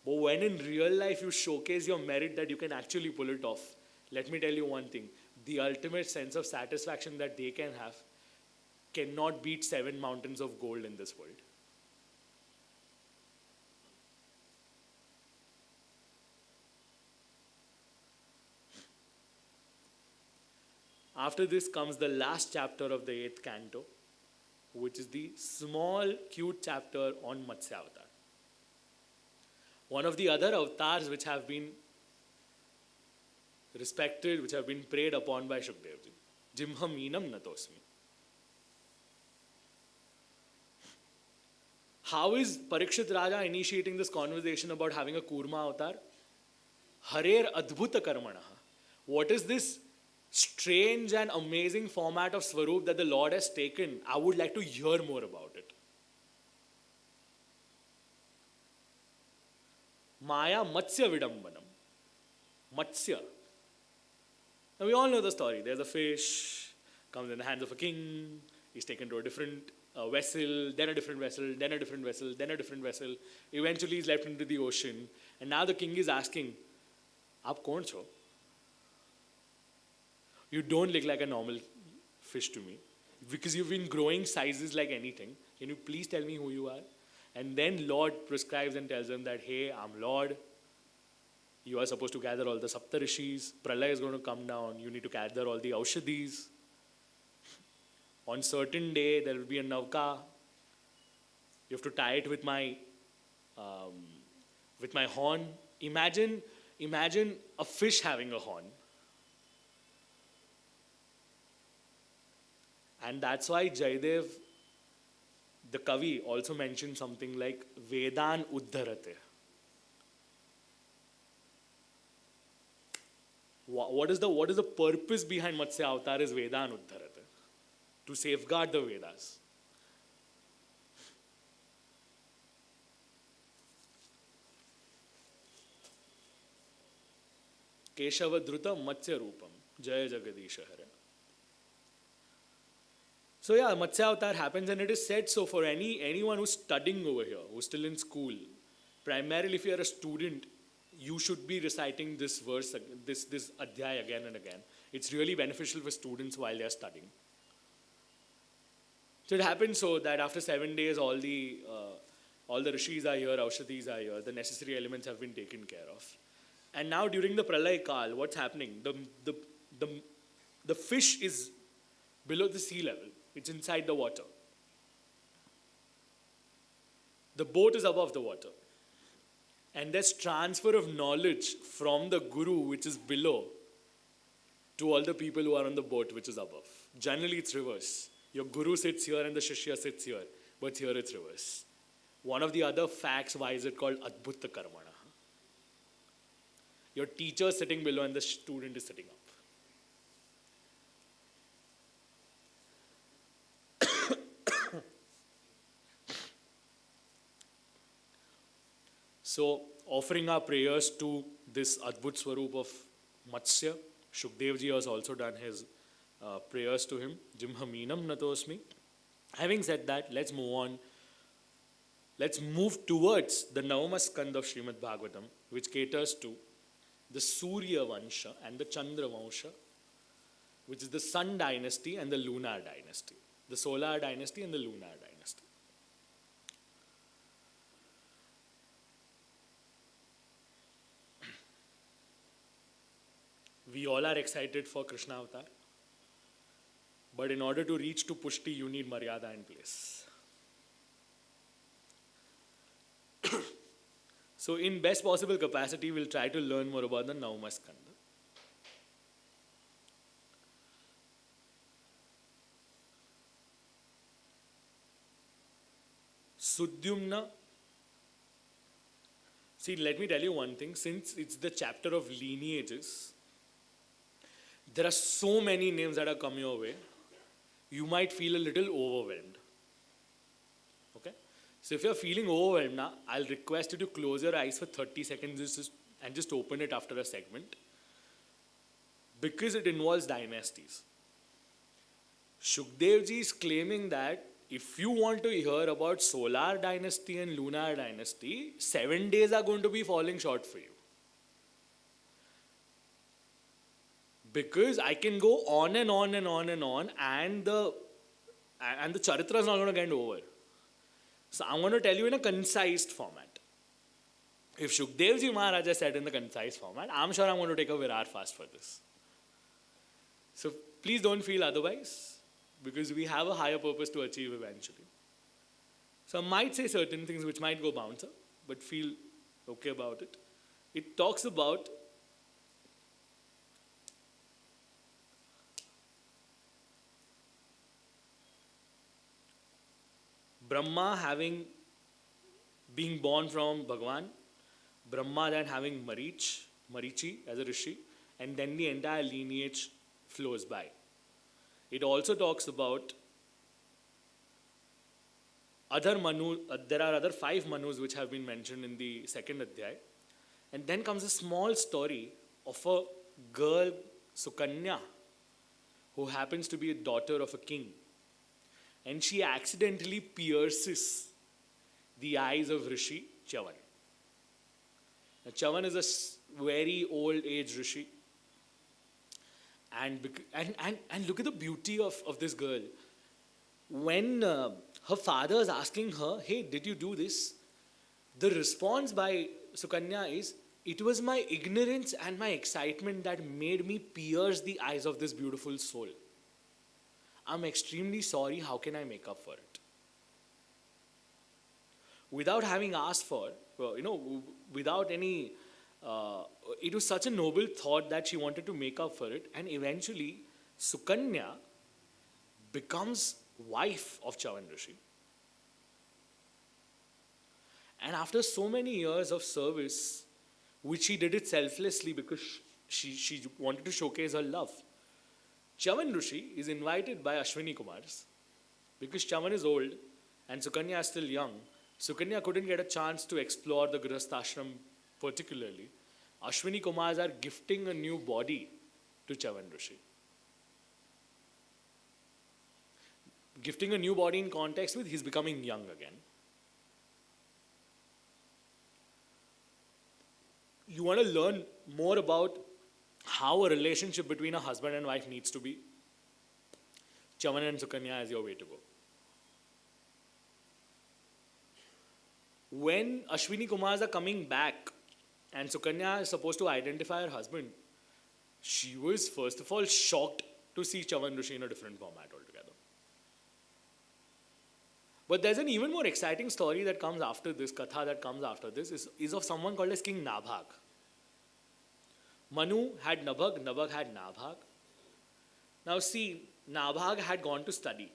But when in real life you showcase your merit that you can actually pull it off, let me tell you one thing, the ultimate sense of satisfaction that they can have cannot beat 7 mountains of gold in this world. After this comes the last chapter of the 8th canto, which is the small, cute chapter on Matsya Avatar. One of the other avatars which have been respected, which have been preyed upon by Shukdevji. Jimha meenam natosmi. How is Parikshit Raja initiating this conversation about having a Kurma avatar? Harer adbhuta karmanaha. What is this strange and amazing format of Swaroop that the Lord has taken? I would like to hear more about it. Maya Matsya Vidambanam. Matsya. Now we all know the story. There's a fish, comes in the hands of a king, he's taken to a different vessel, then a different vessel, then a different vessel, then a different vessel. Eventually he's left into the ocean. And now the king is asking, Aap kaun cho? You don't look like a normal fish to me. Because you've been growing sizes like anything. Can you please tell me who you are? And then Lord prescribes and tells them that, hey, I'm Lord. You are supposed to gather all the Saptarishis. Pralaya is going to come down. You need to gather all the Aushadhis. On certain day, there will be a Navka. You have to tie it with my horn. Imagine a fish having a horn. And that's why Jaidev, the Kavi, also mentioned something like Vedan Uddharate. What is the purpose behind Matsya Avatar is Vedan Uddharate? To safeguard the Vedas. Keshava Dhruta Matsya Rupam. Jaya Jagadisha Hare. So yeah, Matsya Avatar happens, and it is said so for anyone who's studying over here, who's still in school. Primarily, if you are a student, you should be reciting this verse, this adhyay again and again. It's really beneficial for students while they are studying. So it happens so that after 7 days, all the rishis are here, aushadhis are here, the necessary elements have been taken care of. And now during the Pralay Kal, what's happening? The fish is below the sea level. It's inside the water. The boat is above the water. And there's transfer of knowledge from the guru, which is below, to all the people who are on the boat, which is above. Generally, it's reverse. Your guru sits here and the shishya sits here. But here it's reverse. One of the other facts, why is it called Adbhuta Karmana? Your teacher is sitting below and the student is sitting up. So, offering our prayers to this Adbhut Swarup of Matsya, Shukdev ji has also done his prayers to him. Jimhaminam natosmi. Having said that, let's move on. Let's move towards the Navama Skand of Shrimad Bhagwatam, which caters to the Surya Vansha and the Chandra Vansha, which is the Sun dynasty and the Lunar dynasty. The Solar dynasty and the Lunar dynasty. We all are excited for Krishna Avatar. But in order to reach to Pushti, you need Maryada in place. So in best possible capacity, we'll try to learn more about the Navama Skanda. Sudyumna. See, let me tell you one thing. Since it's the chapter of lineages, there are so many names that are coming your way. You might feel a little overwhelmed. Okay? So if you're feeling overwhelmed now, I'll request you to close your eyes for 30 seconds and just open it after a segment. Because it involves dynasties. Shukdev ji is claiming that if you want to hear about Solar dynasty and Lunar dynasty, 7 days are going to be falling short for you. Because I can go on and on and on and on, and the charitra is not going to get over. So I'm going to tell you in a concise format. If Shukdev ji Maharaja said in the concise format, I'm sure I'm going to take a Virar fast for this. So please don't feel otherwise, because we have a higher purpose to achieve eventually. So I might say certain things which might go bouncer, but feel okay about it. It talks about Brahma being born from Bhagwan, Brahma then having Marichi as a rishi, and then the entire lineage flows by. It also talks about there are other 5 Manus which have been mentioned in the second Adhyay. And then comes a small story of a girl, Sukanya, who happens to be a daughter of a king. And she accidentally pierces the eyes of Rishi Chavan. Now, Chavan is a very old age Rishi. And look at the beauty of this girl. When her father is asking her, hey, did you do this? The response by Sukanya is, it was my ignorance and my excitement that made me pierce the eyes of this beautiful soul. I'm extremely sorry, how can I make up for it? Without having asked for, without any, it was such a noble thought that she wanted to make up for it, and eventually Sukanya becomes wife of Chavan Rishi. And after so many years of service, which she did it selflessly because she wanted to showcase her love, Chavan Rishi is invited by Ashwini Kumars. Because Chavan is old and Sukanya is still young, Sukanya couldn't get a chance to explore the Grihastha ashram particularly. Ashwini Kumars are gifting a new body to Chavan Rishi. Gifting a new body in context with he's becoming young again. You want to learn more about how a relationship between a husband and wife needs to be? Chavan and Sukanya is your way to go. When Ashwini Kumars are coming back and Sukanya is supposed to identify her husband, she was first of all shocked to see Chavan Rishi in a different format altogether. But there's an even more exciting story that comes after this, katha that comes after this, is of someone called as King Nabhag. Manu had Nabhag, Nabhag had Nabhag. Now see, Nabhag had gone to study.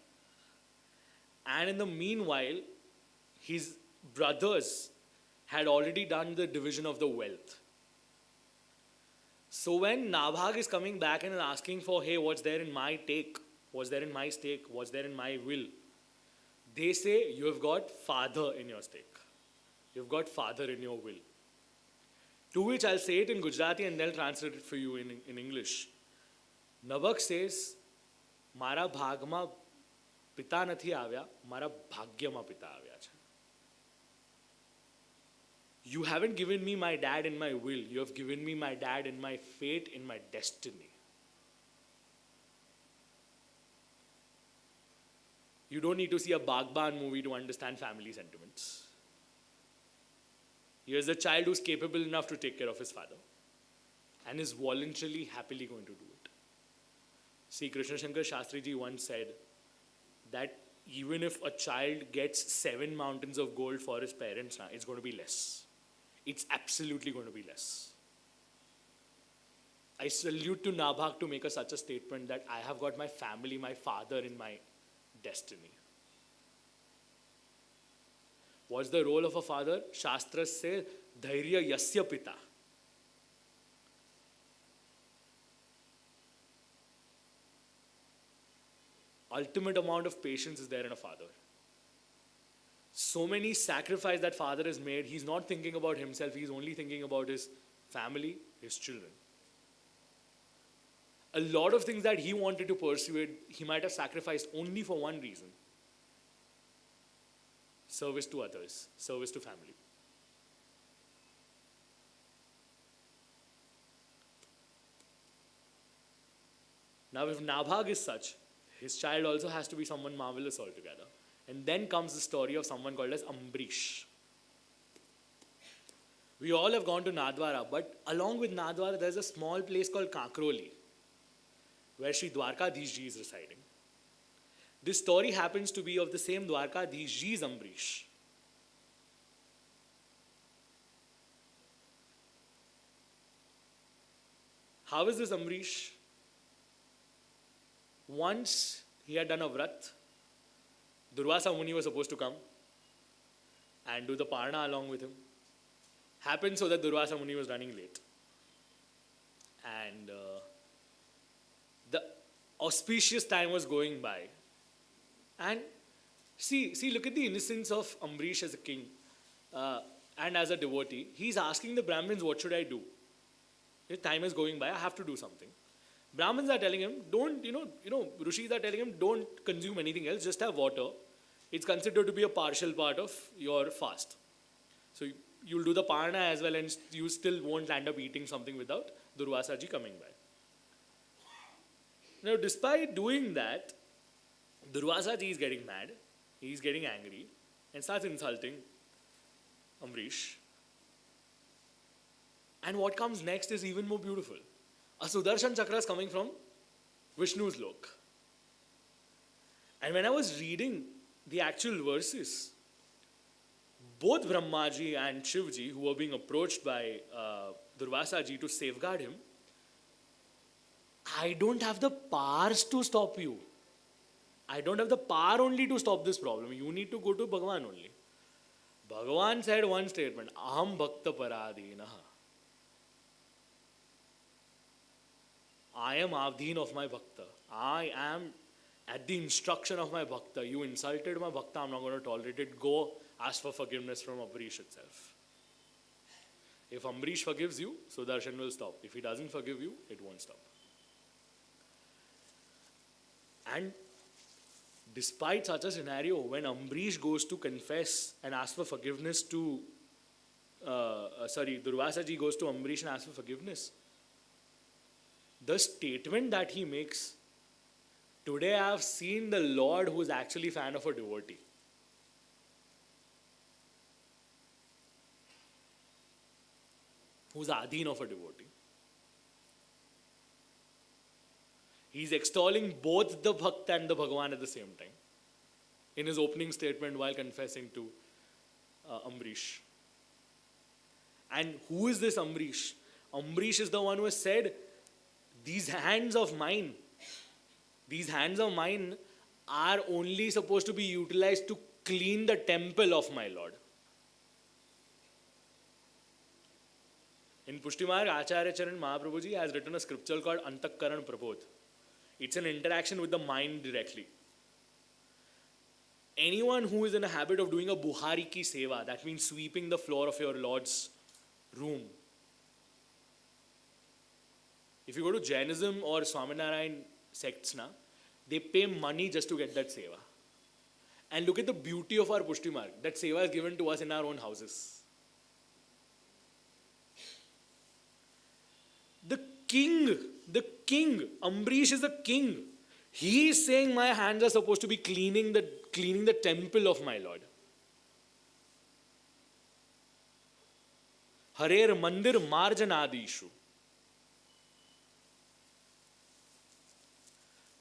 And in the meanwhile, his brothers had already done the division of the wealth. So when Nabhag is coming back and asking for, hey, what's there in my take? What's there in my stake? What's there in my will? They say, you have got father in your stake. You've got father in your will. To which I'll say it in Gujarati and they'll translate it for you in English. Nabhag says, Mara bhagma pita nathi avya, mara bhagyama pita avya cha. You haven't given me my dad in my will. You have given me my dad in my fate, in my destiny. You don't need to see a Bhagwan movie to understand family sentiments. Here's a child who's capable enough to take care of his father and is voluntarily, happily going to do it. See, Krishna Shankar Shastri ji once said that even if a child gets 7 mountains of gold for his parents, it's going to be less. It's absolutely going to be less. I salute to Nabhag to make such a statement that I have got my family, my father in my destiny. What's the role of a father? Shastras say, Dhairya Yasya Pita. Ultimate amount of patience is there in a father. So many sacrifices that father has made, he's not thinking about himself, he's only thinking about his family, his children. A lot of things that he wanted to pursue, he might have sacrificed only for one reason. Service to others, service to family. Now if Nabhag is such, his child also has to be someone marvelous altogether. And then comes the story of someone called as Ambrish. We all have gone to Nadwara, but along with Nadwara, there's a small place called Kakroli, where Shri Dwarkadhish Ji is residing. This story happens to be of the same Dwarkadhish Ji's Ambrish. How is this Ambrish? Once he had done a vrat. Durvasa Muni was supposed to come and do the parna along with him. Happened so that Durvasa Muni was running late. And the auspicious time was going by. And see, look at the innocence of Ambrish as a king and as a devotee. He's asking the Brahmins, what should I do? His time is going by, I have to do something. Brahmins are telling him, don't, Rishis are telling him, don't consume anything else, just have water. It's considered to be a partial part of your fast. So you'll do the parna as well and you still won't end up eating something without Durvasa ji coming by. Now, despite doing that, Durvasa ji is getting mad, he's getting angry and starts insulting Ambrish. And what comes next is even more beautiful. A Sudarshan Chakra is coming from Vishnu's lok. And when I was reading the actual verses, both Brahmaji and Shivji, who were being approached by Durvasa ji to safeguard him, I don't have the powers to stop you. I don't have the power only to stop this problem. You need to go to Bhagavan only. Bhagavan said one statement, Aham Bhakta Paradinaha. I am Avdhin of my Bhakta. I am at the instruction of my Bhakta. You insulted my Bhakta, I'm not going to tolerate it. Go ask for forgiveness from Ambrish itself. If Ambrish forgives you, Sudarshan will stop. If he doesn't forgive you, it won't stop. And despite such a scenario, when Ambrish goes to confess and ask for forgiveness to, Durvasa ji goes to Ambrish and asks for forgiveness, the statement that he makes, today I have seen the Lord who is actually a fan of a devotee. Who's adhin of a devotee. He's extolling both the Bhakt and the Bhagavan at the same time. In his opening statement while confessing to Ambrish. And who is this Ambrish? Ambrish is the one who has said, these hands of mine are only supposed to be utilized to clean the temple of my Lord. In Pushtimarg, Acharya Charan Mahaprabhuji has written a scripture called Antakaran Prabodh. It's an interaction with the mind directly. Anyone who is in a habit of doing a Buhari ki seva, that means sweeping the floor of your Lord's room. If you go to Jainism or Swaminarayan sects, they pay money just to get that seva. And look at the beauty of our Pushtimarg. That seva is given to us in our own houses. The king, Ambrish is the king. He is saying my hands are supposed to be cleaning the temple of my Lord. Harer mandir marjanadishu.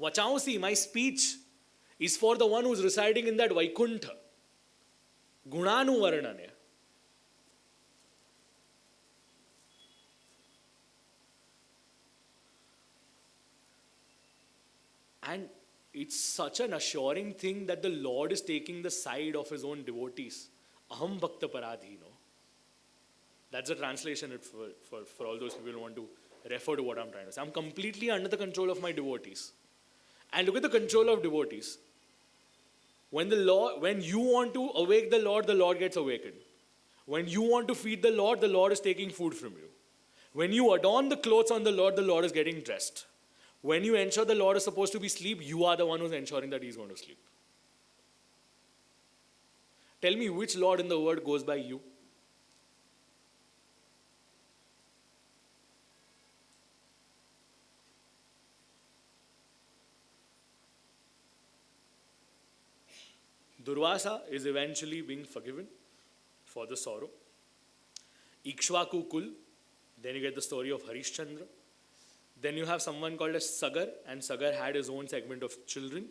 Vachausi, my speech is for the one who is residing in that Vaikuntha. Gunanu varnane. And it's such an assuring thing that the Lord is taking the side of his own devotees. Aham bhakta paradhino. That's the translation for all those people who want to refer to what I'm trying to say. I'm completely under the control of my devotees. And look at the control of devotees. When you want to awake the Lord gets awakened. When you want to feed the Lord is taking food from you. When you adorn the clothes on the Lord is getting dressed. When you ensure the Lord is supposed to be asleep, you are the one who's ensuring that he's going to sleep. Tell me which Lord in the world goes by you? Durvasa is eventually being forgiven for the sorrow. Ikshvaku Kul, then you get the story of Harishchandra. Then you have someone called as Sagar, and Sagar had his own segment of children.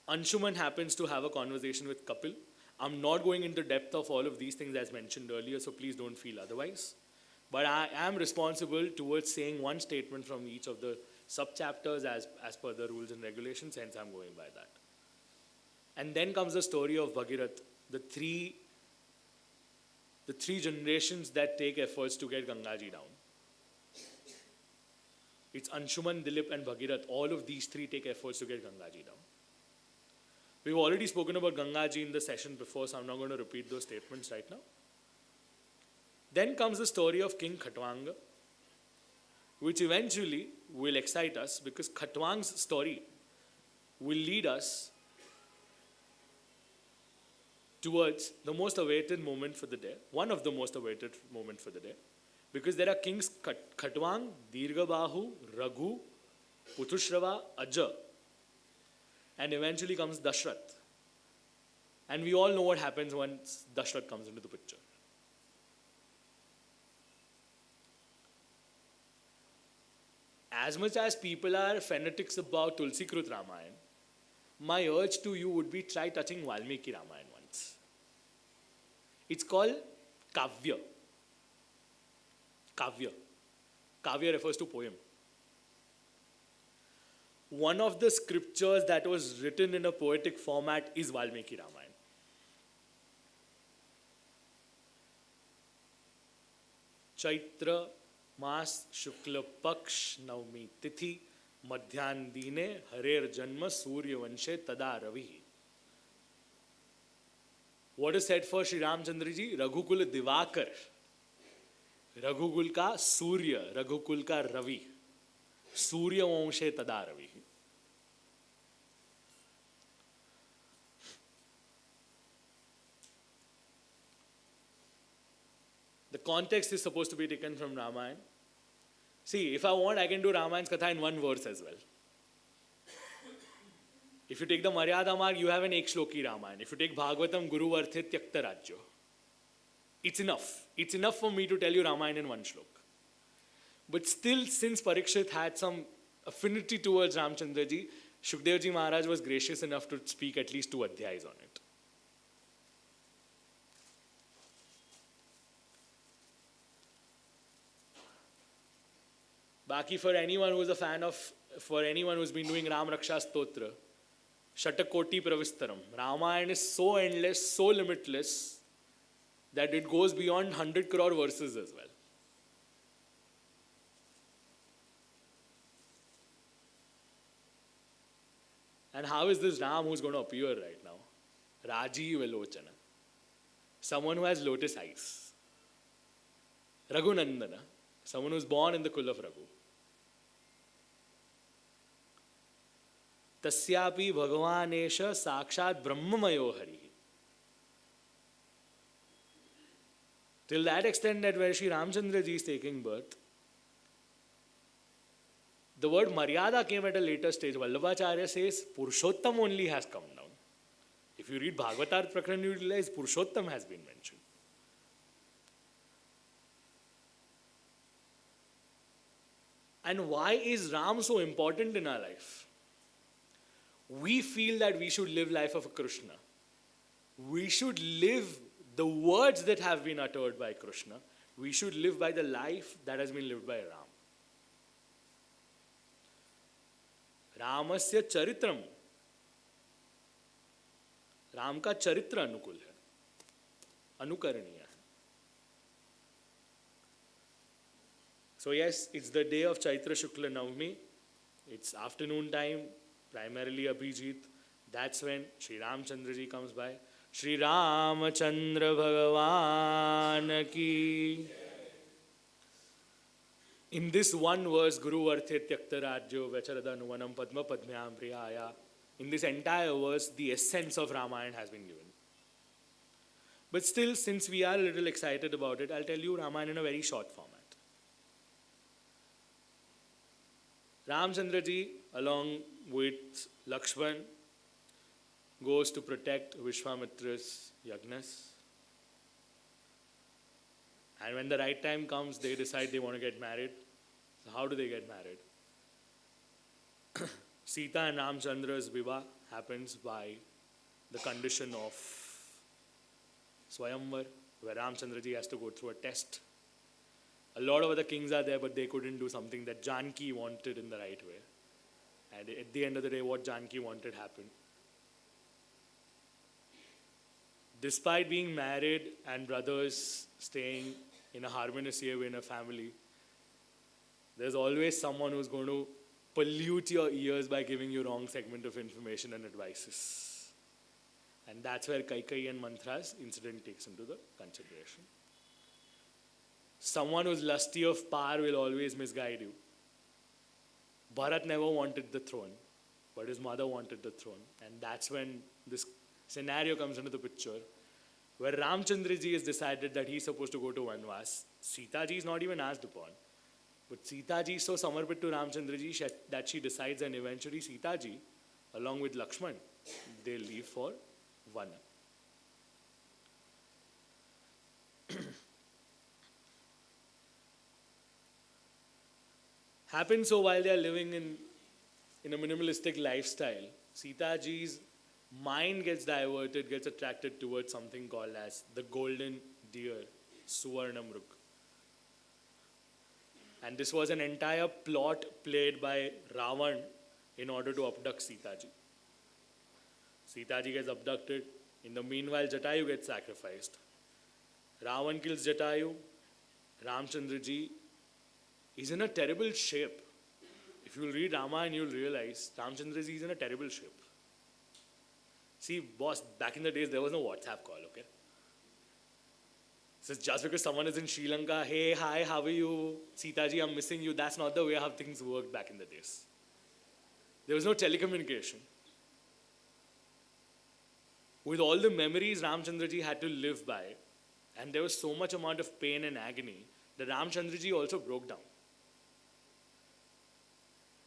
Anshuman happens to have a conversation with Kapil. I'm not going into depth of all of these things as mentioned earlier, so please don't feel otherwise. But I am responsible towards saying one statement from each of the sub-chapters as per the rules and regulations, hence I'm going by that. And then comes the story of Bhagirath, the three generations that take efforts to get Gangaji down. It's Anshuman, Dilip and Bhagirath. All of these three take efforts to get Gangaji down. We've already spoken about Gangaji in the session before, so I'm not going to repeat those statements right now. Then comes the story of King Khatwanga, which eventually will excite us because Khatwang's story will lead us towards the most awaited moment for the day, one of the most awaited moments for the day. Because there are kings Khatwang, Dirghabahu, Raghu, Putushrava, Aja. And eventually comes Dashrath. And we all know what happens once Dashrath comes into the picture. As much as people are fanatics about Tulsikrut Ramayana, my urge to you would be try touching Valmiki Ramayana once. It's called Kavya. Kavya. Kavya refers to poem. One of the scriptures that was written in a poetic format is Valmiki Ramayana. Chaitra Mas Shukla Paksh Navmi Tithi Madhyan Dine Harer Janma Surya Vanshe Tada Ravi. what is said for Shri Ramchandra ji? Raghukul Divakar. Raghukul ka Surya, Raghukul ka Ravi. Surya Vanshe Tada Ravi. The context is supposed to be taken from Ramayana. See, if I want, I can do Ramayan's Katha in one verse as well. If you take the Maryada Marg, you have an Ekshloki Ramayana. If you take Bhagwatam, Guru Varthe Tyakta Rajyo. It's enough. It's enough for me to tell you Ramayana in one shlok. But still, since Parikshit had some affinity towards Ramchandra ji, Shukdev ji Maharaj was gracious enough to speak at least 2 adhyayas on it. Baki, for anyone who is a fan of, for anyone who's been doing Ram Raksha Stotra, Shatakoti Pravistaram, Ramayana is so endless, so limitless, that it goes beyond 100 crore verses as well. And how is this Ram who's going to appear right now? Rajiv Velochana. Someone who has lotus eyes. Raghunandana. Someone who's born in the Kul of Raghu. Tasyapi Bhagavanesha Sakshat Brahmamayo Hari. Till that extent that where Shri Ramchandra ji is taking birth, the word Maryada came at a later stage. Vallabhacharya says Purushottam only has come down. If you read Bhagavatar Prakran, you realize Purushottam has been mentioned. And why is Ram so important in our life? We feel that we should live life of a Krushna. We should live the words that have been uttered by Krushna. We should live by the life that has been lived by Ram. Ramasya charitram. Ram ka charitra anukul hai. Anukaraniya hai. So yes, it's the day of Chaitra Shukla Navami. It's afternoon time, primarily Abhijit. That's when Shri Ramchandra ji comes by. Shri Ramachandra Bhagavan ki. In this one verse, Guru Varthe Tyakta Rajyo Vecharada Nuvanam Padma Padmyam Priyaya, in this entire verse, the essence of Ramayana has been given. But still, since we are a little excited about it, I'll tell you Ramayana in a very short format. Ramchandra ji, along with Lakshman, goes to protect Vishwamitra's yagnas. And when the right time comes, they decide they want to get married. So how do they get married? Sita and Ramchandra's vivah happens by the condition of Swayamvar, where Ramchandra ji has to go through a test. A lot of other kings are there, but they couldn't do something that Janki wanted in the right way. And at the end of the day, what Janki wanted happened. Despite being married and brothers staying in a harmonious way in a family, there's always someone who's going to pollute your ears by giving you wrong segment of information and advices. And that's where Kaikeyi and Manthra's incident takes into the consideration. Someone who's lusty of power will always misguide you. Bharat never wanted the throne, but his mother wanted the throne. And that's when this scenario comes into the picture, where Ramchandra ji has decided that he's supposed to go to Vanvas. Sita ji is not even asked upon. But Sita ji is so samarpit to Ramchandra ji that she decides, and eventually Sita ji, along with Lakshman, they leave for Vana. Happens so while they are living in a minimalistic lifestyle, Sita ji's mind gets diverted, gets attracted towards something called as the golden deer, Suvarnamruk. And this was an entire plot played by Ravan in order to abduct Sita ji. Sita ji gets abducted. In the meanwhile, Jatayu gets sacrificed. Ravan kills Jatayu. Ramchandra ji is in a terrible shape. If you'll read Ramayana, you'll realize Ramchandra ji is in a terrible shape. See, boss, back in the days, there was no WhatsApp call, okay? So just because someone is in Sri Lanka, hey, hi, how are you? Sita ji, I'm missing you. That's not the way how things worked back in the days. There was no telecommunication. With all the memories Ramchandra ji had to live by, and there was so much amount of pain and agony, that Ramchandra ji also broke down.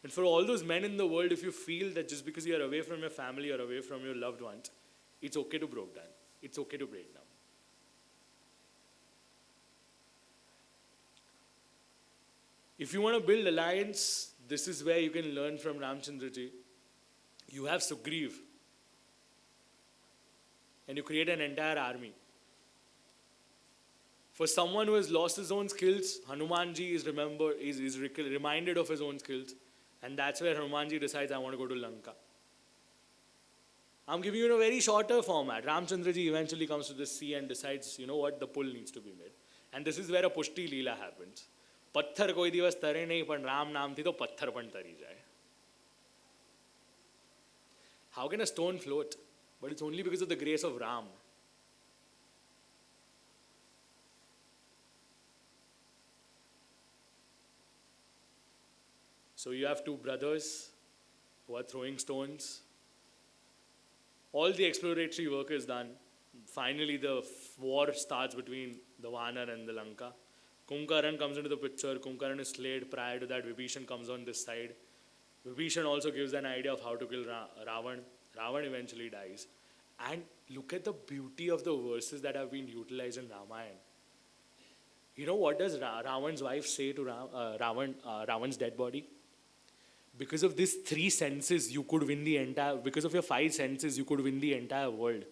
And for all those men in the world, if you feel that just because you are away from your family or away from your loved ones, it's okay to break down. It's okay to break down. If you want to build alliance, this is where you can learn from Ramchandra ji. You have Sugriv, and you create an entire army. For someone who has lost his own skills, Hanumanji is reminded of his own skills, and that's where Hanumanji decides, I want to go to Lanka. I'm giving you in a very shorter format. Ramchandra ji eventually comes to the sea and decides, you know what, the pull needs to be made. And this is where a Pushti Leela happens. पत्थर कोई दिवस तरे नहीं पण राम नाम थी तो पत्थर पण तरी जाए. How can a stone float? But it's only because of the grace of Ram. So you have two brothers who are throwing stones. All the exploratory work is done. Finally the war starts between the Vanar and the Lanka. Kumkaran comes into the picture. Kumkaran is slayed. Prior to that, Vibhishan comes on this side. Vibhishan also gives an idea of how to kill Ravan. Ravan eventually dies. And look at the beauty of the verses that have been utilized in Ramayana. You know what does Ravan's wife say to Ravan's dead body? Because of these three senses, you could win the entire, because of your five senses, you could win the entire world.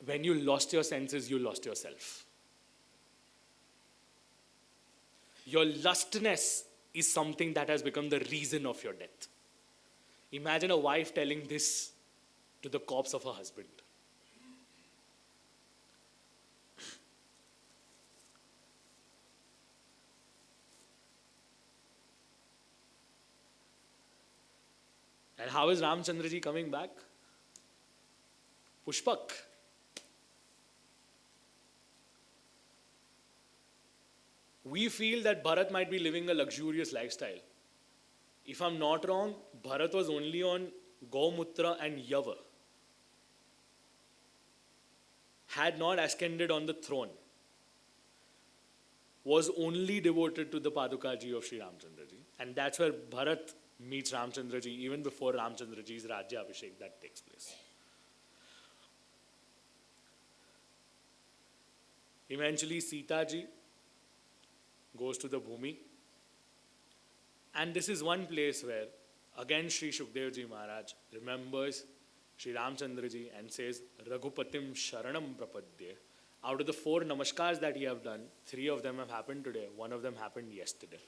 When you lost your senses, you lost yourself. Your lustness is something that has become the reason of your death. Imagine a wife telling this to the corpse of her husband. And how is Ramchandra ji coming back? Pushpak. We feel that Bharat might be living a luxurious lifestyle. If I'm not wrong, Bharat was only on Gaumutra and Yava. Had not ascended on the throne. Was only devoted to the Padukaji of Sri Ramchandra ji. And that's where Bharat meets Ramchandra ji, even before Ramchandra ji's Rajya Abhishek that takes place. Eventually, Sita ji goes to the Bhumi. And this is one place where, again, Sri Shukdev ji Maharaj remembers Sri Ramchandra ji and says, Raghupatim Sharanam Prapadye. Out of the 4 namaskars that he have done, 3 of them have happened today, 1 of them happened yesterday.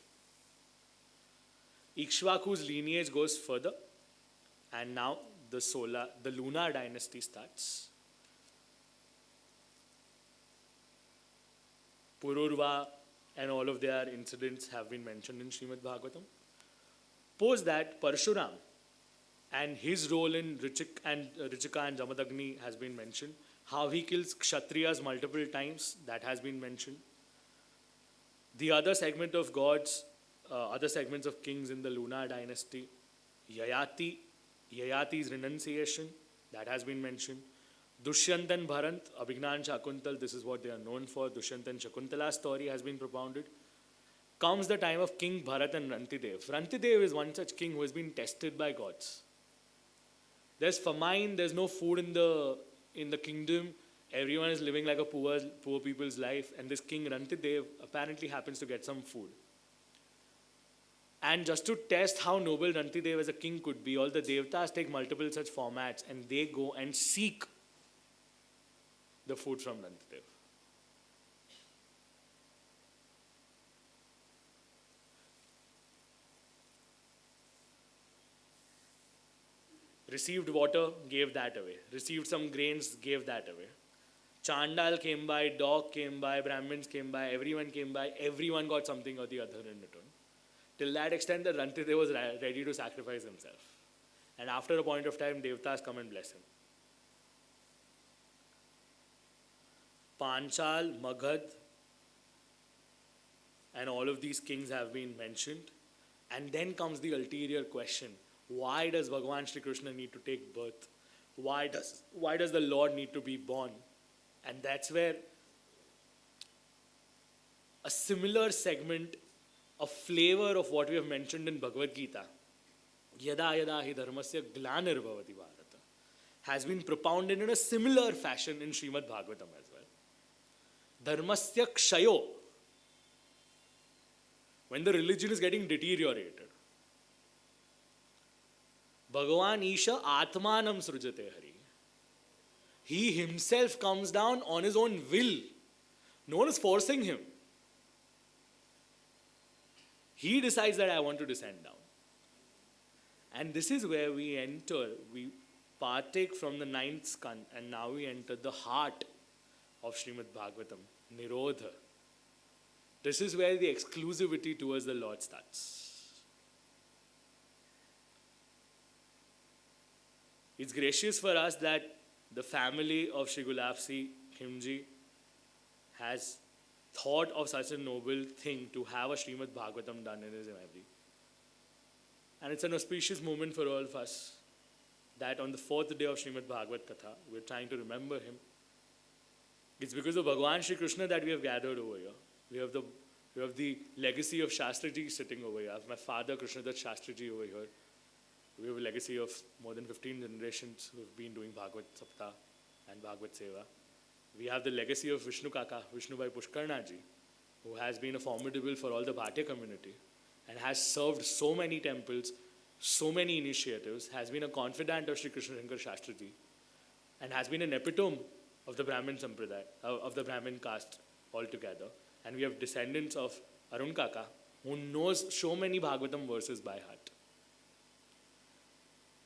Ikshvaku's lineage goes further, and now the lunar dynasty starts. Pururva and all of their incidents have been mentioned in Shrimad Bhagwatam. Post that, Parshuram and his role in Richika and Jamadagni has been mentioned. How he kills Kshatriyas multiple times, that has been mentioned. The other segment of gods, other segments of kings in the lunar dynasty, Yayati's renunciation, that has been mentioned. Dushyantan Bharant, Abhignan Shakuntal, this is what they are known for. Dushyantan Shakuntala's story has been propounded. Comes the time of King Bharat and Rantidev. Rantidev is one such king who has been tested by gods. There's famine, there's no food in the kingdom. Everyone is living like a poor people's life. And this king Rantidev apparently happens to get some food. And just to test how noble Rantidev as a king could be, all the Devtas take multiple such formats and they go and seek the food from Rantidev. Received water, gave that away. Received some grains, gave that away. Chandal came by, dog came by, Brahmins came by, everyone got something or the other in return. Till that extent that Rantidev was ready to sacrifice himself. And after a point of time, Devtas come and bless him. Panchal, Magad, and all of these kings have been mentioned. And then comes the ulterior question. Why does Bhagavan Shri Krishna need to take birth? Why does the Lord need to be born? And that's where a similar segment, a flavor of what we have mentioned in Bhagavad Gita, Yada yada hi dharmasya glanirvavati bharata, has been propounded in a similar fashion in Shrimad Bhagwatam as well. Dharmasya kshayo, when the religion is getting deteriorated. Bhagavan Isha Atmanam Srujate Hari. He himself comes down on his own will. No one is forcing him. He decides that I want to descend down. And this is where we enter, we partake from the ninth skand, and now we enter the heart of Shrimad Bhagwatam, Nirodha. This is where the exclusivity towards the Lord starts. It's gracious for us that the family of Shri Gulabsi, Khimji, has thought of such a noble thing to have a Shrimad Bhagwatam done in his memory. And it's an auspicious moment for all of us that on the fourth day of Shrimad Bhagwat Katha, we're trying to remember him. It's because of Bhagavan Shri Krishna that we have gathered over here. We have the legacy of Shastriji sitting over here. I have my father, Krishnadat Shastriji, over here. We have a legacy of more than 15 generations who have been doing Bhagwat Saptah and Bhagwat Seva. We have the legacy of Vishnu Kaka, Vishnu Bhai Pushkarnaji, who has been a formidable for all the Bhartiya community and has served so many temples, so many initiatives, has been a confidant of Sri Krishna Shankar Shastriji, and has been an epitome of the Brahmin Sampradaya, of the Brahmin caste altogether. And we have descendants of Arun Kaka, who knows so many Bhagavatam verses by heart.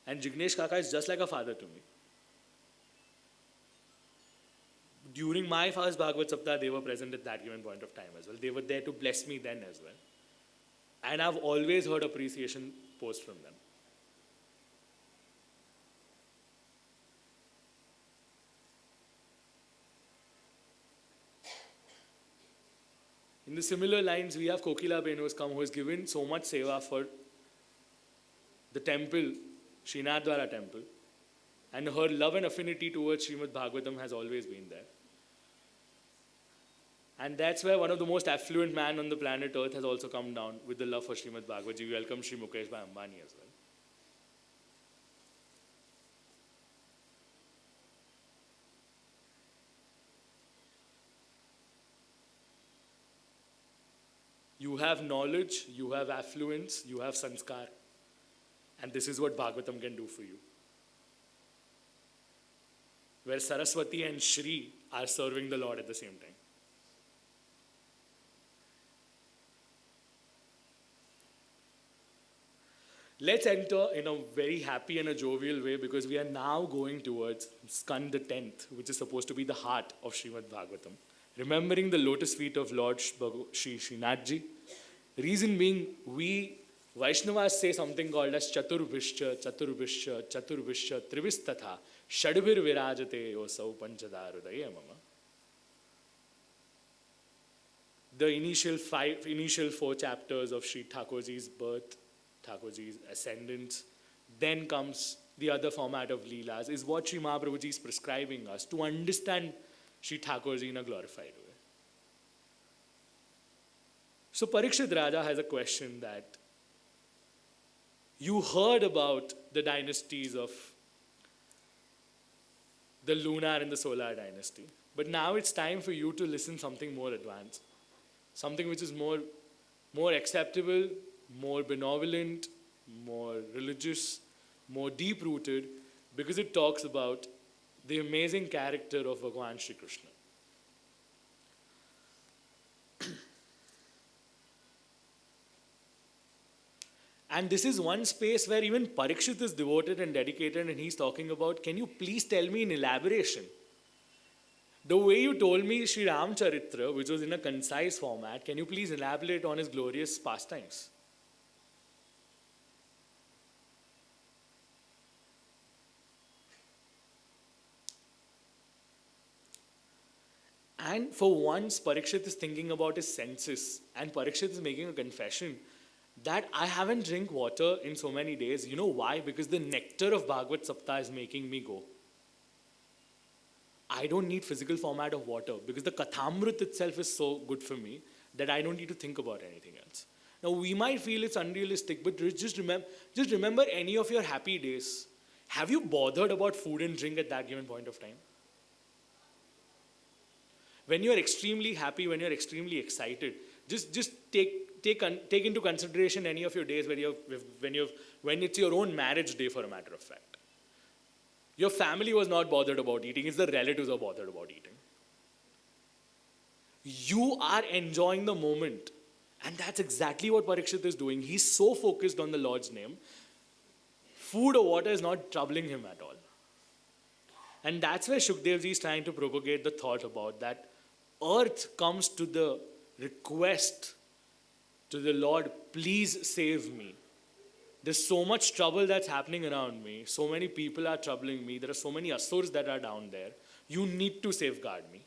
And Jignesh Kaka is just like a father to me. During my first Bhagwat Saptah, they were present at that given point of time as well. They were there to bless me then as well. And I've always heard appreciation post from them. In the similar lines, we have Kokila Ben who has come, who has given so much seva for the temple, Srinadwara temple, and her love and affinity towards Shrimad Bhagwatam has always been there. And that's where one of the most affluent men on the planet Earth has also come down with the love for Shrimad Bhagwat. We welcome Shri Mukesh Bhai Ambani as well. You have knowledge, you have affluence, you have sanskar. And this is what Bhagwatam can do for you. Where Saraswati and Shree are serving the Lord at the same time. Let's enter in a very happy and a jovial way because we are now going towards Skand the 10th, which is supposed to be the heart of Shrimad Bhagwatam. Remembering the lotus feet of Lord Shri Srinathji. Reason being, we Vaishnavas say something called as Chaturbhishya, Chaturbhishya, Chaturbhishya, Trivistatha, Shadbhir Virajate Osau Panchadarudaya Mama. The initial 4 chapters of Sri Thakurji's birth, Thakurji's ascendance, then comes the other format of Leelas, is what Sri Mahaprabhuji is prescribing us to understand Sri Thakurji in a glorified way. So Parikshit Raja has a question that you heard about the dynasties of the lunar and the solar dynasty, but now it's time for you to listen something more advanced, something which is more acceptable, more benevolent, more religious, more deep-rooted, because it talks about the amazing character of Bhagavan Shri Krishna. And this is one space where even Parikshit is devoted and dedicated, and he's talking about, can you please tell me in elaboration? The way you told me Sri Ramcharitra, which was in a concise format, can you please elaborate on his glorious pastimes? And for once, Parikshit is thinking about his senses, and Parikshit is making a confession that I haven't drink water in so many days. You know why? Because the nectar of Bhagwat Saptah is making me go. I don't need physical format of water because the Kathamrut itself is so good for me that I don't need to think about anything else. Now we might feel it's unrealistic, but just remember any of your happy days. Have you bothered about food and drink at that given point of time? When you're extremely happy, when you're extremely excited, just take into consideration any of your days when it's your own marriage day, for a matter of fact. Your family was not bothered about eating, it's the relatives who are bothered about eating. You are enjoying the moment. And that's exactly what Parikshit is doing. He's so focused on the Lord's name. Food or water is not troubling him at all. And that's where Shukdevji is trying to propagate the thought about that earth comes to the request to the Lord, please save me. There's so much trouble that's happening around me. So many people are troubling me. There are so many asurs that are down there. You need to safeguard me.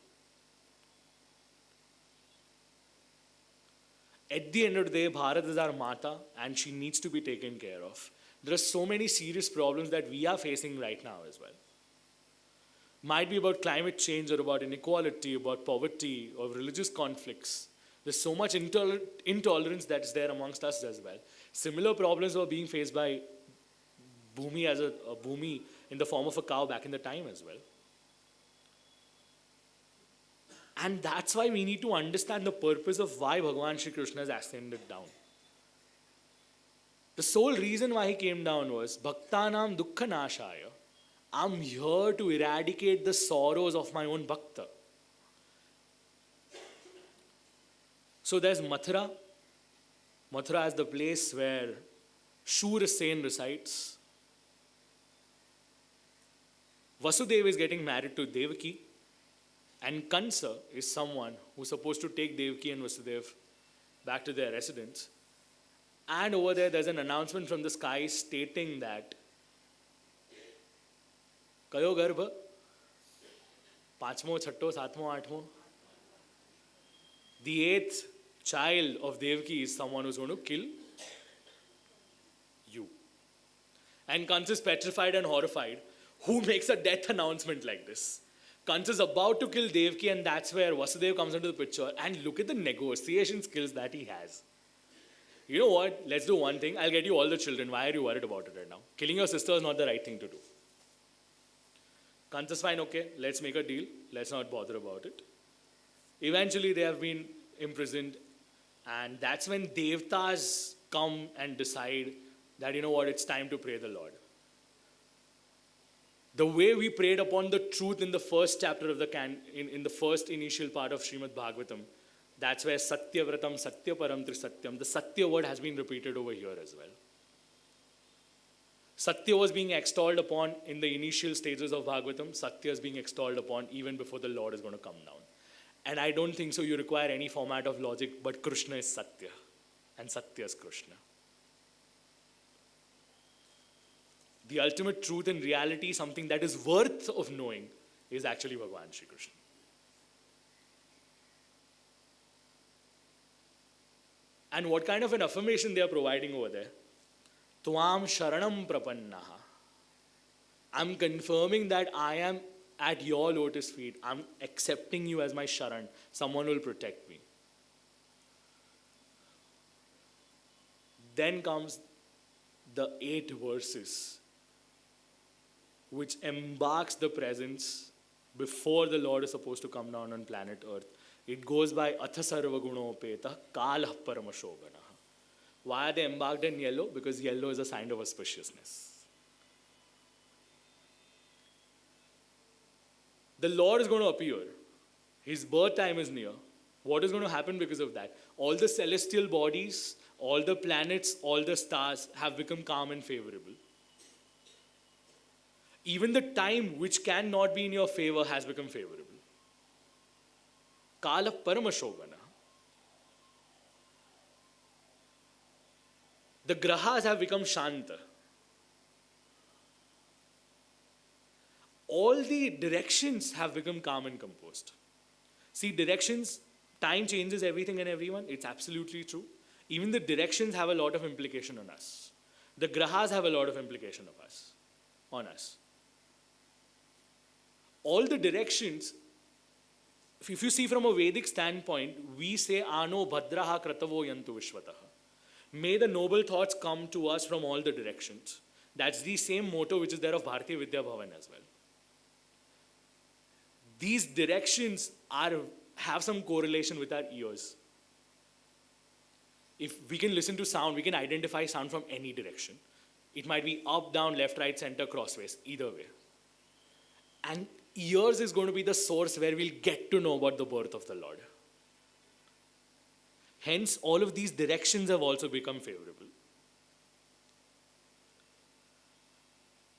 At the end of the day, Bharat is our Mata and she needs to be taken care of. There are so many serious problems that we are facing right now as well. Might be about climate change or about inequality, about poverty or religious conflicts. There's so much intolerance that is there amongst us as well. Similar problems were being faced by Bhumi as a Bhumi in the form of a cow back in the time as well. And that's why we need to understand the purpose of why Bhagavan Shri Krishna has ascended down. The sole reason why he came down was Bhaktanam Dukkha Nashaya. I'm here to eradicate the sorrows of my own Bhakta. So there's Mathura. Mathura is the place where Shura Sen resides. Vasudeva is getting married to Devaki. And Kansa is someone who's supposed to take Devaki and Vasudeva back to their residence. And over there's an announcement from the sky stating that Kayo Garbha, Panchmo, Chhatto, Satmo, Athmo. The eighth child of Devaki is someone who's going to kill you. And Kansa is petrified and horrified. Who makes a death announcement like this? Kansa is about to kill Devaki, and that's where Vasudeva comes into the picture. And look at the negotiation skills that he has. You know what? Let's do one thing. I'll get you all the children. Why are you worried about it right now? Killing your sister is not the right thing to do. Kansa's fine, okay, let's make a deal. Let's not bother about it. Eventually, they have been imprisoned. And that's when Devtas come and decide that, you know what, it's time to pray the Lord. The way we prayed upon the truth in the first chapter of in the first initial part of Shrimad Bhagwatam, that's where Satyavratam, Satyaparam, Trisatyam, the Satya word has been repeated over here as well. Satya was being extolled upon in the initial stages of Bhagwatam. Satya is being extolled upon even before the Lord is going to come down. And I don't think so you require any format of logic, but Krushna is Satya. And Satya is Krushna. The ultimate truth and reality, something that is worth of knowing, is actually Bhagavan Shri Krishna. And what kind of an affirmation they are providing over there? Tvam sharanam prapannaha. I'm confirming that I am at your lotus feet. I'm accepting you as my sharan. Someone will protect me. Then comes the 8 verses, which embarks the presence before the Lord is supposed to come down on planet Earth. It goes by Atha Sarva Gunopeta Kalah Paramashogana. Why are they embarked in yellow? Because yellow is a sign of auspiciousness. The Lord is going to appear. His birth time is near. What is going to happen because of that? All the celestial bodies, all the planets, all the stars have become calm and favorable. Even the time which cannot be in your favor has become favorable. Kala Paramashogana. The grahas have become Shanta. All the directions have become calm and composed. See, directions, time changes everything and everyone. It's absolutely true. Even the directions have a lot of implication on us. The grahas have a lot of implication on us. All the directions, if you see from a Vedic standpoint, we say, Ano Bhadraha Kratavo Yantu Vishwataha. May the noble thoughts come to us from all the directions. That's the same motto which is there of Bharatiya Vidya Bhavan as well. These directions have some correlation with our ears. If we can listen to sound, we can identify sound from any direction. It might be up, down, left, right, center, crossways, either way. And ears is going to be the source where we'll get to know about the birth of the Lord. Hence, all of these directions have also become favorable.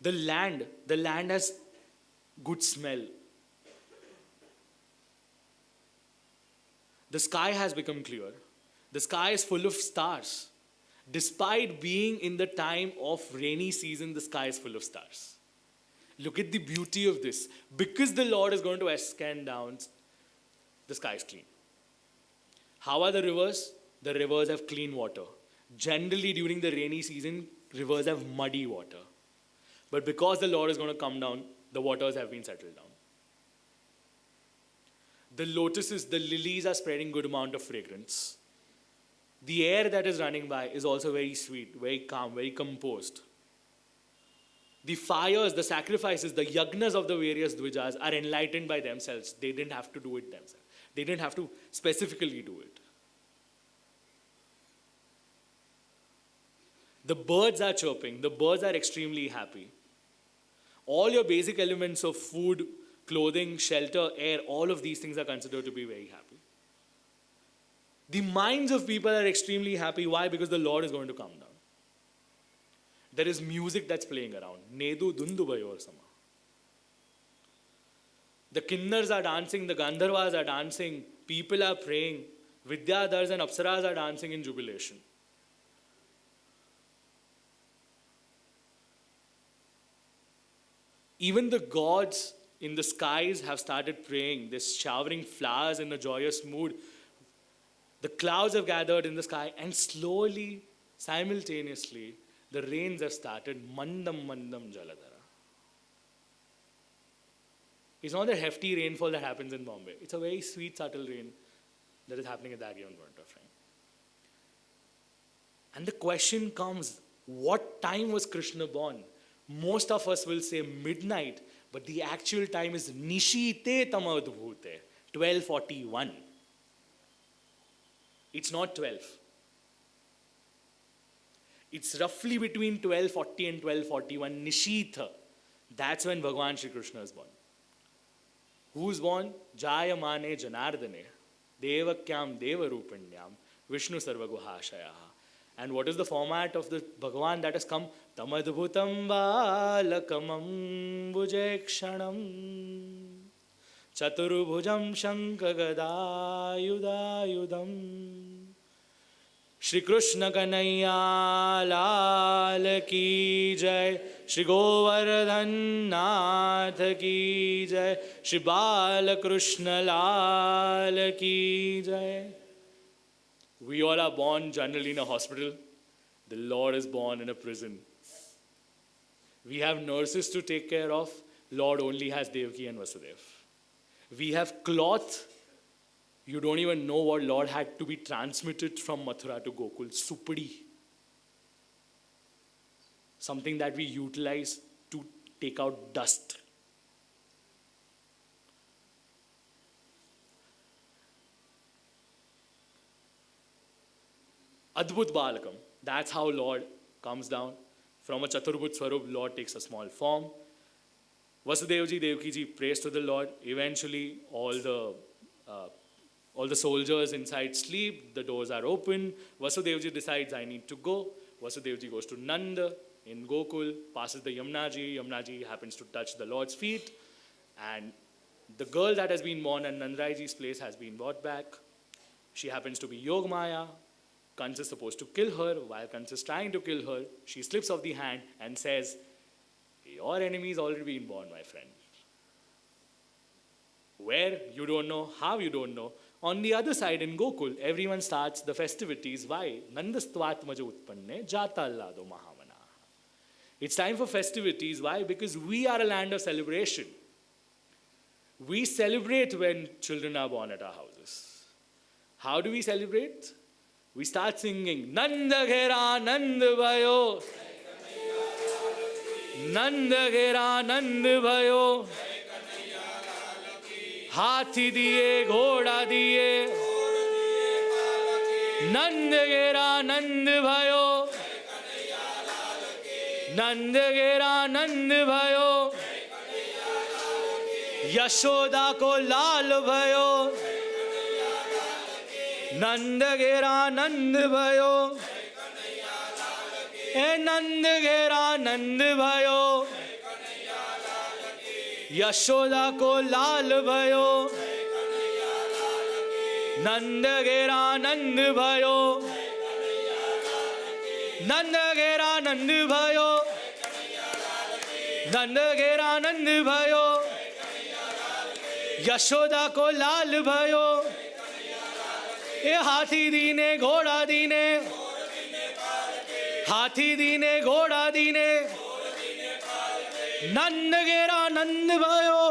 The land has good smell. The sky has become clear. The sky is full of stars. Despite being in the time of rainy season, the sky is full of stars. Look at the beauty of this. Because the Lord is going to ascend down, the sky is clean. How are the rivers? The rivers have clean water. Generally, during the rainy season, rivers have muddy water. But because the Lord is going to come down, the waters have been settled down. The lotuses, the lilies are spreading good amount of fragrance. The air that is running by is also very sweet, very calm, very composed. The fires, the sacrifices, the yagnas of the various dvijas are enlightened by themselves. They didn't have to do it themselves. They didn't have to specifically do it. The birds are chirping. The birds are extremely happy. All your basic elements of food, clothing, shelter, air, all of these things are considered to be very happy. The minds of people are extremely happy. Why? Because the Lord is going to come down. There is music that's playing around. Nedu dundu bayor sama. The kinnars are dancing, the gandharvas are dancing, people are praying, vidyadhars and apsaras are dancing in jubilation. Even the gods in the skies have started praying. They're showering flowers in a joyous mood. The clouds have gathered in the sky, and slowly, simultaneously, the rains have started. Mandam mandam jaladhara. It's not the hefty rainfall that happens in Bombay. It's a very sweet, subtle rain that is happening at that given point of time. And the question comes, what time was Krishna born? Most of us will say midnight, but the actual time is Nishite Tamadbhute, 12:41. It's not 12. It's roughly between 12:40 and 12:41, Nishitha. That's when Bhagwan Shri Krishna is born. Who's born? Jayamane Janardane, Devakyam Devarupanyam, Vishnu Sarvaguhashayaha. And what is the format of the Bhagavan that has come? Tamadbhutam balakamam bhujekshanam chaturubhujam shankhagadayudayudam. Shri Krishna Kanaiya Lal ki jai, Shri Govardhan Nath ki jai, Shri Bala Krishna Lal ki jai. We all are born generally in a hospital. The Lord is born in a prison. We have nurses to take care of. Lord only has Devaki and Vasudev. We have cloth. You don't even know what Lord had to be transmitted from Mathura to Gokul. Supadi. Something that we utilize to take out dust. Adbhut Balakam. That's how Lord comes down. From a Chaturbhut Swarup, Lord takes a small form. Vasudevji, Devakiji prays to the Lord. Eventually, all the soldiers inside sleep. The doors are open. Vasudevji decides, I need to go. Vasudevji goes to Nanda in Gokul, passes the Yamnaji. Yamnaji happens to touch the Lord's feet. And the girl that has been born at Nandraiji's place has been brought back. She happens to be Yogmaya. Kans is supposed to kill her. While Kans is trying to kill her, she slips off the hand and says, your enemy is already been born, my friend. Where? You don't know. How? You don't know. On the other side, in Gokul, everyone starts the festivities. Why? Nandastvatmaja utpanne jata allado mahamana. It's time for festivities. Why? Because we are a land of celebration. We celebrate when children are born at our houses. How do we celebrate? We start singing, Nanda Ghera Nand Bhayo. Nanda Ghera Nand Bhayo. Hathi diye, ghoda diye. Nand Ghera Nand Bhayo. Nand Ghera Nand Bhayo. Yashoda को लाल भयो नंद घेरा नंद भयो ए नंद घेरा नंद भयो यशोदा को लाल भयो नंद घेरा नंद भयो नंद घेरा नंद भयो नंद घेरा नंद भयो यशोदा को लाल भयो ए हाथी दीने घोड़ा दीने हाथी दीने घोड़ा दीने नंद घेरा नंद भयो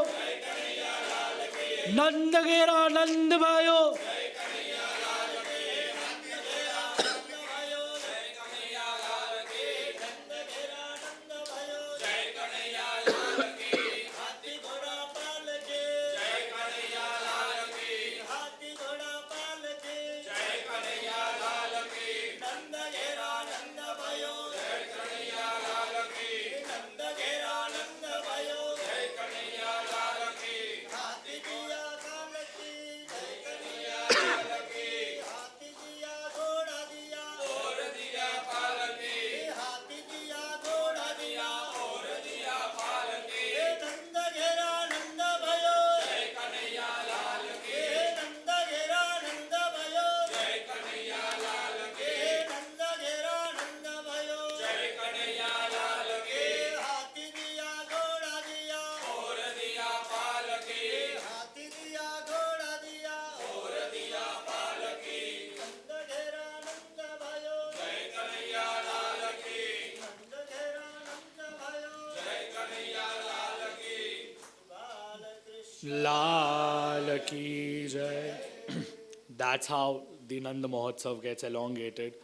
नंद घेरा नंद भयो Lal ki jai. That's how the Nanda Mahotsav gets elongated.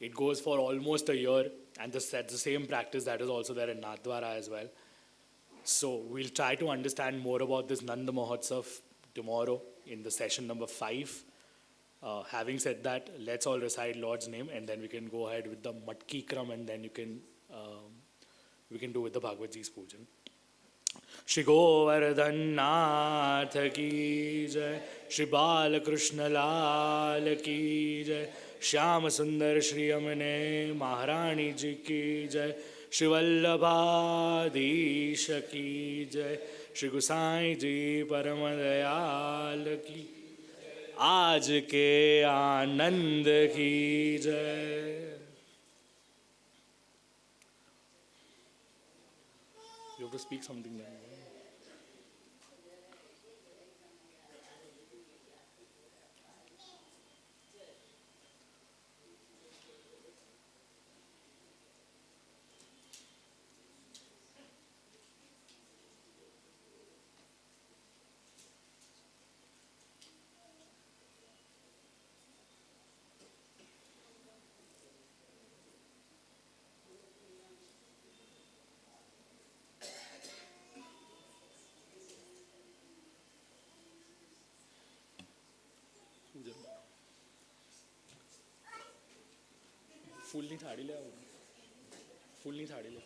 It goes for almost a year, and that's the same practice that is also there in Nathdwara as well. So we'll try to understand more about this Nanda Mahotsav tomorrow in the session number 5. Having said that, let's all recite Lord's name, and then we can go ahead with the Matki Kram, and then we can do with the Bhagavad Ji's Pujan. Shri Govardhan Nath ki jai, Shri Bala Krishna Lal ki jai, Shyam Sundar Shri Amane Maharani ji ki jai, Shri Vallabhadisha ki jai, Shri Gosai ji Paramadayal ki, आज के आनंद की जय. You have to speak something then. फुल्ली थाड़ी ले आओ. Fully थाड़ी ले.